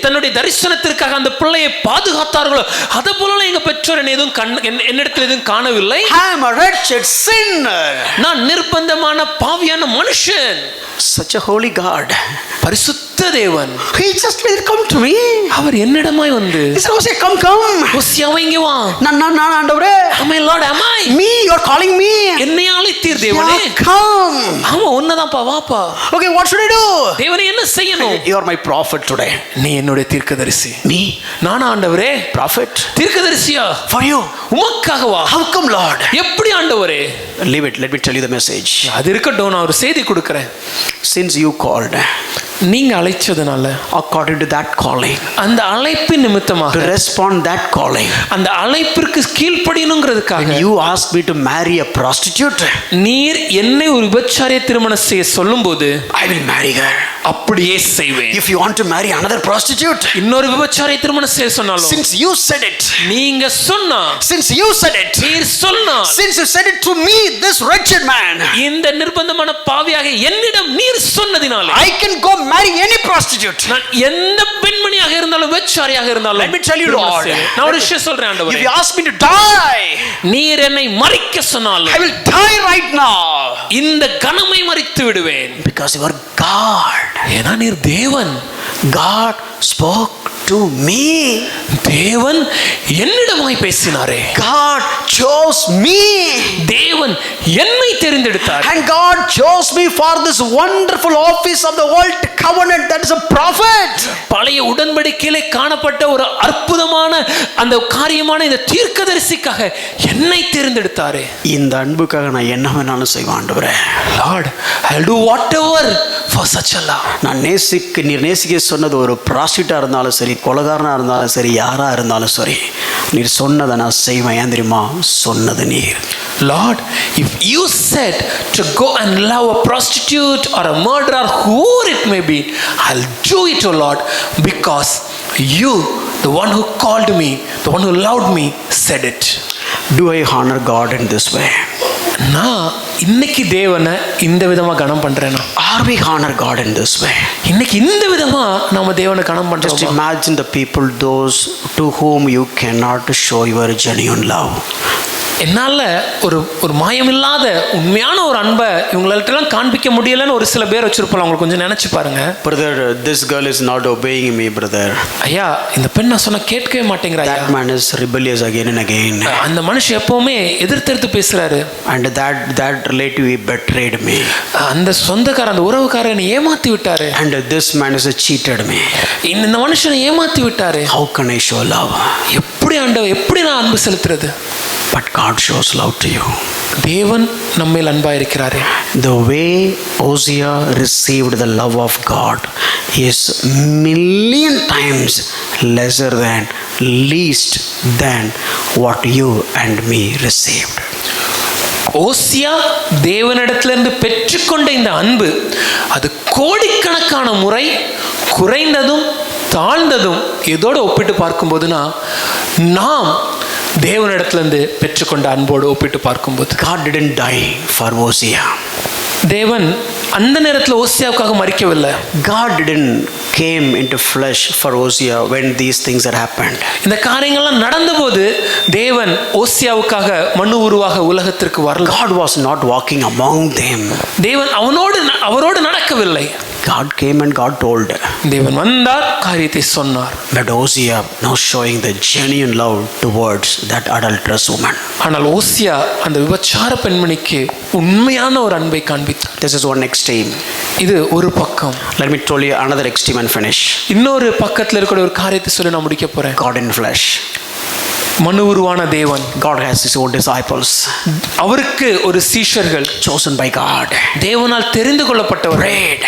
தன்னுடைய தரிசனத்திற்காக அந்த பிள்ளையை பாதுகாத்தார்களோ அதே போல எங்க பெற்றோர் என்னிடத்தில் எதுவும் காணவில்லை. I am a wretched sinner. நான் நிர்பந்தமான பாவியான மனுஷன். Such a holy God. பரிசுத்த தேவன். He just will come to me. அவர் என்னிடமாய் வந்து He said, "Hosea, come. Hosea இங்க வா." நான் ஆண்டவரே. Am I Lord? Am I? Me, you are calling me. என்னை அழைத்தீர் தேவனே. Come. ஆமா உன்னதான்ப்பா வாப்பா. Okay, what should I do? தேவனே என்ன செய்யணும்? You are my prophet today. நீ என்னுடைய தீர்க்கதரிசி. Me? நான் ஆண்டவரே. Prophet. தீர்க்கதரிசியா? For you. உமக்காக வா. How come, Lord? எப்படி ஆண்டவரே? Leave it. Let me tell you the message. அது இருக்கட்டும், நான் ஒரு செய்தி கொடுக்கிறேன். Since you called, நீங்க அழைச்சதுனால according to that calling, அந்த அழைப்பின் நிமித்தமாக to respond that calling, அந்த அழைப்பிற்கு கீழ்ப்படியணுங்கிறதுக்காக when you asked me to marry a prostitute, நீர் என்னை ஒரு விபச்சாரிய திருமணம் செய்ய சொல்லும்போது I will marry her. அப்படியே செய்வேன். If you want to marry another prostitute, இன்னொரு விபச்சாரிய திருமணம் செய்ய சொன்னாலும், since you said it, நீங்க சொன்னா, since you said it, நீர் சொன்னா, since you said it to me, this wretched man, இந்த நிர்பந்தமான பாவியாக என்னிடம் நீர் சொன்னதினாலே I can go marry any prostitute. நான் எந்த பெண்மணியாக இருந்தாலும் விபச்சாரியாக இருந்தாலும், Let me tell you, Lord, நான் ஒரு விஷயம் சொல்றேன் ஆண்டவரே, if you ask me to die, நீர் என்னை மரிக்க சொன்னாலும் I will die right now, இந்த கணமை மரித்து விடுவேன். because you are God. ஏன்னா நீர் தேவன். God spoke to me. தேவன் என்னிடமாய் பேசினாரே. God chose me. தேவன் என்னை தெரிந்தெடுத்தார். And God chose me for this wonderful office of the old covenant, that is a prophet. பழைய உடன்படிக்கையிலே காணப்பட்ட ஒரு அற்புதமான அந்த காரியமான இந்த தீர்க்கதரிசிக்காக என்னை தெரிந்தெடுத்தாரே. இந்த அன்புக்காக நான் என்ன வேணாலும் செய்வேன் ஆண்டவரே. Lord, I'll do whatever for such a love. நீர் நேசிக்க சொன்னது ஒரு ப்ராஸ்டியூட்டா இருந்தாலும் சரி, கொலைகாரனா இருந்தாலும் சரி, யாரா இருந்தாலும் சரி, நீர் சொன்னதை நான் செய்வேன். ஏன் தெரியுமா? சொன்னது நீர். Lord, if you said to go and love a prostitute or a murderer, whoever it may be, I'll do it, O Lord, because you, the one who called me, the one who loved me, said it. Do I honor God in this way? நான் இன்னைக்கு தேவனை இந்த விதமா கனம் பண்றேனா? Are we honor God in this way? இன்னைக்கு இந்த விதமா நாம தேவனை கனம் Just பண்றோமா? imagine the people, those to whom you cannot show your genuine love. என்னால ஒரு மாயமில்லாத உண்மையான ஒரு அன்பை இவங்கள்ட்டெல்லாம் காண்பிக்க முடியலன்னு ஒரு சில பேர் வச்சிருப்பாங்க. அவங்களுக்கு கொஞ்சம் நினைச்சு பாருங்க. Brother, this girl is not obeying me, brother. ஐயா, இந்த பெண் நான் சொன்னா கேட்கவே மாட்டேங்கிறா. That man is rebellious again and again. அந்த மனுஷன் எப்பவுமே எதிர்த்து பேசுறாரு. And that relative he betrayed me. அந்த சொந்தக்காரர், அந்த உறவுக்காரனை ஏமாத்தி விட்டாரு. And this man has cheated me. இந்த மனுஷனை ஏமாத்தி விட்டாரு. How can I show love? எப்படி ஆண்டவர், எப்படி நான் அன்பு செலுத்துறது? But God shows love to you. தேவன் நம்மேல் அன்பா இருக்கிறாரே. The way Hosea received the love of God is million times lesser than, least than what you and me received. ஓசியா தேவனிடத்திலிருந்து பெற்றுக்கொண்ட இந்த அன்பு அது கோடிக்கணக்கான முறை குறைந்ததும் தாழ்ந்ததும் எதோடு ஒப்பிட்டு பார்க்கும்போதுனா, நாம் தேவனிடத்திலிருந்து பெற்றுக்கொண்ட அன்போடு ஒப்பிட்டு பார்க்கும்போது, God didn't die for Hosea. தேவன் அந்த நேரத்தில் ஓசியாவுக்காக மரிக்கவில்லை. God didn't came into flesh for Hosea when these things had happened. இந்த காரியங்கள்லாம் நடந்தபோது தேவன் ஓசியாவுக்காக மனு உருவாக உலகத்திற்கு வரல. God was not walking among them. தேவன் அவரோடு நடக்கவில்லை. God came and God told. தேவன் வந்தார், காரியத்தை சொன்னார். But Hosea now showing the genuine love towards that adulterous woman. ஆனால் ஓசியா அந்த விபச்சார பெண்மணிக்கு உண்மையான ஒரு அன்பை காண்பித்தார். This is one extreme. இது ஒரு பக்கம். Let me tell you another extreme and finish. இன்னொரு பக்கத்தில் இருக்கிற ஒரு காரியத்தை சொல்லி நான் முடிக்க போறேன். God in flesh. மனு உருவான தேவன். God has his own disciples. அவருக்கு ஒரு சீஷர்கள், chosen by God. தேவனால் தெரிந்து கொள்ளப்பட்டவர். Prayed.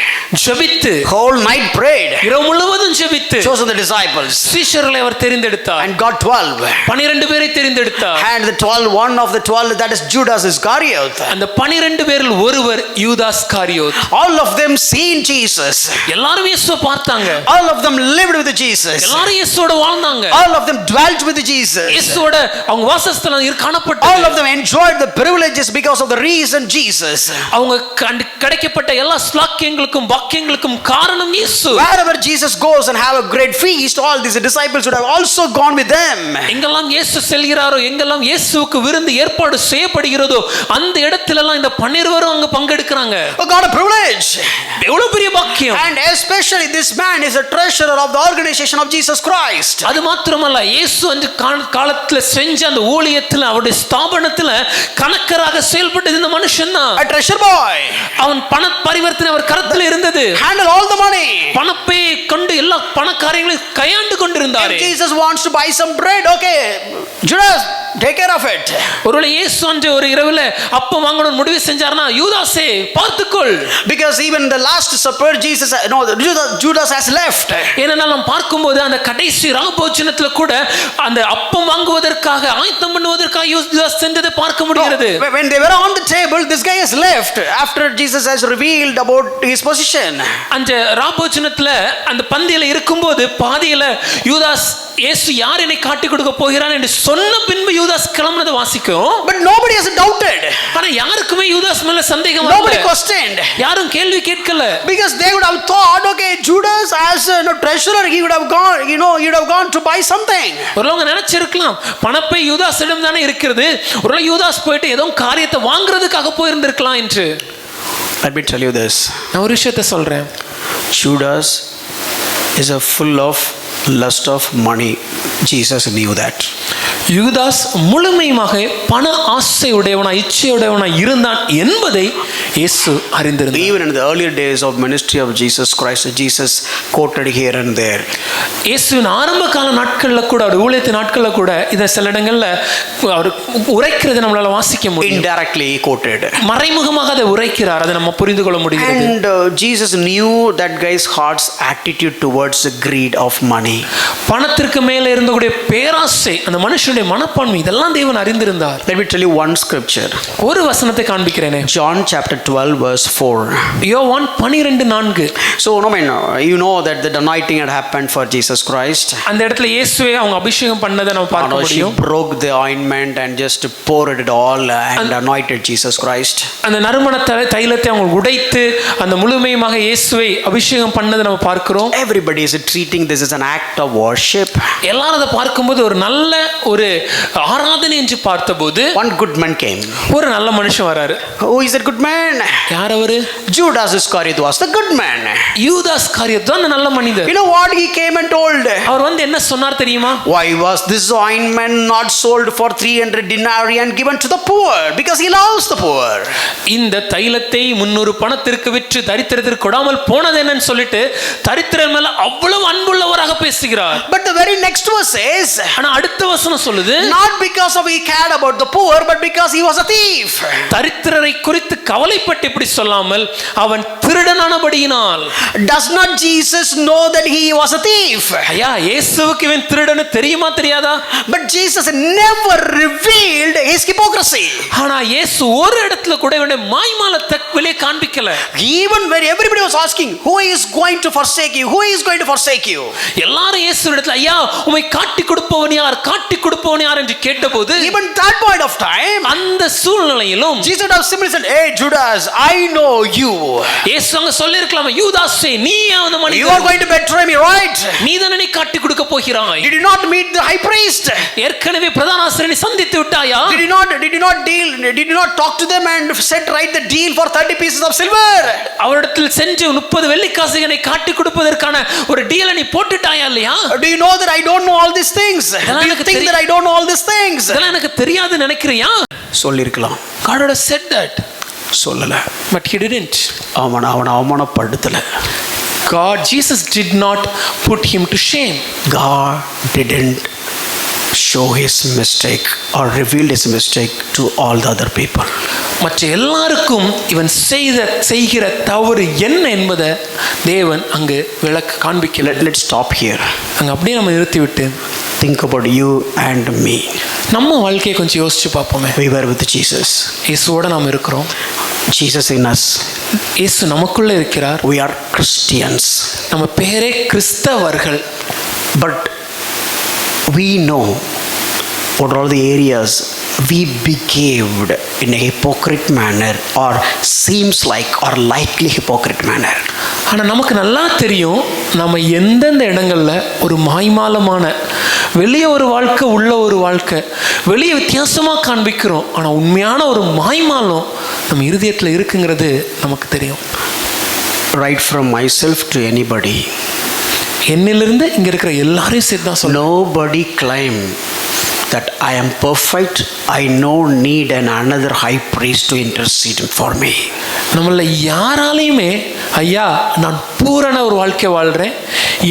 ஜெபித்து, whole night prayed. இரவு முழுவதும் ஜெபித்து, chosen the disciples. சீஷர்களை அவர் தெரிந்தெடுத்தார். And got 12. 12 பேரை தெரிந்தெடுத்தார். And the 12, one of the 12, that is Judas Iscariot. அந்த 12 பேரில் ஒருவர் யூதாஸ் காரியோத். All of them seen Jesus. எல்லாரும் இயேசுவை பார்த்தாங்க. All of them lived with Jesus. எல்லாரும் இயேசுவோட வாழ்ந்தாங்க. All of them dwelt with Jesus. இயேசுவோட அவங்க வாசஸ்தலம் காணப்பட்டது. All of them enjoyed the privileges because of the reason Jesus. அவங்க கிடைக்கப்பட்ட எல்லா ஸ்லாக்கியங்களுக்கும் பாக்கியங்களுக்கும் காரணம் இயேசு. Wherever Jesus goes and have a great feast, all these disciples would have also gone with them. எங்கெல்லாம் இயேசு செல்கிறாரோ, எங்கெல்லாம் இயேசுவுக்கு விருந்து ஏற்பாடு செய்யப்படுகிறதோ அந்த இடத்திலெல்லாம் இந்த 12 அங்க பங்கெடுக்கறாங்க. Oh God, a privilege. எவ்வளவு பெரிய பாக்கியம். And especially this man is a treasurer of the organization of Jesus Christ. அது மாத்திரமல்ல, இயேசு அந்த காலத்துல செஞ்ச அந்த ஊழியத்துல அவருடைய ஸ்தாபனத்துல கணக்கராக செயல்பட்டது இந்த மனுஷன் தான். A treasure boy. அவன் பண பரிவர்த்தனை அவர் கரத்துல இருந்தது. Handle all the money. பணப்பை கொண்டு எல்லா பண காரியங்களையும் கையாண்டு கொண்டிருந்தார். Jesus wants to buy some bread. Okay, Judas, take care of it. ஒருவேளை இயேசு அன்று ஒரு இரவுல அப்பம் வாங்கணும் முடிவு செஞ்சார்னா, யூதாசே பார்த்துக்கொள். Because even the last supper Judas has left. ஏனென்றால் நாம் பார்க்கும்போது அந்த கடைசி ராபோஜனத்துல கூட அந்த அப்பம் வாங்குவதற்காக ஆயத்தம் பண்ணுவதற்காக யூதாஸ் சென்றதை பார்க்க முடிகிறது. When they were on the table, this guy has left after Jesus has revealed about his position. அந்த ராபோஜனத்துல அந்த பந்தியில இருக்கும்போது பாதியில யூதாஸ் இயேசு யார் என்னை காட்டி கொடுக்க போகிறான் என்று சொன்ன பின்பு யூதாஸ் கிளம்பினதை வாசிக்கும். But nobody has doubted. ஆனா யாருக்குமே யூதாஸ் மேல சந்தேகம் வரல. Nobody questioned. யாரும் கேள்வி கேட்கல. Because they would have thought, okay, Judas as a treasurer, he would have gone, he would have gone to buy something. ஒருவங்க நினைச்சிருக்கலாம், பணப்பை யூதாஸிடம் தானே இருக்கிறது, ஒருவேளை யூதாஸ் போயிட்டு ஏதோ காரியத்தை வாங்குறதுக்காக போயிருந்திருக்கலாம் என்று. Let me tell you this. நான் ஒரு விஷயத்தை சொல்றேன். Judas is a full of lust of money. Jesus knew that. யூதாஸ் முழுமையாக பண ஆசையுடையவனாய் இச்சையுடையவனாய் இருந்தான் என்பதை இயேசு அறிந்திருந்தார். Even in the earlier days of ministry of Jesus Christ, Jesus quoted here and there. இயேசுவின் ஆரம்ப கால நாட்கள்ல கூட, அவர் ஊழியத்தின் நாட்கள்ல கூட இத சில இடங்கள்ல அவர் உரைக்கிறதை நம்மளால வாசிக்க முடியும். Indirectly quoted. மறைமுகமாக அதை உரைக்கிறார், அதை நம்ம புரிந்து கொள்ள முடிகிறது. And Jesus knew that guy's heart's attitude towards the greed of money. பணத்திற்கு மேலே இருந்தக்கூடிய பேராசை, அந்த மனுஷனுடைய மனப்பான்மை, இதெல்லாம் தேவன் அறிந்திருந்தார். Let me tell you one scripture. ஒரு வசனத்தை காண்பிக்கிறேனே. John chapter 12 verse 4. யோவான் 12:4. So you know that the anointing had happened for Jesus Christ. அந்த இடத்துல இயேசுவை அவங்க அபிஷேகம் பண்ணதை நம்ம பார்க்க முடியும். She broke the ointment and just poured it all and anointed Jesus Christ. அந்த நறுமண தைலத்தை அவங்க உடைத்து அந்த முழுமையாக இயேசுவை அபிஷேகம் பண்ணதை நம்ம பார்க்கிறோம். Everybody is treating this as an act of worship. எல்லாரும் அதை பார்க்கும்போது ஒரு நல்ல ஒரு ஆராதனை என்று பார்த்தபோது one good man came. ஒரு நல்ல மனுஷன் வராரு. Who is that good man? யார் அவரு? Judas Iscariot was the good man. யூதாஸ் காரியத் தான் நல்ல மனிதர். You know what he came and told? அவர் வந்து என்ன சொன்னார் தெரியுமா? Why was this ointment not sold for 300 denarii and given to the poor? Because he loves the poor. இந்த தைலத்தை 300 பணத்திற்கு விற்று தரித்திரத்திற்கு கொடாமல் போனது என்னன்னு சொல்லிட்டு தரித்திரர் மேல அவ்வளவு அன்புள்ளவராக பேசுகிறார். But the very next verse says, ஆனா அடுத்த வசனம் சொல்லுது, not because of he cared about the poor, but because he was a thief. தரித்திரரை குறித்து கவலைப்பட்டு இப்படி சொல்லாமல் அவன் திருடனானபடியினால். Does not Jesus know that he was a thief? ஐயா, இயேசுவுக்கு இவன் திருடன்னு தெரியுமா தெரியாதா? But Jesus never revealed his hypocrisy. ஆனா இயேசு ஒரு இடத்துல கூட இவனுடைய மாய்மாலத்தை வெளியே காண்பிக்கல. Even when everybody was asking, who is going to forsake you? Who is going to forsake you? எல்லாரும் இயேசு இடத்துல, ஐயா உம்மை காட்டி கொடுப்பவன் யார், காட்டி கொடுப்பவன் யார் என்று கேட்டபோது, even that point of time, அந்த சூழ்நிலையிலும் Jesus would have simply said, hey Judas, I know you. இயேசு அங்க சொல்லிருக்கலாம், யூதாஸே நீ அந்த மனிதன், you are going to betray me, right? நீ தானே காட்டி கொடுக்க போகிறாய். Did you not meet the high priest? ஏற்கனவே பிரதான ஆசாரியனை சந்தித்து விட்டாயா? Did you not talk to them and set right the deal for 30 pieces of silver? அவரிடத்தில் சென்று 30 வெள்ளிக்காசுகளை காட்டி கொடுப்பதற்கான ஒரு டீலை நீ போட்டுட்டாயா இல்லையா? Do you know that I don't know all these things? Do you think that I don't know all these things? இதெல்லாம் எனக்கு தெரியாது நினைக்கிறியா? சொல்லிருக்கலாம். God would have said that. சொல்லல. But he didn't. அவனை அவமானப்படுத்தல. God, Jesus did not put him to shame. God didn't show his mistake or revealed his mistake to all the other people. மற்ற எல்லாருக்கும் இவன் செய்கிற தவறு என்ன என்பதை தேவன் அங்கு விளக்கு காண்பிக்கல. Let's stop here. அங்க அப்படியே நம்ம நிறுத்திவிட்டு Think about you and me. நம்ம வாழ்க்கையை கொஞ்சம் யோசிச்சு பார்ப்போமே. We were with Jesus. இயேசுவோட நாம் இருக்கிறோம். Jesus in us. இயேசு நமக்குள்ள இருக்கிறார். We are Christians. நம்ம பேரே கிறிஸ்தவர்கள். But we know what are all the areas we behaved in a hypocrite manner or seems like or likely hypocrite manner. ஆனால் நமக்கு நல்லா தெரியும் நம்ம எந்தெந்த இடங்களில் ஒரு மாய்மாலமான வெளியே ஒரு வாழ்க்கை உள்ள ஒரு வாழ்க்கை வெளியே வித்தியாசமாக காண்பிக்கிறோம், ஆனால் உண்மையான ஒரு மாய்மாலம் நம்ம இருதயத்தில் இருக்குங்கிறது நமக்கு தெரியும். Right from myself to anybody. என்னிலிருந்து இங்கே இருக்கிற எல்லாரையும் சேர்த்து தான் சொல்ல. Nobody claim that I am perfect. I no need another high priest to intercede for me. நம்மள யாராலையுமே ஐயா நான் பூரண ஒரு வாழ்க்கை வாழ்கிறேன்,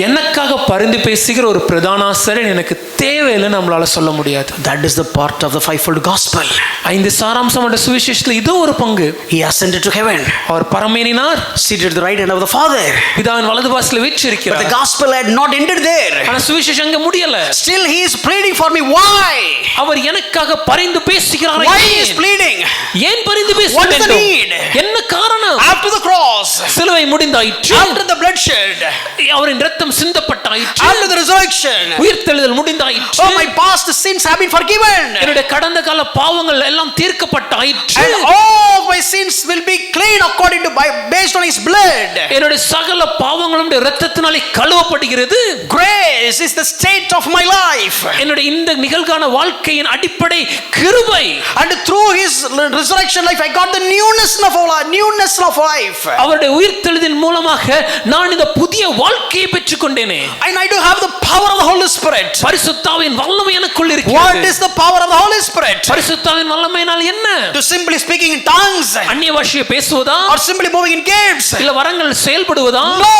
எனக்காக பரிந்து பேசுகிற ஒரு பிரதான ஆசாரியன் எனக்கு தேவையில்லை நம்மளால சொல்ல முடியாது. That is the part of the fivefold gospel. 5 சாராம்சம் என்ற சுவிசேஷத்தில் இது ஒரு பங்கு. He ascended to heaven. Our பரமேறினார், seated at the right hand of the Father. பிதாவின் வலது பாரசில் வீற்றிருக்கிறார். But the gospel had not ended there. ஆனால் சுவிசேஷம் அங்க முடியல. Still he is pleading for me. Why? அவர் எனக்காக பரிந்து பேசுகிறார். Why he is pleading? ஏன் பரிந்து பேச What is the வேண்டும்? need? என்ன காரணம்? After the cross, சிலுவை முடிந்தாயிற்று, after the bloodshed, அவரின் இரத்தம் சிந்தப்பட்டாயிற்று, after the resurrection, உயிர்த்தெழுதல் முடிந்தாயிற்று, oh my past sins have been forgiven, என்னுடைய கடந்த கால பாவங்கள் எல்லாம் தீர்க்கப்பட்டாயிற்று, and all my sins will be clean according to based on his blood. என்னுடைய சகல பாவங்களும் இரத்தத்தினாலே கழுவப்படுகிறது. Grace is the state of my life, என்னுடைய இந்த நிகழ்கால வாழ்க்கையின் அடிப்படை கிருபை, and through his resurrection life I got the newness of life. அவருடைய உயிர்த்தெழுதலின் மூலமாக நான் இந்த புதிய வாழ்க்கையை பெற்றுக்கொண்டேனே, and I do have the power of the Holy Spirit. பரிசுத்த ஆவியின் வல்லமை எனக்குள் இருக்கிறது. What is the power of the Holy Spirit? பரிசுத்த ஆவியின் வல்லமையினால் என்ன? To simply speaking in tongues, அந்நிய பாஷையை பேசுவதா, or simply moving in gifts, இல்ல வரங்கள் செயல்படுவதா? no,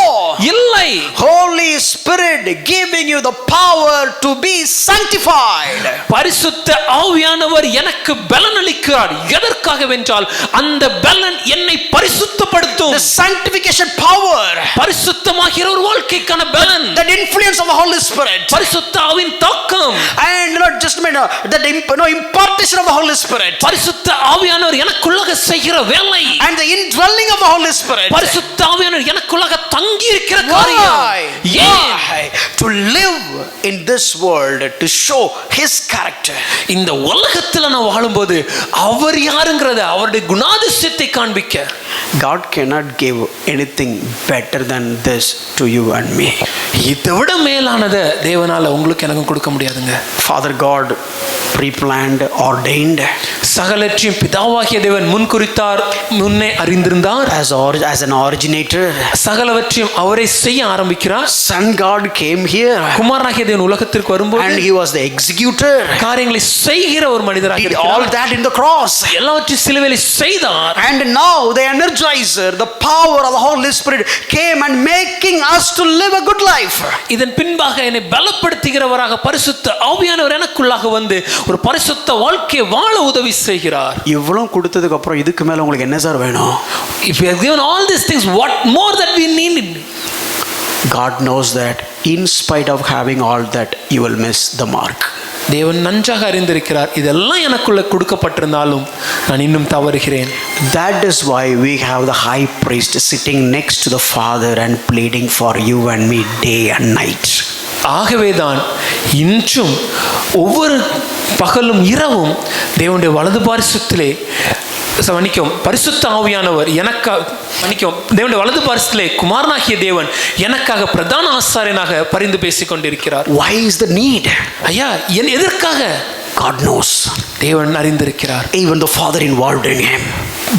இல்லை. Holy Spirit giving you the power to be sanctified. பரிசுத்த ஆவியானவர் எனக்கு பலன் அளிக்கிறார். எதற்காக வென்றால் அந்த பலன் என்னை பரிசுத்தப்படுத்தும். The sanctification power, பரிசுத்தமாகிற ஒரு வாழ்க்கைக்கான பலன், that influence of the Holy Spirit, பரிசுத்த ஆவியின் தாக்கம், and not just that impartation of the Holy Spirit, பரிசுத்த ஆவியானவர் எனக்குள்ளாக செய்கிற வேலை, and the indwelling of the Holy Spirit, பரிசுத்த ஆவியானவர் எனக்குள்ளாக தங்கி இருக்கிற காரியம். Why? To live in this world to show his character. இந்த உலகத்துல நான் வாழும்போது அவர் யாருங்கறத, அவருடைய குணாதிசயத்தை காண்பிக்க. God cannot give anything better than this to you and me. இதை விட மேலானதை தேவனால உங்களுக்கு எனக்கும் கொடுக்க முடியாதுங்க. Father God pre-planned, ordained, சகலற்றையும் பிதாவாகிய தேவன் முன்குறித்தார், முன்னே அறிந்திருந்தார். as an originator, சகலவற்றையும் அவரே செய்ய ஆரம்பிக்கிறார். Son God came here, குமாரனாகிய தேவன் உலகத்திற்கு வரும்போது and he was the executor, காரியங்களை செய்கிற ஒரு மனிதராக did இருக்கிறார். all that in the cross, எல்லாவற்றையும் சிலுவையில் செய்தார். and now the energizer, the power of the Holy Spirit came and making us to live a good life. இதன் பின்பாக என்னை பலப்படுத்துகிறவராக பரிசுத்த ஆவியானவர் எனக்குள்ளாக வந்து ஒரு பரிசுத்த வாழ்க்கையை வாழ உதவி செய்கிறார். இவ்வளவு கொடுத்ததுக்கு அப்புறம் இதுக்கு மேல உங்களுக்கு என்ன சார் வேணும்? If you have given all these things, what more that we need? God knows that in spite of having all that you will miss the mark. தேவன் நன்றாக அறிந்திருக்கிறார், இதெல்லாம் எனக்குள்ள கொடுக்கப்பட்டிருந்தாலும் நான் இன்னும் தவறுகிறேன். That is why we have the high priest sitting next to the Father and pleading for you and me day and night. ஆகவேதான் இன்றும் ஒவ்வொரு பகலும் இரவும் தேவனுடைய வலது பாரிசத்திலே பரிசுத்த ஆவியானவர் தேவனுடைய வலது பாரிசத்திலே குமாரனாகிய தேவன் எனக்காக பிரதான ஆசாரியனாக பரிந்து பேசிக் கொண்டிருக்கிறார். Why is the need? ஐயா எதற்காக? God knows. தேவன் அறிந்திருக்கிறார். Even the Father involved in him.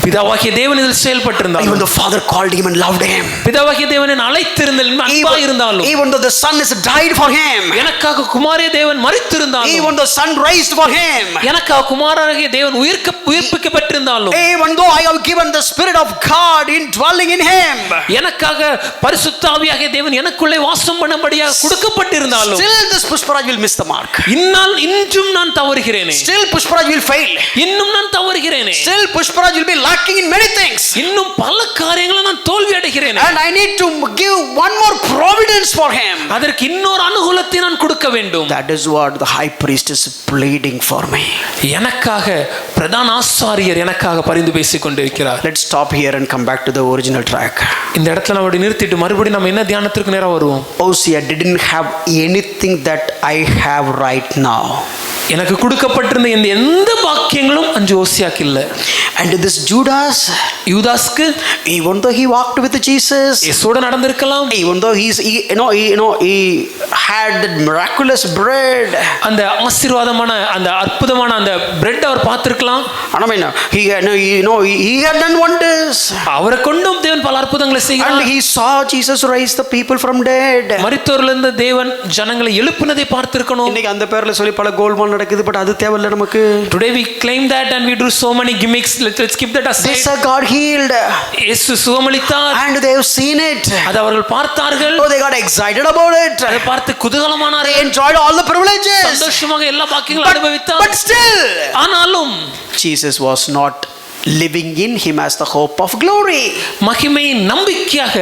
பிதாவாகிய தேவன் இதில் செயல்பட்டிருந்தார். Even the Father called him and loved him. பிதாவாகிய தேவனை அழைத்திருந்தாலும் அன்பாய் இருந்தாலும், even though the Son has died for him, எனக்காக குமாரே தேவன் மரித்திருந்தாலும், even though the Son raised for him, எனக்காக குமாரனாகிய தேவன் உயிர்ப்பிக்கப்பட்டிருந்தாலும், even though I have given the Spirit of God indwelling in him, எனக்காக பரிசுத்த ஆவியாகிய தேவன் எனக்குள்ளே வாசம் பண்ணும்படியாக கொடுக்கப்பட்டிருந்தாலும், still this Pushparaj will miss the mark. இன்றும் நான் தவறுகிறேனே. Still Pushparaj will fail. இன்னும் நான் தவறுகிறேனே. Still Pushparaj will be lacking in many things. இன்னும் பல காரியங்களில் நான் தோல்வி அடைகிறேன். And I need to give one more providence for him. அதற்கு இன்னொரு அனுகூலத்தை நான் கொடுக்க வேண்டும். That is what the high priest is pleading for me. எனக்காக பிரதான ஆசாரியர் எனக்காக பரிந்து பேசிக் கொண்டிருக்கிறார். Let's stop here and come back to the original track. இந்த இடத்துல நம்ம நிறுத்திட்டு மறுபடியும் நம்ம என்ன தியானத்திற்கு நேரா வருவோம். Hosea didn't have anything that I have right now. எனக்கு கொடுக்கப்பட்டிருந்த இந்த எந்த பாக்கியங்களும் அஞ்சு ஓசியாக்கு இல்ல. And this Judas, யூதாஸ்க்கு, even though he walked with Jesus, இயேசுவோடு நடந்திருக்கலாம், even though he had that miraculous bread, அந்த ஆசீர்வாதமான அந்த அற்புதமான அந்த பிரெட் அவர் பார்த்திருக்கலாம். I mean, he had done wonders. அவரை கொண்டும் தேவன் பல அற்புதங்களை செய்கிறார். And he saw Jesus raise the people from dead. மரித்தோரிலிருந்து தேவன் ஜனங்களை எழுப்பினதை பார்த்திருக்கணும். இன்னைக்கு அந்த பேர்ல சொல்லி பல கோல்மால் நடக்குது, பட் அது தேவையில்லை நமக்கு. Today we claim that and we do so many gimmicks. Let's keep that aside. This God healed. இயேசு சுகமளித்தார். And they have seen it. அதை அவர்கள் பார்த்தார்கள். Oh, they got excited about it. அதை பார்த்து குதூகலமானார்கள். They enjoyed all the privileges. சந்தோஷமாக எல்லா பாக்கியங்களும் அனுபவித்தார். But still, ஆனாலும் Jesus was not living in him as the hope of glory. மகிமையின் நம்பிக்கையாக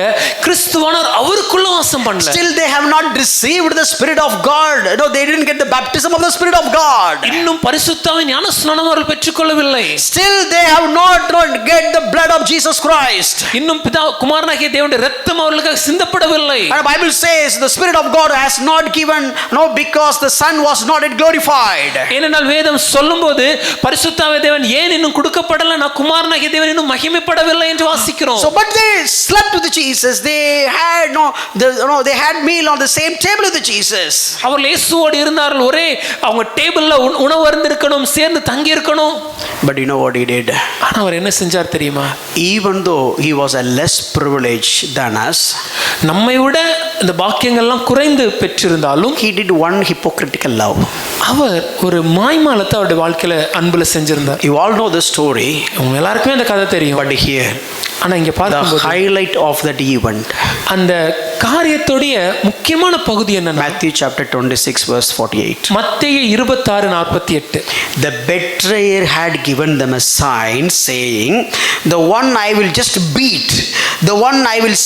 கிறிஸ்துவானவர் அவருக்குள்ள வாசம் பண்ணல. Still they have not received the Spirit of God. No, they didn't get the baptism of the Spirit of God. இன்னும் பரிசுத்தாவின் ஞானஸ்நானம் அவர்கள் பெற்றுக்கொள்ளவில்லை. Still they have not get the blood of Jesus Christ. இன்னும் பிதா குமாரனாகிய தேவனுடைய இரத்தம் அவர்களுக்கு சிந்தப்படவில்லை. And the Bible says the Spirit of God has not given, no, because the Son was not yet glorified. ஏனென்றால் வேதம் சொல்லும்போது பரிசுத்தாவிய தேவன் ஏன் இன்னும் கொடுக்கப்படல, குமாரனாகிய தேவன் இன்னும் மகிமைப்படவில்லை என்று வாசிக்கிறோம். So but they slept with Jesus. They had they had meal on the same table with Jesus. அவர்கள் இயேசுவோடு இருந்தார்கள். ஒரே அவங்க டேபிள்ல உணவு அருந்திருக்கணும், சேர்ந்து தங்கி இருக்கணும். But you know what he did? ஆனா அவர் என்ன செஞ்சார் தெரியுமா? Even though he was a less privileged than us, நம்மை விட இந்த பாக்கியங்கள்லாம் குறைந்து பெற்றிருந்தாலும், he did one hypocritical love. அவர் ஒரு மாய்மாலத்தை அவருடைய வாழ்க்கையில அன்புல செஞ்சிருந்தார். You all know the story. உங்க எல்லாருக்குமே இந்த கதை தெரியும். But here, ஆனா இங்க பார்க்கும்போது the highlight of that event, அந்த காரியத்துடைய முக்கியமான பகுதி என்னன்னா Matthew chapter 26 verse 48. மத்தேயு 26:48. The betrayer had given them a sign saying, the one I will just beat, the one I will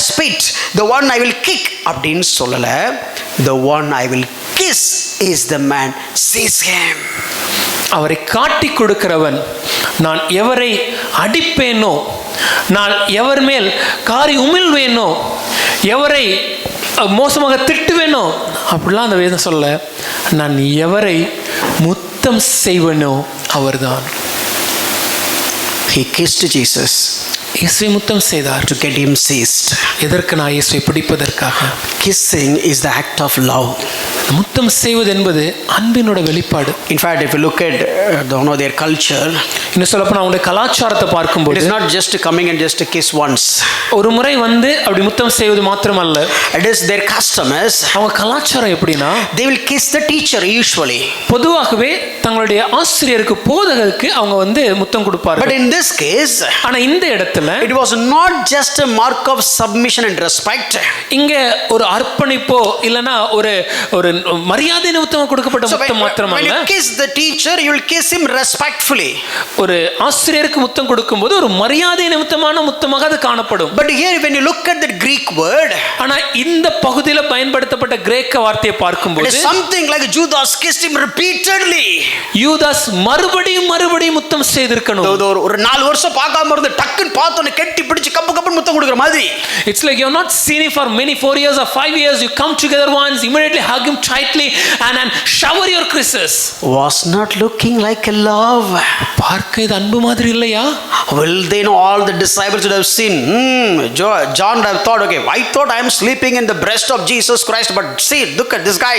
spit, the one I will kick அப்படின்னு சொல்லல, the one I will kiss is the man, seize him. அவரை காட்டி கொடுக்கிறவன், நான் எவரை அடிப்பேனோ, நான் எவர் மேல் காரி உமிழ்வேனோ, எவரை மோசமாக திட்டுவேனோ அப்படிலாம் அந்த வேதம் சொல்ல, நான் எவரை முத்தம் செய்வேனோ அவர்தான். He kissed Jesus. இயேசுவை முத்தம் செய்தார். To get him seized. எதற்கு? நான் இயேசுவை பிடிப்பதற்காக. Kissing is the act of love. முத்தம் செய்வது என்பது அன்பினோட வெளிப்பாடு. In fact, if you look at their culture, இன்னும் சொல்லப்போனா அவங்களுடைய கலாச்சாரத்தை பார்க்கும்போது, it is not just coming and just kiss once. ஒரு முறை வந்து அப்படி முத்தம் செய்வது மாத்திரமல்ல, it is their customers. அவங்க கலாச்சாரம் எப்படின்னா, they will kiss the teacher usually. பொதுவாகவே தங்களுடைய ஆசிரியருக்கு, போதகருக்கு அவங்க வந்து முத்தம் கொடுப்பார்கள். But in this case, ஆனா இந்த இடத்துல it was not just a mark of submission and respect. இங்க ஒரு அர்ப்பணிப்போ இல்லனா ஒரு மரியாதை நிமித்தமா கொடுக்கப்பட்ட முத்தம் மாத்திரமல்ல. when you kiss the teacher, you will kiss him respectfully. ஒரு ஆசிரியருக்கு முத்தம் கொடுக்கும்போது ஒரு மரியாதை நிமித்தமான முத்தமாக அது காணப்படும். But here when you look at the Greek word, ஆனா இந்த பகுதியில பயன்படுத்தப்பட்ட கிரேக்க வார்த்தையை பார்க்கும்போது, it is something like Judas kissed him repeatedly. யூதாஸ் மறுபடியும் முத்தம் செய்திருக்கணும். ஒரு 4 வருஷம் பார்க்காம இருந்து டக்குன்னு பார்த்தோனே கட்டி பிடிச்சு கப்பு முத்தம் கொடுக்கிற மாதிரி. It's like you have not seen him for many 4 years or 5 years. You come together once, immediately hug him tightly and shower your kisses. Was not looking like a love. பார்க்க இது அன்பு மாதிரி இல்லையா? Well, they know all the disciples would have seen. John would have thought, okay, I thought I am sleeping in the breast of Jesus Christ, but God, see, look at this guy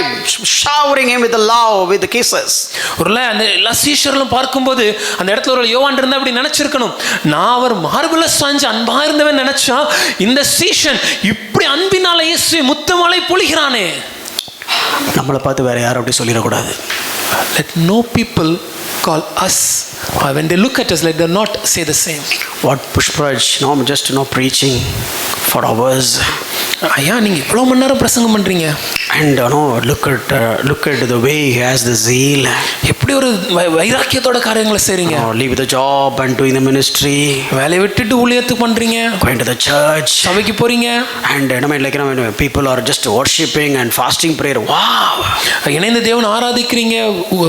showering him with the love, with the kisses. ஒருவேளை அந்த எல்லா சீஷர்களும் பார்க்கும்போது அந்த இடத்துல ஒரு யோவான் இருந்தா அப்படி நினைச்சிருக்கணும், நான் அவர் மார்புல சாஞ்சு அன்பா இருந்தவன் நினைச்சா இந்த சீஷன் இப்படி அன்பினால இயேசுவை முத்தமழை பொழிகிறானே. நம்மளை பார்த்து வேற யாரும் அப்படி சொல்லிடக்கூடாது. Let no people call us, or when they look at us, let them not say the same. What Pushpraj, no, I'm just preaching for hours. ஐயா நீங்க இவ்வளவு மணி நேரம் பிரசங்கம் பண்றீங்க, and look at the way he has the zeal. எப்படி ஒரு வைராக்கியத்தோட காரியங்களை செய்றீங்க. Leave the job and doing the ministry. வேலையை விட்டுட்டு ஊழியத்துக்கு பண்றீங்க, going to the church, சபைக்கு போறீங்க. and people are just worshiping and fasting prayer. Wow, இணைந்து தேவனை ஆராதிக்கிறீங்க,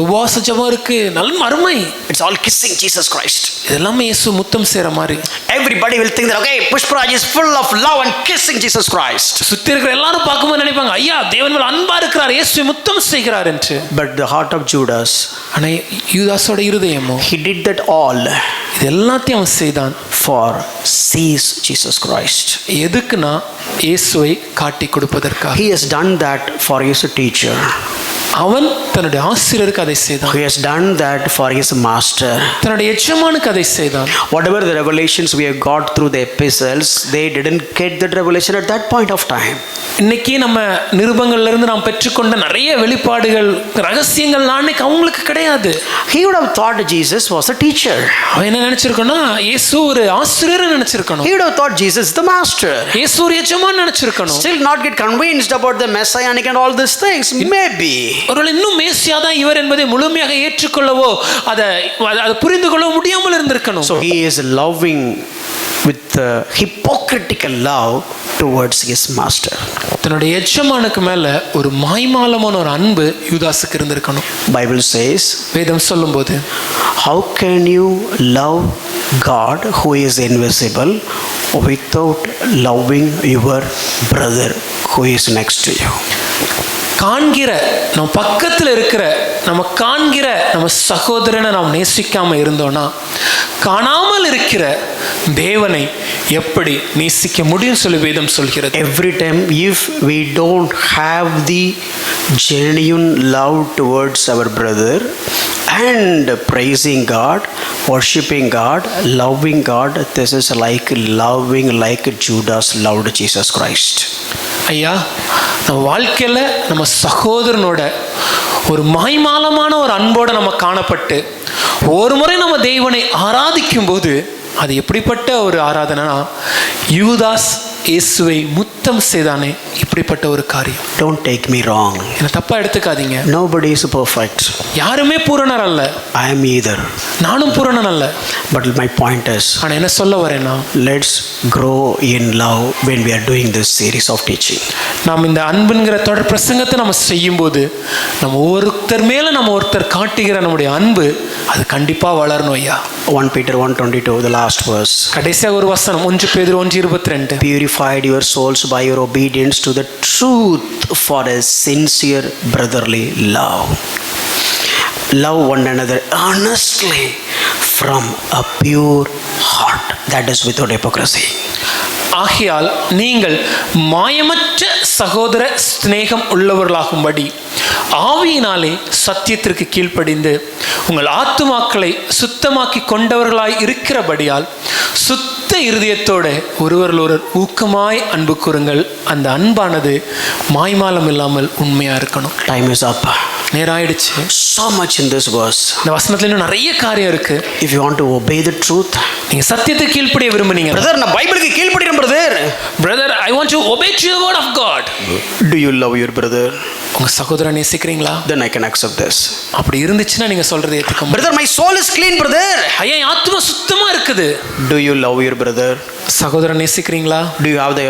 உபவாச ஜெபம் இருக்கு, நல்ல அருமை. It's all kissing Jesus Christ. இதெல்லாம் இயேசு முத்தம் செய்ற மாதிரி. Everybody will think that okay, Pushpraj is full of love and kissing Jesus Christ. சுத்தி இருக்கிற எல்லாரும் பார்க்கும்போது நினைப்பாங்க, ஐயா தேவன் மேல அன்பா இருக்கிறார், இயேசுவை முத்தம் செய்கிறார் என்று. But the heart of Judas, ஆனா யூதாஸோட இருதயமோ, he did that all, இது எல்லாத்தையும் அவன் செய்தான் for sees Jesus Christ. எதுக்குன்னா இயேசுவை காட்டி கொடுப்பதற்காக. He has done that for his teacher. அவன் தன்னுடைய ஆசிரியருக்கு அதை செய்தான். He has done that for his master. தன்னுடைய எஜமானுக்கு அதை செய்தான். Whatever the revelations we have got through the epistles, they didn't get that revelation at that point of time. இன்னைக்கு நம்ம நிருபங்கள்ல இருந்து நாம் பெற்றுக்கொண்ட நிறைய வெளிப்பாடுகள், ரகசியங்கள் அன்னைக்கு அவங்களுக்கு கிடையாது. He would have thought Jesus was a teacher. அவன் என்ன நினைச்சிருக்கணும், இயேசு ஒரு ஆசிரியர் நினைச்சிருக்கணும். He would have thought Jesus is the master. இயேசு ஒரு எஜமான் நினைச்சிருக்கணும். Still not get convinced about the messianic and all these things. Maybe. ஒருவேளை இன்னும் மேசியா தான் இவர் என்பதை முழுமையாக ஏற்றுக்கொள்ளவோ அதை புரிந்து கொள்ள முடியாமல் இருந்திருக்கணும். So he is loving with hypocritical love towards his master. தன்னுடைய எஜமானுக்கு மேல ஒரு மாய்மாலமான ஒரு அன்பு யூதாஸுக்கு இருந்திருக்கணும். Bible says, வேதம் சொல்லும்போது, how can you love God who is invisible without loving your brother who is next to you? காண்கிற நம்ம பக்கத்தில் இருக்கிற நம்ம சகோதரனை நாம் நேசிக்காம இருந்தோம்னா காணாமல் இருக்கிற தேவனை எப்படி நேசிக்க முடியும் சொல்லி வேதம் சொல்கிறது. Every time if we don't have the genuine love towards our brother and praising God, worshiping God, loving God, this is like loving like Judas loved Jesus Christ. ஐயா நம்ம வாழ்க்கையில் நம்ம சகோதரனோட ஒரு மாய்மாலமான ஒரு அன்போடு நம்ம காணப்பட்டு ஒரு முறை நம்ம தேவனை ஆராதிக்கும் போது அது எப்படிப்பட்ட ஒரு ஆராதனைனா, யூதாஸ் இயேசுவை முத்தம் செய்தானே இப்படிப்பட்ட ஒரு காரியம். Don't take me wrong. என்ன தப்பா எடுத்துக்காதீங்க. Nobody is perfect. யாருமே பூரணர் அல்ல. I am either. நானும் பூரணன் அல்ல. But my point is, ஆனா என்ன சொல்ல வரேன்னா, let's grow in love when we are doing this series of teaching. நாம் இந்த அன்புங்கிற தொடர் பிரசங்கத்தை நம்ம செய்யும்போது நம்ம ஒருத்தர் மேல நம்ம ஒருத்தர் காட்டுகிற நம்முடைய அன்பு அது கண்டிப்பா வளரணும் ஐயா. 1 Peter 1:22, the last verse. கடைசியாக ஒரு வசனம் 1 பேதுரு 1:22. Purified your souls by your obedience to the truth for a sincere brotherly love. Love one another earnestly from a pure heart, that is without hypocrisy. ஆகையால் நீங்கள் மாயமற்ற சகோதர சிநேகம் உள்ளவர்களாகும்படி ஆவியினாலே சத்தியத்திற்கு கீழ்ப்படிந்து உங்கள் ஆத்துமாக்களை சுத்தமாக்கி கொண்டவர்களாய் இருக்கிறபடியால் சுத்த இருதயத்தோட ஒருவரில் ஒருவர் ஊக்கமாய் அன்பு கூறுங்கள். அந்த அன்பானது மாய்மாலம் இல்லாமல் உண்மையா இருக்கணும். Time is up. நேராயிடுச்சு. So much in this verse. இந்த வசனத்துல இன்னும் நிறைய காரியம் இருக்கு. If you want to obey the truth, நீங்க சத்தியத்துக்கு கீழ்ப்படிய விரும்புனீங்க. பிரதர் நான் பைபிளுக்கு கீழ்ப்படிறேன் brother I want to obey to the word of God. Do you love your brother? உங்க சகோதரனை நேசிக்கிறீங்களா? Then I can accept this. அப்படி இருந்துச்சுன்னா நீங்க சொல்றதை ஏத்துக்க முடியும். Brother, my soul is clean, brother. ஐயா ஆத்மா சுத்தமா இருக்குது. Do you love your brother? சகோதரனை நேசிக்கிறீங்களா? Do you have the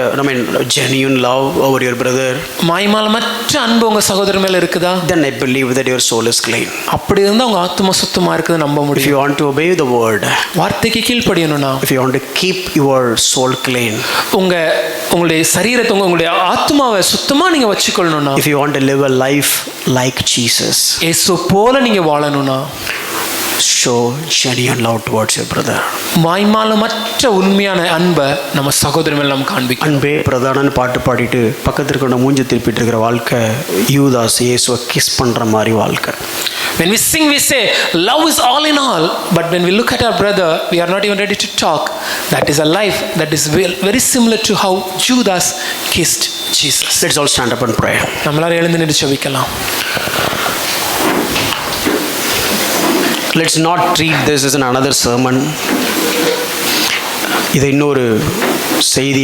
genuine love over your brother? மாய்மாலமற்ற அன்பு உங்க சகோதரன் மேல இருக்குதா? Then I believe that your soul is clean. அப்படி இருந்தா உங்க ஆத்மா சுத்தமா இருக்குன்னு நம்ப If முடியும். you want to obey the word, வார்த்தைக்கு கீழ்ப்படியணும்னா, if you want to keep your soul clean, உங்களுடைய சரீரத்தை உங்களுடைய ஆத்மாவை சுத்தமா நீங்க வச்சுக்கொள்ளணும்னா, if you want to live a life like Jesus, இயேசு போல நீங்க வாழணும்னா, show genuine love towards your brother. மாய்மாலமற்ற உண்மையான அன்பை நம்ம சகோதரன் மேல நம்ம காண்பிக்கணும். அன்பே பிரதானன்னு பாட்டு பாடிட்டு பக்கத்துல இருக்க மூஞ்சி திருப்பிட்டு இருக்கிற வாழ்க்கை யூதாஸ் இயேசுவை கிஸ் பண்ற மாதிரி வாழ்க்கை. When we sing, we say, love is all in all. But when we look at our brother, we are not even ready to talk. That is a life that is very similar to how Judas kissed Jesus. Let's all stand up and pray. நம்மளால எழுந்து நின்று ஜெபிக்கலாம். Let's not treat this as another sermon. இதை இன்னொரு செய்தி